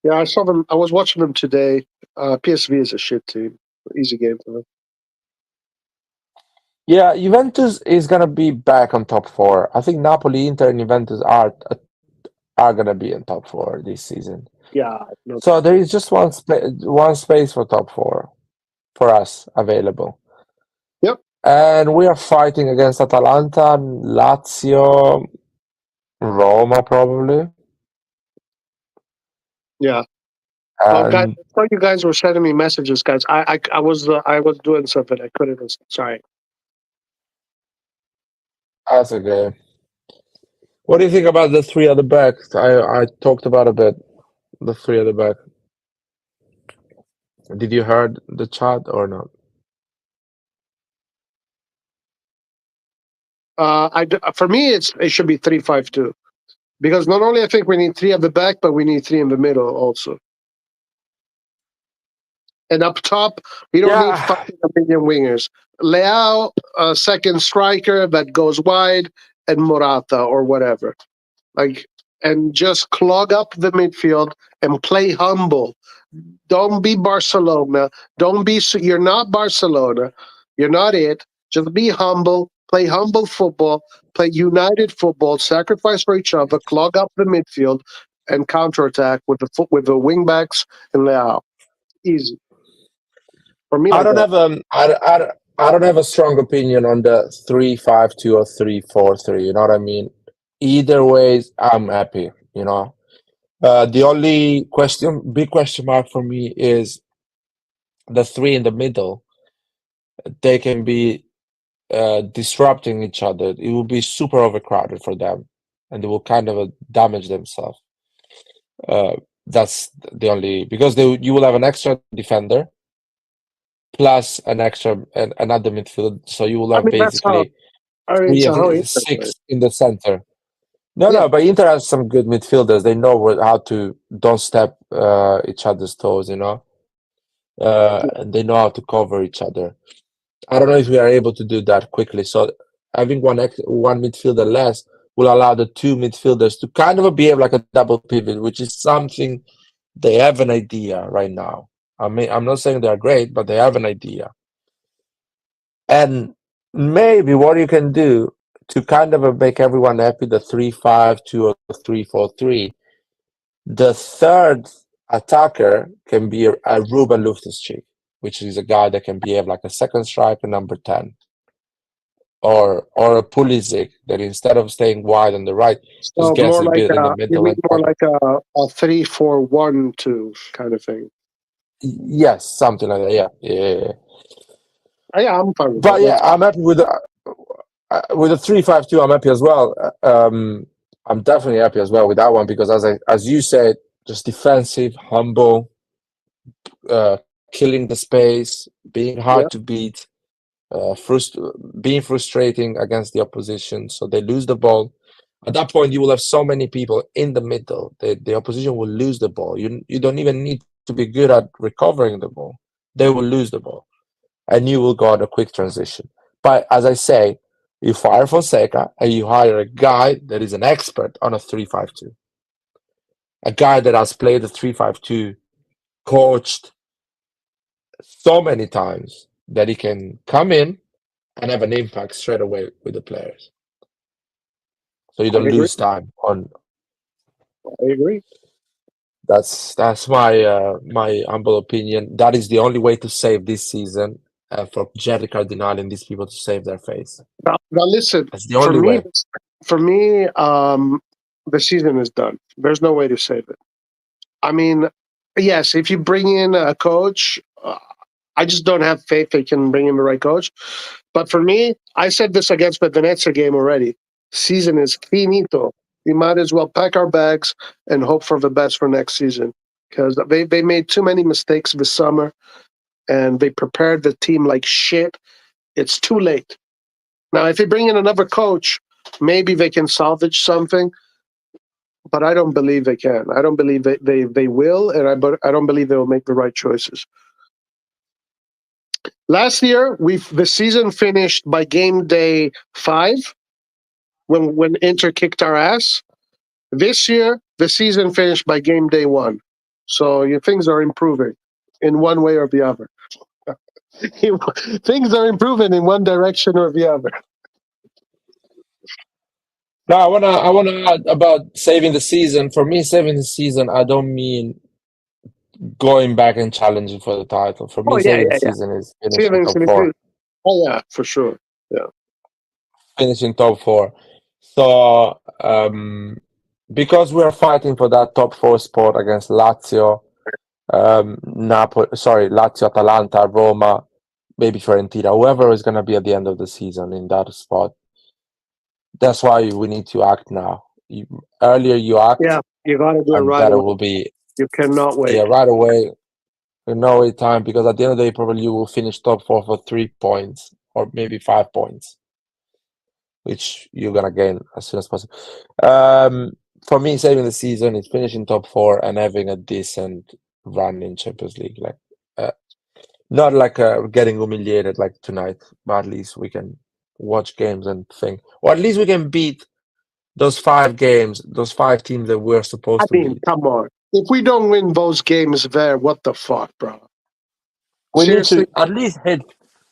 Yeah, I saw them. I was watching them today. PSV is a shit team. Easy game for them.
Yeah, Juventus is gonna be back on top four. I think Napoli, Inter, and Juventus are gonna be in top four this season.
Yeah. No,
So there is just one space for top four for us available.
Yep.
And we are fighting against Atalanta, Lazio, Roma probably.
yeah. Oh, guys,
And
I thought you guys were sending me messages, guys. I was doing something. I couldn't listen. Sorry.
that's okay. What do you think about the three at the back? I talked about a bit the three at the back. Did you heard the chat or not?
For me, it should be 3-5-2 because not only I think we need three at the back, but we need three in the middle also. And up top, we don't need
Yeah,
fucking opinion wingers. Leao, a second striker that goes wide, and Morata or whatever. And just clog up the midfield and play humble. Don't be Barcelona. You're not Barcelona. You're not it. Just be humble. Play humble football. Play united football. Sacrifice for each other. Clog up the midfield and counterattack with the wing backs and Leao. Easy. For me,
I
like
don't
that.
have I don't have a strong opinion on the 3-5-2 or 3-4-3. You know what I mean? Either ways, I'm happy. The only big question mark for me is the three in the middle. They can be disrupting each other. It will be super overcrowded for them, and they will kind of damage themselves. That's the only because you will have an extra defender plus another midfield, so you will
I
have
mean, that's how.
basically
It's
three of
how
the
Inter plays.
six in the center. No,
Yeah.
but Inter has some good midfielders. They know how to don't step each other's toes, and they know how to cover each other. I don't know if we are able to do that quickly. So having one midfielder less will allow the two midfielders to kind of behave like a double pivot, which is something they have an idea right now. I mean, I'm not saying they're great, but they have an idea. And maybe what you can do to kind of make everyone happy, the 3-5-2 or 3-4-3, the third attacker can be a Ruben Loftus-Cheek, which is a guy that can behave like a second striker, number 10. Or a Pulisic that instead of staying wide on the right, just
So
gets
more
a
like
bit in the
you
middle
mean
and
more like a 3-4-1-2 kind of thing.
yes, something like that. Yeah.
Yeah, I'm fine with
But
that.
yeah, I'm happy with the 3-5-2. I'm happy as well. I'm definitely happy as well with that one because as you said, just defensive, humble, killing the space, being hard
Yeah.
to beat, being frustrating against the opposition, so they lose the ball. At that point, you will have so many people in the middle. The opposition will lose the ball. You don't even need to be good at recovering the ball. They will lose the ball, and you will go on a quick transition. But as I say, you fire Fonseca and you hire a guy that is an expert on a 3-5-2. A guy that has played the 3-5-2, coached so many times that he can come in and have an impact straight away with the players, so you
I
don't
agree.
lose time on.
I agree.
That's my humble opinion. That is the only way to save this season, for Jerry Cardinale and these people to save their face.
Now listen,
That's the
for
only
me,
way.
the season is done. There's no way to save it. I mean, yes, if you bring in a coach, I just don't have faith they can bring in the right coach. But for me, I said this against the Venezia game already. Season is finito. We might as well pack our bags and hope for the best for next season, because they made too many mistakes this summer and they prepared the team like shit. It's too late. Now, if they bring in another coach, maybe they can salvage something, but I don't believe they can. I don't believe they will, and I don't believe they will make the right choices. Last year, the season finished by game day 5 when Inter kicked our ass. This year, the season finished by game day 1. So things are improving in one way or the other. Things are improving in one direction or the other.
No, I wanna add about saving the season. For me, saving the season, I don't mean going back and challenging for the title. For
Oh
me,
yeah,
saving the
yeah, yeah.
season is finishing top 4.
Oh yeah, for sure. Yeah.
Finishing top 4. So because we are fighting for that top 4 spot against Lazio, Lazio, Atalanta, Roma, maybe Fiorentina, whoever is gonna be at the end of the season in that spot. That's why we need to act now. Earlier you act,
Yeah, you got to do it
and
right
better
away.
will be.
You cannot wait.
Yeah, right away. No wait time, because at the end of the day, probably you will finish top 4 for 3 points or maybe 5 points, which you're gonna gain as soon as possible. For me, saving the season is finishing top 4 and having a decent run in Champions League. Like, not like getting humiliated like tonight, but at least we can watch games and think, or at least we can beat those 5 games, those 5 teams that we're supposed
I
to
mean,
beat.
come on. If we don't win those games there, what the fuck, bro?
We
Seriously?
need to at least hit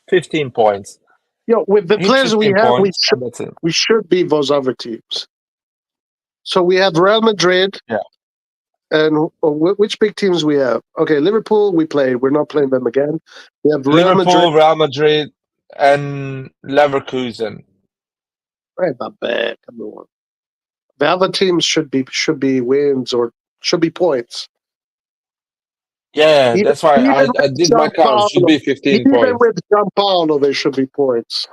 15 points.
Yo, with the
Hit
players we
15
have,
points, and that's it.
we should beat those other teams. So we have Real Madrid.
Yeah.
And which big teams we have? Okay, Liverpool, we played. We're not playing them again. We have Real
Liverpool,
Madrid.
Real Madrid, and Leverkusen.
Right, not bad. Come on. The other teams should be wins or should be points.
Yeah, that's why I
with
did my count. Should be 15
even
points.
with Gianpaolo, there should be points.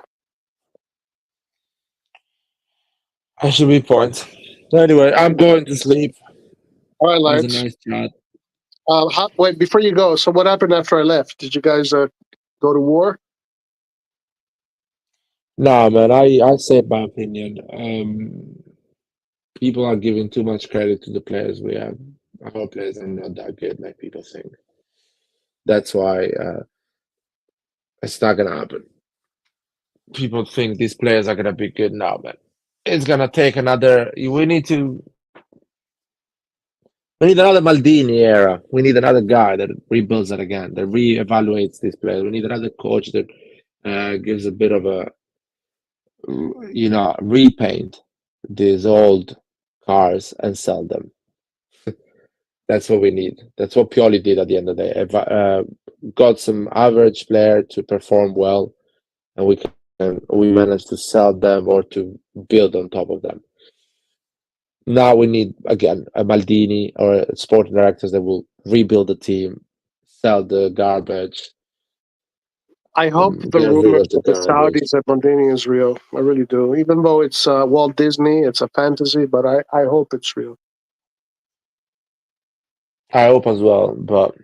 I should be points. Anyway, I'm going to sleep.
All right,
It was a
lads.
nice chat.
Wait, before you go, so what happened after I left? Did you guys go to war?
Nah, man, I said my opinion. People are giving too much credit to the players we have. Our players are not that good like people think. That's why it's not gonna happen. People think these players are gonna be good now, man. It's gonna take another. We need another Maldini era. We need another guy that rebuilds it again, that reevaluates these players. We need another coach that gives a bit of a, repaint these old cars and sell them. That's what we need. That's what Pioli did at the end of the day. Got some average player to perform well, and we managed to sell them or to build on top of them. Now we need again a Maldini or sporting directors that will rebuild the team, sell the garbage.
I hope the
Get rid
rumors
of the
of the
garbage.
Saudis at Maldini is real. I really do. Even though it's Walt Disney, it's a fantasy, but I hope it's real.
I hope as well, but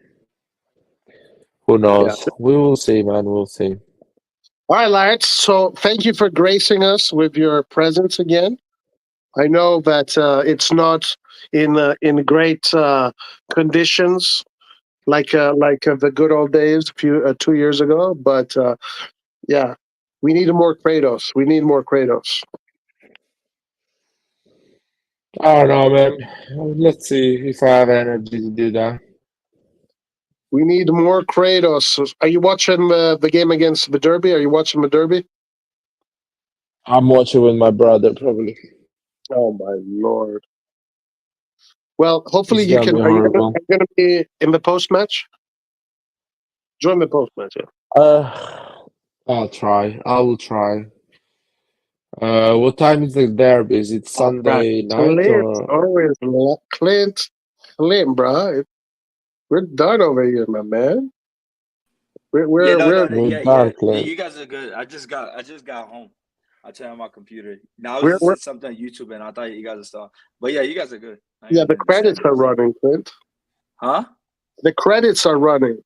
who knows?
Yeah.
We will see, man. We'll see.
All right, lads. So thank you for gracing us with your presence again. I know that it's not in great conditions like the good old days 2 years ago, but yeah, we need more Kratos. We need more Kratos.
I don't know, man. Let's see if I have energy to do that.
We need more Kratos. Are you watching the game against the Derby? Are you watching the Derby?
I'm watching with my brother, probably.
Oh my lord! Well, hopefully
It's
you
gonna
can.
be
Are you
horrible.
gonna be in the post match? Join the post match. Yeah.
I'll try. I will try. What time is the derby? Is it
All right,
Sunday night
Clint,
or?
always Clint, bro. We're done over here, my man.
Yeah,
We're
We're
yeah.
done, Clint.
You guys are good. I just got home. I turned on my computer. Now I was
we're,
just
we're
seeing something on YouTube, and I thought you guys would start. But yeah, you guys are good. I ain't
yeah.
got
The
nothing to say
credits are
anyways.
running, Clint.
Huh?
The credits are running.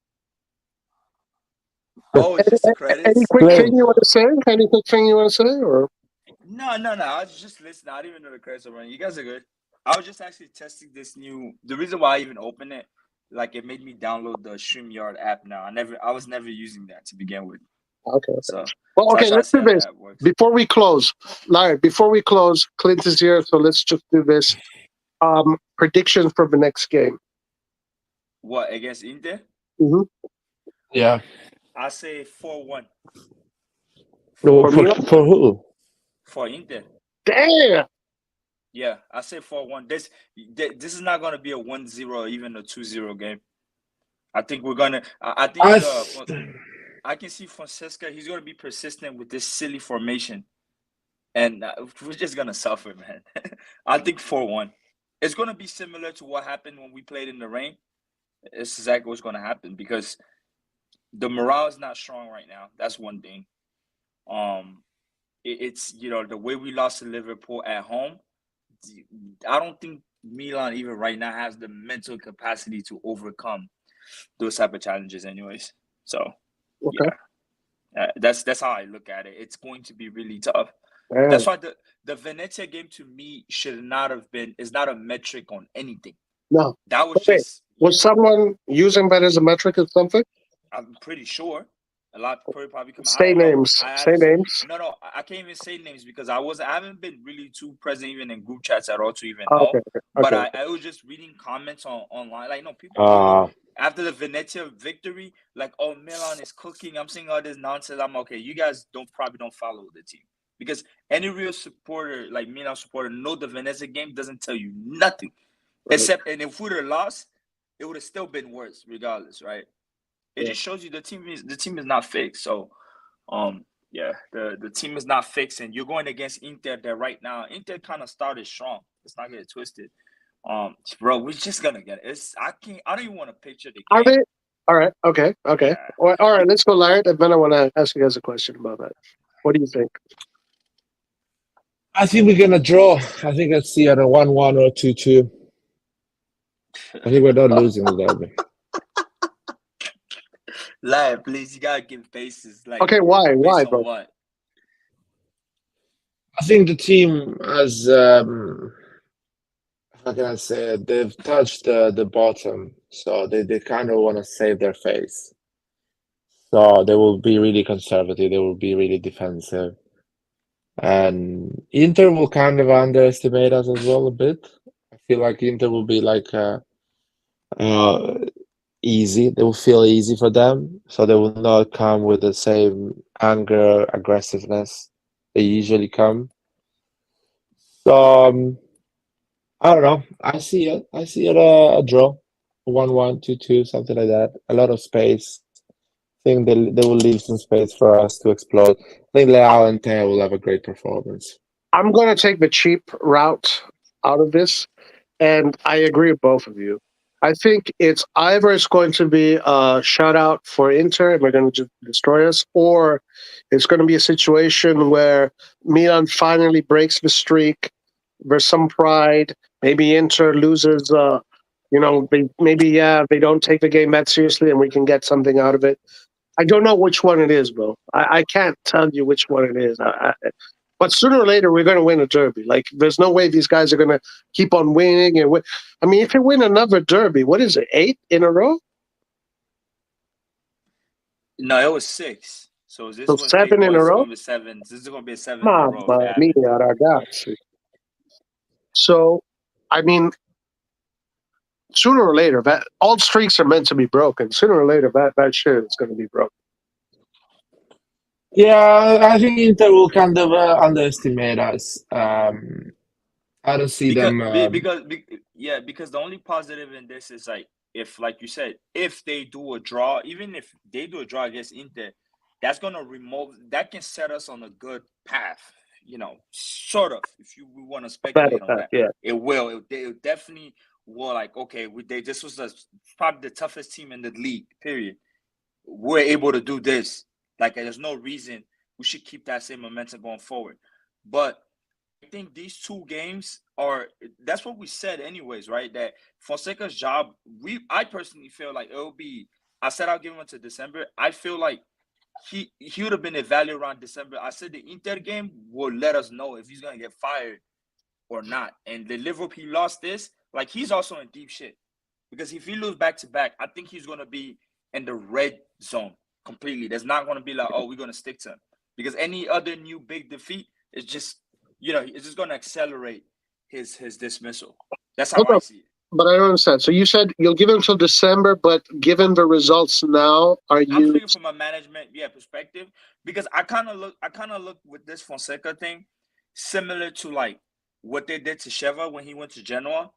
Oh, it's just the
Any
credits.
quick thing
Clint,
you want to say? Any quick thing you want to say? Or
No. I was just listening. I didn't even know the credits were running. You guys are good. I was just actually testing this new. The reason why I even opened it, like it made me download the StreamYard app. Now I was never using that to begin with.
okay.
So,
Well,
I
okay.
try to
Let's
see
do
how the
this
app works.
before we close. Larry, before we close, Clint is here, so let's just do this. Predictions for the next game.
What against Inter?
Mm-hmm.
yeah.
I say 4-1
No,
For
for
Milan?
for who?
for Inter.
Damn.
Yeah, I say 4-1. This is not gonna be a 1-0 or even a 2-0 game. I think we're gonna. I think
I
I can see Fonseca. He's gonna be persistent with this silly formation, and we're just gonna suffer, man. I think 4-1. It's gonna be similar to what happened when we played in the rain. It's exactly what's gonna happen because the morale is not strong right now. That's one thing. It's the way we lost to Liverpool at home. I don't think Milan even right now has the mental capacity to overcome those type of challenges, anyways. So
Okay.
yeah, that's how I look at it. It's going to be really tough.
Damn.
That's why the Venezia game to me should not have been is not a metric on anything.
No.
That was
Okay.
just
Was someone using that as a metric or something?
I'm pretty sure a lot of people probably come. I
Say
don't know.
names.
I
Say
haven't.
names.
No. I can't even say names because I haven't been really too present even in group chats at all to even
Oh,
know.
okay.
But
Okay.
I was just reading comments online. Like no, people told me after the Venezia victory, like oh Milan is cooking. I'm seeing all this nonsense. I'm okay. You guys probably don't follow the team because any real supporter like Milan supporter know the Venezia game doesn't tell you nothing except and if we'd have lost, it would have still been worse regardless, right? It just shows you the team is not fixed. So, yeah, the team is not fixed, and you're going against Inter. That right now, Inter kind of started strong. Let's not get it twisted. Bro, we're just gonna get it. I don't even want to picture the
Are
game.
they? All right. Okay. Okay.
Yeah.
All right. Let's go, Larry. And then I want to ask you guys a question about that. What do you think?
I think we're gonna draw. I think I'll see at a 1-1 or 2-2. I think we're not losing the derby.
Lad, please, you gotta give bases. Like,
Okay. Why?
based
Why,
on
bro?
what?
I think the team has how can I say it? They've touched the bottom, so they kind of want to save their face. So they will be really conservative. They will be really defensive, and Inter will kind of underestimate us as well a bit. I feel like Inter will be like easy. They will feel easy for them, so they will not come with the same anger, aggressiveness they usually come. So I don't know. I see it. I see it a draw, 1-1, 2-2, something like that. A lot of space. I think they will leave some space for us to explode. I think Leao and Teo will have a great performance.
I'm going to take the cheap route out of this, and I agree with both of you. I think it's going to be a shutout for Inter, and they're going to just destroy us, or it's going to be a situation where Milan finally breaks the streak. There's some pride. Maybe Inter loses. They don't take the game that seriously, and we can get something out of it. I don't know which one it is, bro. I can't tell you which one it is. But sooner or later, we're going to win a derby. Like, there's no way these guys are going to keep on winning and win. I mean, if you win another derby, what is it, 8 in a row?
No, it was 6. So this
So
was
7 in a
8-1. This is
row?
gonna be 7. This is gonna be a 7 in a row if it
Mamma mia,
happens.
ragazzi. So, I mean, sooner or later, that all streaks are meant to be broken. Sooner or later, that shit is going to be broken.
Yeah, I think Inter will kind of underestimate us. I don't see them.
Because the only positive in this is like if, like you said, if they do a draw, even if they do a draw against Inter, that's gonna that can set us on a good path. Sort of. If we want to speculate on that,
yeah.
it will. It definitely will. Like, okay, this was probably the toughest team in the league. Period. We're able to do this. Like, there's no reason we should keep that same momentum going forward. But I think these two games that's what we said anyways, right? That Fonseca's job, I personally feel like it'll be, I said I'll give him until December. I feel like he would have been evaluated around December. I said the Inter game will let us know if he's going to get fired or not. And the Liverpool, he lost this, like he's also in deep shit. Because if he lose back-to-back, I think he's going to be in the red zone completely. There's not going to be like, oh, we're going to stick to him. Because any other new big defeat is just, it's just going to accelerate his dismissal. That's how I see it.
But I don't understand. So you said you'll give him until December, but given the results now, I'm
speaking from a management perspective, because I kind of look with this Fonseca thing similar to like what they did to Sheva when he went to Genoa.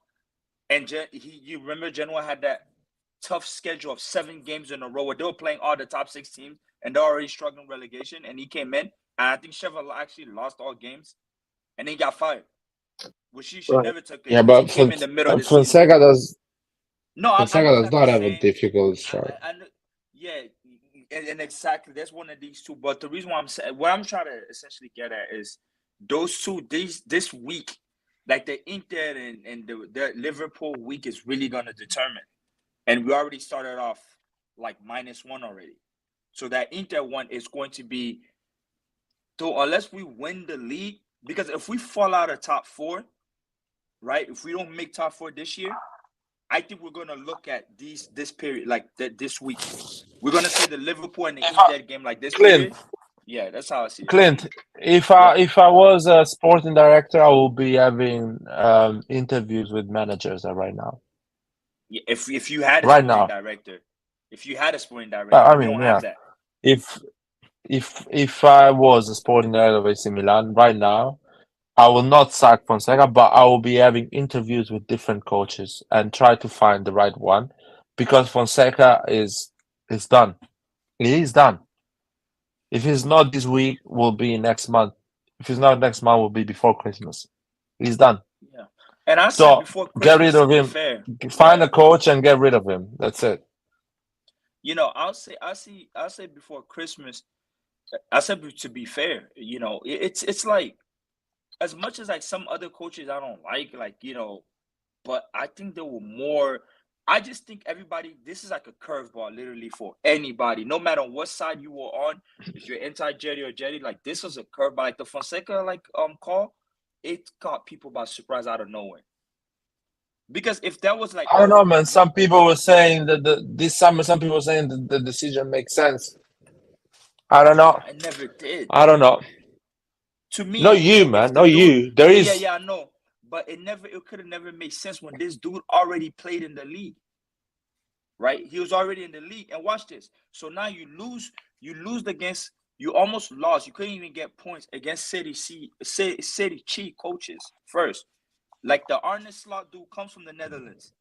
And you remember Genoa had that tough schedule of 7 games in a row where they were playing all the top 6 teams and they're already struggling relegation, and he came in, and I think Sheva actually lost all games and he got fired, which he should never took it.
Yeah, but
he came in the middle of the
Fonseca
season.
does.
No,
Fonseca does not have a difficult start.
And exactly, that's one of these two. But the reason why what I'm trying to essentially get at is those two this week, like the Inter and the Liverpool week is really going to determine. And we already started off like -1 already. So that Inter one is going to be, so unless we win the league, because if we fall out of top 4, right? If we don't make top 4 this year, I think we're going to look at this period, like this week. We're going to say the Liverpool and the Inter game like this period. Yeah, that's how I see it.
Clint, if I was a sporting director, I would be having interviews with managers right now.
Yeah, if you had a sporting director, we don't have that.
If I was a sporting director of AC Milan right now, I will not sack Fonseca, but I will be having interviews with different coaches and try to find the right one, because Fonseca is done. He is done. If he's not this week, will be next month. If he's not next month, will be before Christmas. He's done.
Yeah, and I said before Christmas,
get rid of him. Find a coach and get rid of him. That's it.
I'll say before Christmas. I said to be fair. It's like, as much as like some other coaches I don't like, but I think there were more. I just think everybody, this is like a curveball literally for anybody, no matter what side you were on. If you're anti-Jetty or Jetty, like this was a curveball. Like the Fonseca call, it caught people by surprise out of nowhere. Because if that was like,
I don't know, man. Some people were saying that this summer, some people were saying that the decision makes sense. I don't know.
I never did.
I don't know.
To me,
not you, man. Not you. There is.
Yeah, I know. But it could have never made sense when this dude already played in the league. Right? He was already in the league. And watch this. So now you lose against, you almost lost. You couldn't even get points against City Chi coaches first. Like the Arne Slot dude comes from the Netherlands.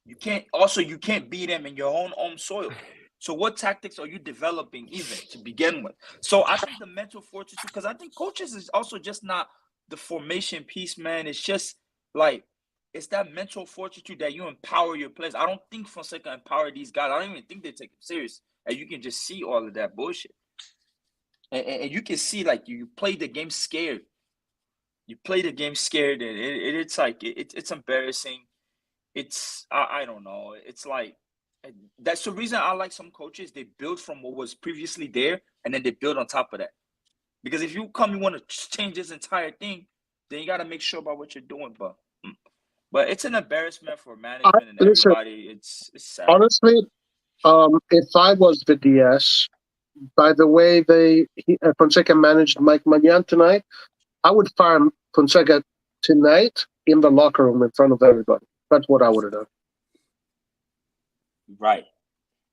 You can't beat him in your own home soil. So what tactics are you developing even to begin with? So I think the mental fortitude, because I think coaches is also just not the formation piece, man. It's just like, it's that mental fortitude that you empower your players. I don't think Fonseca empowered these guys. I don't even think they take him serious. And you can just see all of that bullshit. And you can see, like, you play the game scared. You play the game scared, and it's like, it's embarrassing. It's, I don't know. It's like, that's the reason I like some coaches. They build from what was previously there, and then they build on top of that. Because if you want to change this entire thing, then you got to make sure about what you're doing. But it's an embarrassment for management and everybody. It's sad.
Honestly, if I was the DS, by the way Fonseca managed Mike Maignan tonight, I would fire Fonseca tonight in the locker room in front of everybody. That's what I would have done.
Right.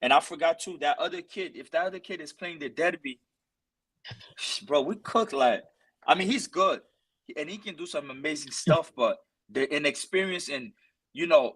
And I forgot too, that other kid, if that other kid is playing the derby, bro, we cook like, I mean, he's good and he can do some amazing stuff, but the inexperience and,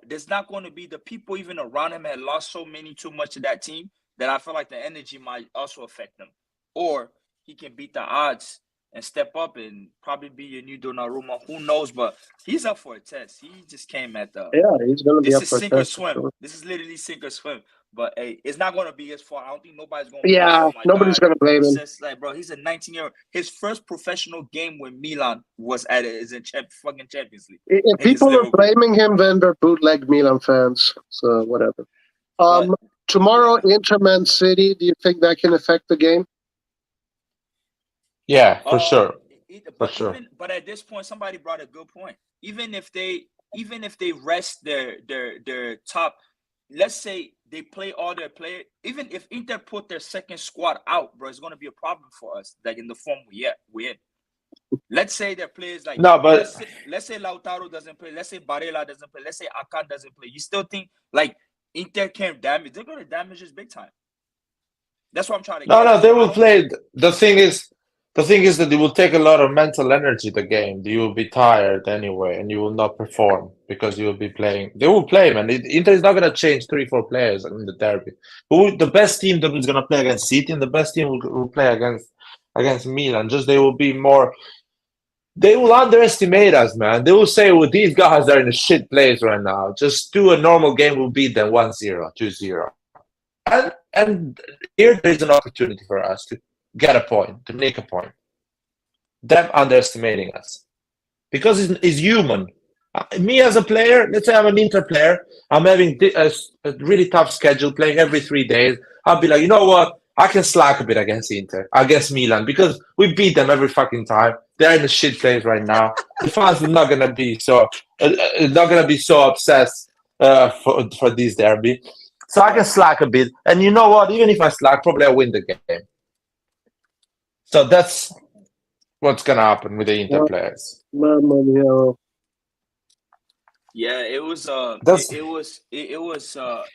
there's not going to be the people even around him had lost too much of that team that I feel like the energy might also affect them. Or he can beat the odds and step up and probably be your new Donnarumma. Who knows? But he's up for a test. He just came at the.
Yeah, he's going to be
This
up
is
for
sink or
test.
swim.
Sure.
This is literally sink or swim. But hey, it's not going to be his fault. I don't think nobody's going to.
Yeah,
Oh my
nobody's
God.
going to blame
It's
him.
just like, bro, he's a 19-year-old. His first professional game with Milan is in fucking Champions League.
If people are blaming him, then they're bootleg Milan fans. So whatever. Tomorrow, Inter Man City. Do you think that can affect the game?
Yeah, for sure. For sure.
But at this point, somebody brought a good point. Even if they rest their top, let's say they play all their players. Even if Inter put their second squad out, bro, it's going to be a problem for us. Like in the form we're in. Let's say their players like let's say Lautaro doesn't play. Let's say Barella doesn't play. Let's say Akan doesn't play. You still think like Inter can damage? They're going to damage us big time. That's what I'm trying to.
No, they will play. The thing is that it will take a lot of mental energy. The game, you will be tired anyway, and you will not perform because you will be playing. They will play, man. Inter is not going to change 3-4 players in the derby. The best team that is going to play against City, and the best team will play against Milan. Just they will be more. They will underestimate us, man. They will say, well, these guys are in a shit place right now. Just do a normal game, we'll beat them 1-0, 2-0. And here there is an opportunity for us to get a point, to make a point. Them underestimating us. Because it's human. Me as a player, let's say I'm an Inter player, I'm having a really tough schedule, playing every 3 days. I'll be like, you know what? I can slack a bit against Inter, against Milan, because we beat them every fucking time. They're in a shit place right now. The fans are not gonna be so obsessed for this derby. So I can slack a bit, and you know what? Even if I slack, probably I win the game. So that's what's gonna happen with the Inter players.
Yeah, it was.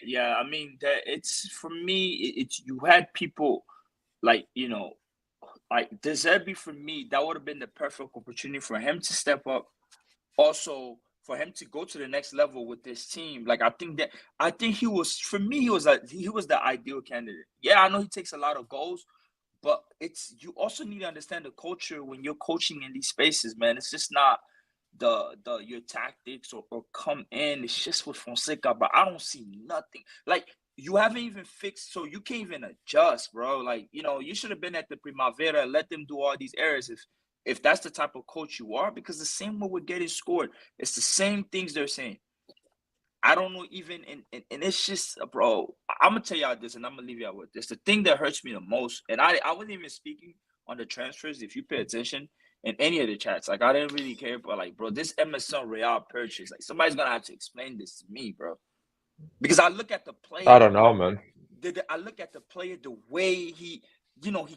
Yeah, I mean that it's for me. It's you had people like like De Zerbi for me. That would have been the perfect opportunity for him to step up. Also, for him to go to the next level with this team. Like I think he was for me. He was the ideal candidate. Yeah, I know he takes a lot of goals, but you also need to understand the culture when you're coaching in these spaces, man. It's just not your tactics or come in. It's just with Fonseca, but I don't see nothing. Like you haven't even fixed, so you can't even adjust, bro. Like you should have been at the Primavera and let them do all these errors if that's the type of coach you are, because the same way we're getting scored, it's the same things they're saying. I don't know even, and it's just, bro, I'm going to tell y'all this, and I'm going to leave y'all with this. The thing that hurts me the most, and I wasn't even speaking on the transfers, if you pay attention, in any of the chats. Like, I didn't really care, but, like, bro, this Emerson Real purchase, like, somebody's going to have to explain this to me, bro. Because I look at the player.
I don't know, man.
I look at the player, the way he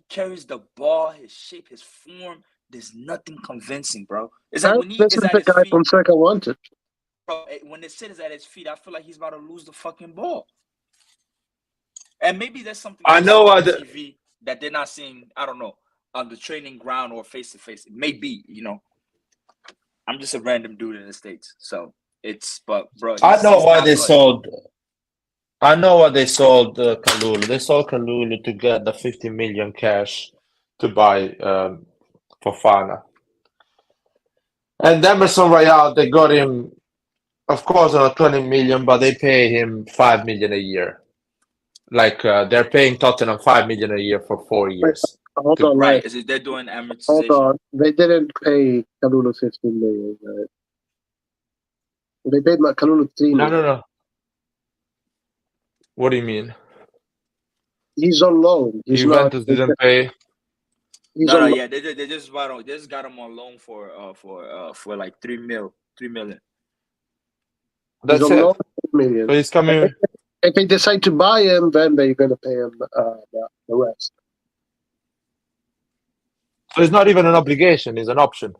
carries the ball, his shape, his form. There's nothing convincing, bro. It's like when he is at his
guy
feet.
Fonseca wanted.
Bro, when the sit is at his feet, I feel like he's about to lose the fucking ball. And maybe there's something
I know
on TV that they're not seeing, I don't know, on the training ground or face-to-face. It may be, I'm just a random dude in the States. So but bro.
I know why they sold. I know why they sold Kalulu. They sold Kalulu to get the 50 million cash to buy Fofana. And Emerson Royale, they got him, of course, on a 20 million, but they pay him 5 million a year. Like they're paying Tottenham 5 million a year for 4 years.
Hold on,
right? Is it they're doing amortization?
Hold on, they didn't pay Kalulu 15 million. Right? They paid Kalulu 3 million.
No. What do you mean?
He's on loan.
Juventus didn't pay.
Yeah, they just got him on loan for like 3 million.
That's it.
Loan, 3 million.
So he's coming.
If they decide to buy him, then they're going to pay him the rest.
So it's not even an obligation; it's an option.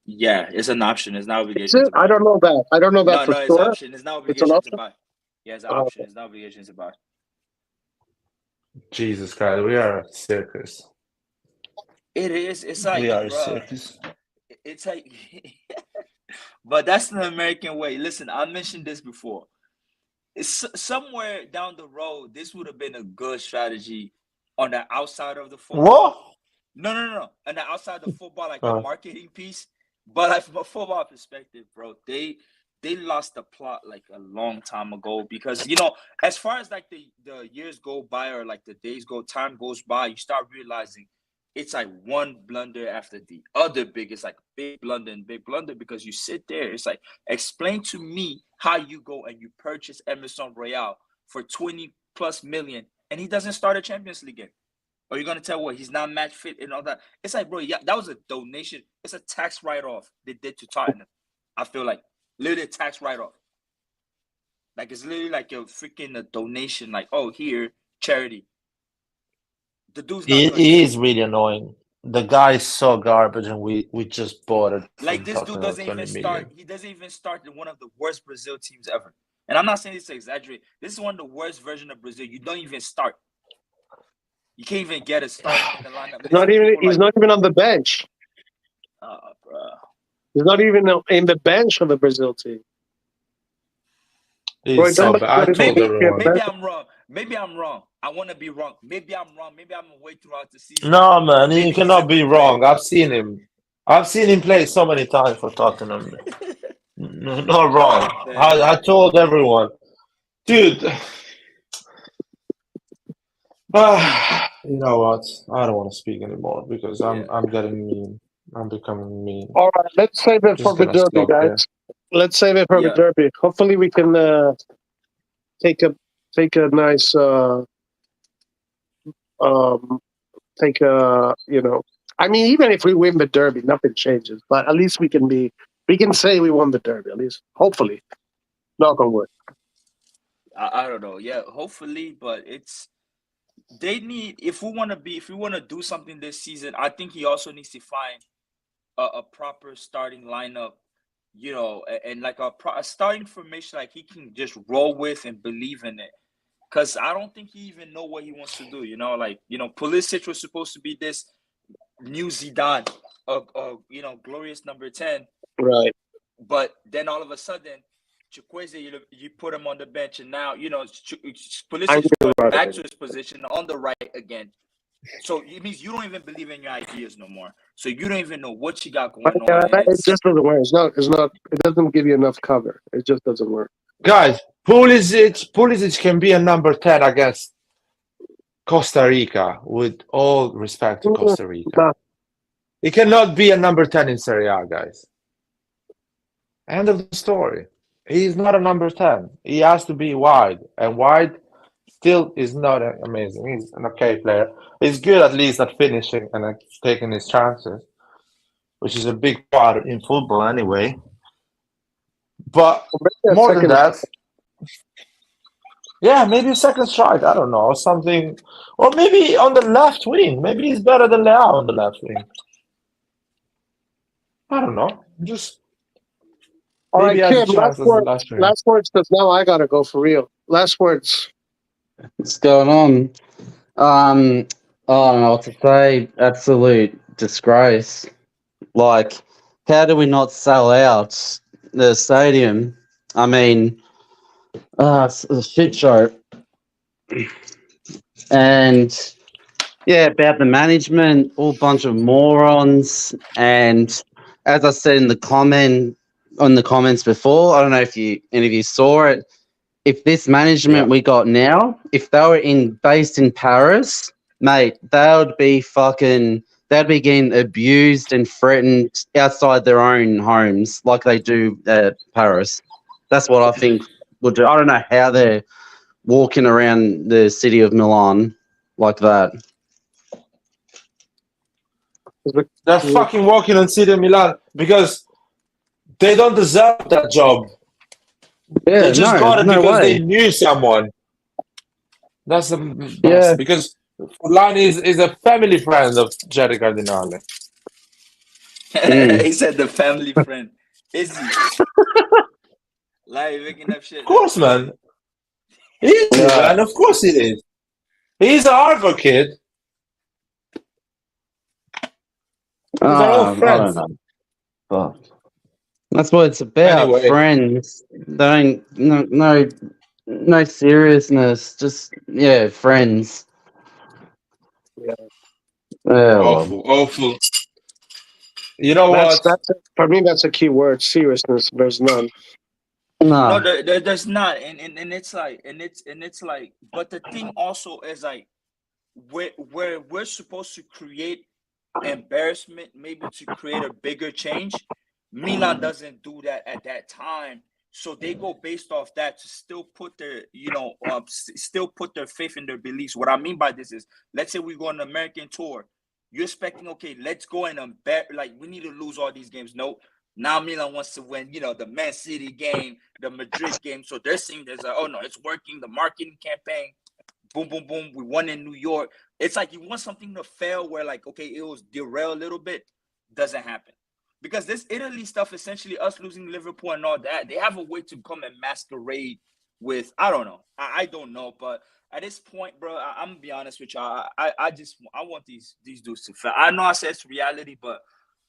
Yeah, it's an option. It's not obligation.
I don't know that. I don't know that for
it's
sure.
option. It's not obligation to buy. Yeah, it's an option. It's not obligation. It's a buy.
Jesus Christ, we are a circus.
It is. It's like,
We are a
bruh,
circus.
it's like, but that's the American way. Listen, I mentioned this before. It's somewhere down the road, this would have been a good strategy on the outside of the football.
What?
No. On the outside of the football, like the marketing piece. But like from a football perspective, bro, they lost the plot like a long time ago because as far as like the years go by or like the days go, time goes by, you start realizing it's like one blunder after the other big blunder and big blunder because you sit there. It's like, explain to me how you go and you purchase Emerson Royale for 20+ million and he doesn't start a Champions League game. Or you're gonna tell what he's not match fit and all that. It's like, bro, yeah, that was a donation. It's a tax write-off they did to Tottenham. I feel like literally a tax write-off. Like it's literally like a freaking donation, like, oh, here, charity. The dude's not
It is really annoying. The guy is so garbage, and we just bought it.
Like this dude doesn't even start. He doesn't even start in one of the worst Brazil teams ever. And I'm not saying this to exaggerate. This is one of the worst version of Brazil. You don't even start. You can't even get a start in the lineup.
He's not even on the bench.
Bro.
He's not even in the bench of the Brazil team.
He's so bad.
Maybe I'm wrong. Maybe I'm wrong. I want to be wrong. Maybe I'm wrong. Maybe I'm away throughout the season.
No, man, you cannot be wrong. I've seen him. I've seen him play so many times for Tottenham. Not wrong. I told everyone, dude. You know what? I don't want to speak anymore because I'm getting mean. I'm becoming mean.
All right, let's save it for the derby, guys. Let's save it for the derby. Hopefully, we can take a nice I mean, even if we win the derby, nothing changes. But at least we can say we won the derby. At least, hopefully, knock on wood.
I don't know. Yeah, hopefully, but they need, if we want to do something this season, I think he also needs to find a proper starting lineup, and like a starting formation like he can just roll with and believe in it. Because I don't think he even know what he wants to do. Pulisic was supposed to be this new Zidane, glorious number 10.
Right.
But then all of a sudden, Chukwueze, you put him on the bench, and now Pulisic is going back to his position on the right again. So it means you don't even believe in your ideas no more. So you don't even know what you got going on.
It just doesn't work. It doesn't give you enough cover. It just doesn't work.
Guys, Pulisic can be a number 10 against Costa Rica. With all respect to Costa Rica, he cannot be a number 10 in Serie A, guys. End of the story. He's not a number 10. He has to be wide, and wide still is not amazing. He's an okay player. He's good at least at finishing and at taking his chances, which is a big part in football anyway. But more than that, maybe a second strike. I don't know, or something, or maybe on the left wing. Maybe he's better than Leao on the left wing. I don't know. Just.
All right, Kim, last words, because now I got to go for real. Last words.
What's going on? I don't know what to say. Absolute disgrace. Like, how do we not sell out the stadium? I mean, it's a shit show. And, about the management, all bunch of morons. And as I said in the comments before, I don't know if any of you saw it. If this management we got now, if they were based in Paris, mate, they'd be getting abused and threatened outside their own homes like they do at Paris. That's what I think would do. I don't know how they're walking around the city of Milan like that.
They're fucking walking on city of Milan because they don't deserve that job.
Yeah,
they just got it because they knew someone. That's the best, because Fulani is a family friend of Jerry Cardinale.
He said the family friend. Is he? Like making up shit.
Of course, man. He is, man. Of course he is. He's an Harvard kid. These are all
I
friends.
don't know. But that's what it's about.
Anyway.
Friends. No seriousness. Just friends.
Yeah.
Awful, awful. You know what?
For me, that's a key word. Seriousness. There's none.
No.
No, there's not, and it's like, but the thing also is like, where we're supposed to create embarrassment, maybe to create a bigger change. Milan doesn't do that at that time, so they go based off that to still put their, still put their faith in their beliefs. What I mean by this is, let's say we go on an American tour. You're expecting, okay, let's go and like we need to lose all these games. No. Now Milan wants to win, the Man City game, the Madrid game. So they're seeing there's like, oh no, it's working. The marketing campaign, boom, boom, boom. We won in New York. It's like you want something to fail where like, okay, it was derail a little bit. Doesn't happen. Because this Italy stuff, essentially us losing Liverpool and all that, they have a way to come and masquerade with, I don't know. I don't know. But at this point, bro, I'm going to be honest with y'all. I want these dudes to fail. I know I said it's reality, but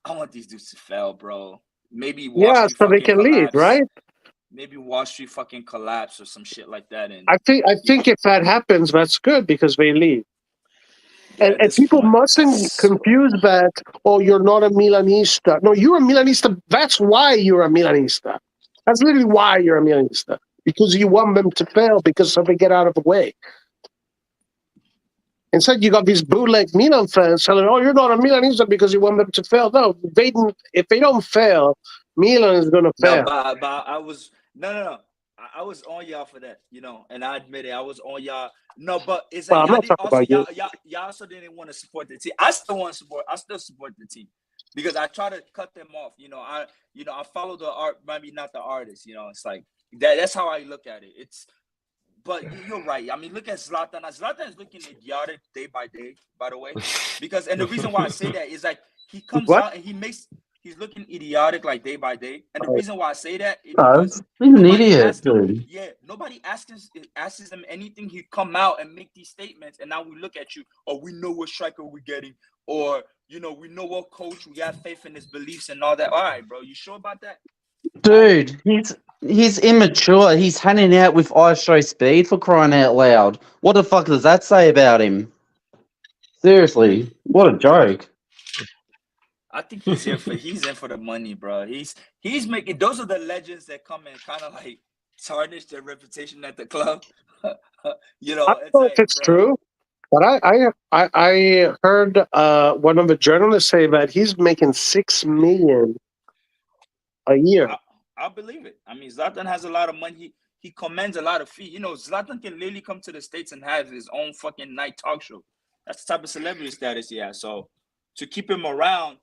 I want these dudes to fail, bro. Maybe Wall Street
so they
fucking
can leave,
collapse.
right?
Maybe Wall Street fucking collapse or some shit like that. And
I think if that happens, that's good because they leave. And people mustn't confuse that. Oh, you're not a Milanista. No, you're a Milanista. That's why you're a Milanista. That's literally why you're a Milanista, because you want them to fail because so they get out of the way. Instead, you got these bootleg Milan fans telling, "Oh, you're not a Milanista because you want them to fail." No, if they don't fail, Milan is going to fail.
No, but I was no. I was on y'all for that, and I admit it. I was on y'all. No, but it's like y'all also didn't want to support the team. I still support the team because I try to cut them off. I follow the art, maybe not the artist. It's like that. That's how I look at it. But you're right. I mean, look at Zlatan. Zlatan is looking idiotic day by day, by the way. And the reason why I say that is like he comes out and he's looking idiotic like day by day. And the reason why I say that is because
he's an idiot, dude.
Yeah, nobody asks him anything. He come out and make these statements, and now we look at you, or we know what striker we're getting, or we know what coach, we got faith in his beliefs and all that. All right, bro, you sure about that?
Dude, he's immature. He's hanging out with Show Speed, for crying out loud. What the fuck does that say about him? Seriously, what a joke.
I think he's in for the money, bro. He's making, those are the legends that come and kind of like tarnish their reputation at the club.
I don't know if it's true, but I heard one of the journalists say that he's making $6 million a year.
I believe it. I mean, Zlatan has a lot of money. He commands a lot of fee. Zlatan can literally come to the States and have his own fucking night talk show. That's the type of celebrity status he has. So to keep him around,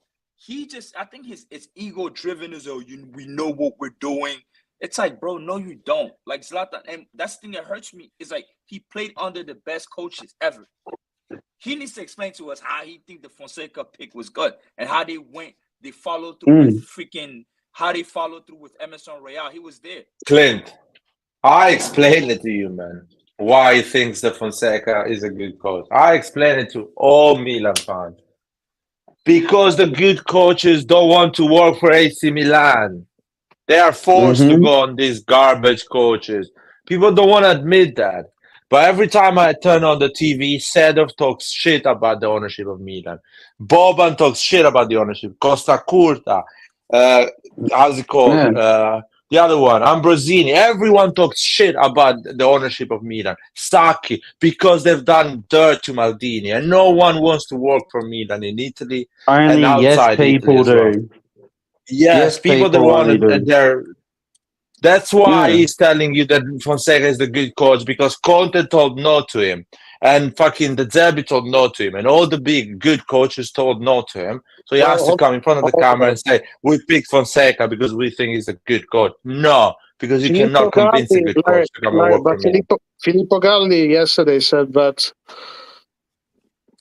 I think it's ego driven as though we know what we're doing. It's like, bro, no, you don't. Like Zlatan, and that's the thing that hurts me is like he played under the best coaches ever. He needs to explain to us how he think the Fonseca pick was good and how they followed through with how they followed through with Emerson Royale. He was there.
Clint, I explained it to you, man. Why he thinks that Fonseca is a good coach. I explained it to all Milan fans. Because the good coaches don't want to work for AC Milan. They are forced to go on these garbage coaches. People don't want to admit that. But every time I turn on the TV, Sedov talks shit about the ownership of Milan. Boban talks shit about the ownership. Costa Curta. How's it called?
Yeah.
The other one, Ambrosini. Everyone talks shit about the ownership of Milan. Sacchi, because they've done dirt to Maldini. And no one wants to work for Milan in Italy.
Only
and outside
people
Italy
do.
Yes, people that want it. That's why he's telling you that Fonseca is the good coach, because Conte told no to him. And fucking De Zerbi told no to him. And all the big good coaches told no to him. So he has to come in front of the camera and say, we picked Fonseca because we think he's a good coach. No, because you cannot convince a good coach to come and work for me.
Filippo Galli yesterday said that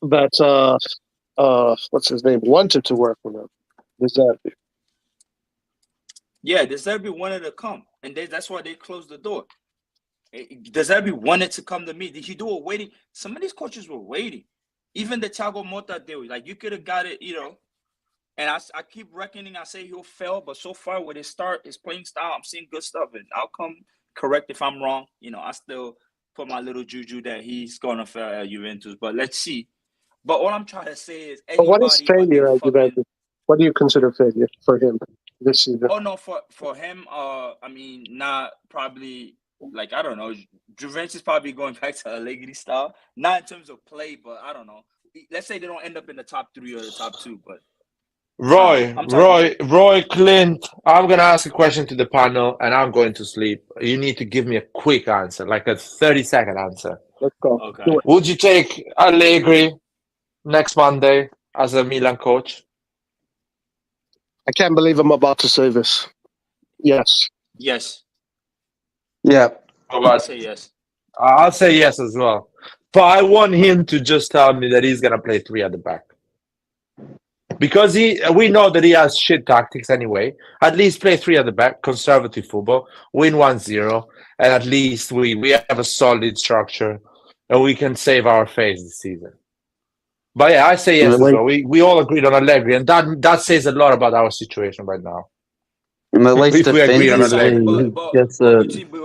what's his name, wanted to work with him. De Zerbi.
Yeah, De Zerbi wanted to come. And that's why they closed the door. De Zerbi wanted to come to me. Did he do a waiting? Some of these coaches were waiting. Even the Thiago Motta deal, like you could have got it, And I keep reckoning. I say he'll fail, but so far with his playing style, I'm seeing good stuff. And I'll come correct if I'm wrong. I still put my little juju that he's gonna fail at Juventus. But let's see. But what I'm trying to say is,
But what is failure at Juventus? What do you consider failure for him this season?
Oh no, for him, I mean, not probably. Like, I don't know, Juventus probably going back to Allegri style. Not in terms of play, but I don't know. Let's say they don't end up in the top 3 or the top 2, but
Roy, Clint, I'm going to ask a question to the panel and I'm going to sleep. You need to give me a quick answer, like a 30-second answer.
Let's go.
Okay.
Would you take Allegri next Monday as a Milan coach?
I can't believe I'm about to say this. Yes.
Yes.
Yeah.
I'll say yes.
I'll say yes as well. But I want him to just tell me that he's going to play 3 at the back. Because we know that he has shit tactics anyway. At least play 3 at the back, conservative football, win 1-0, and at least we have a solid structure and we can save our face this season. But yeah, I say yes as well. We all agreed on Allegri, and that says a lot about our situation right now.
If
we agree on Allegri.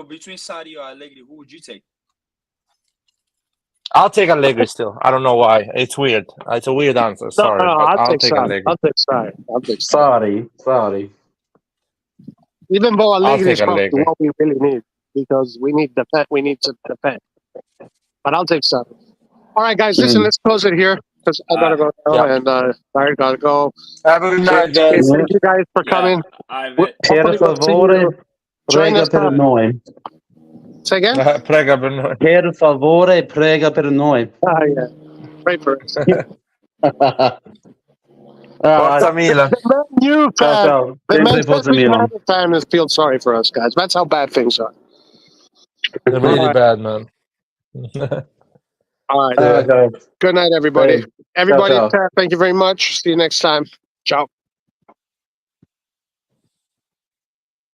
Between Sarri or Allegri, who would you take?
I'll take Allegri still. I don't know why. It's weird. It's a weird answer. Sorry.
No,
I'll take Allegri.
I'll take Sarri.
Sorry.
Even though Allegri is what we really need, because we need to defend. But I'll take Sarri. All right, guys, listen, let's close it here because I gotta go now, and I gotta go.
Have a good night, guys.
Thank you guys for coming.
Per favore, prega per noi.
Say again?
Prega per noi.
Per favore, prega per noi.
Yeah. Pray for us.
Forza Milan.
The Man U fan feels sorry for us, guys. That's how bad things are.
They're really bad, man.
All right. Good night, everybody. Everybody, thank you very much. See you next time. Ciao.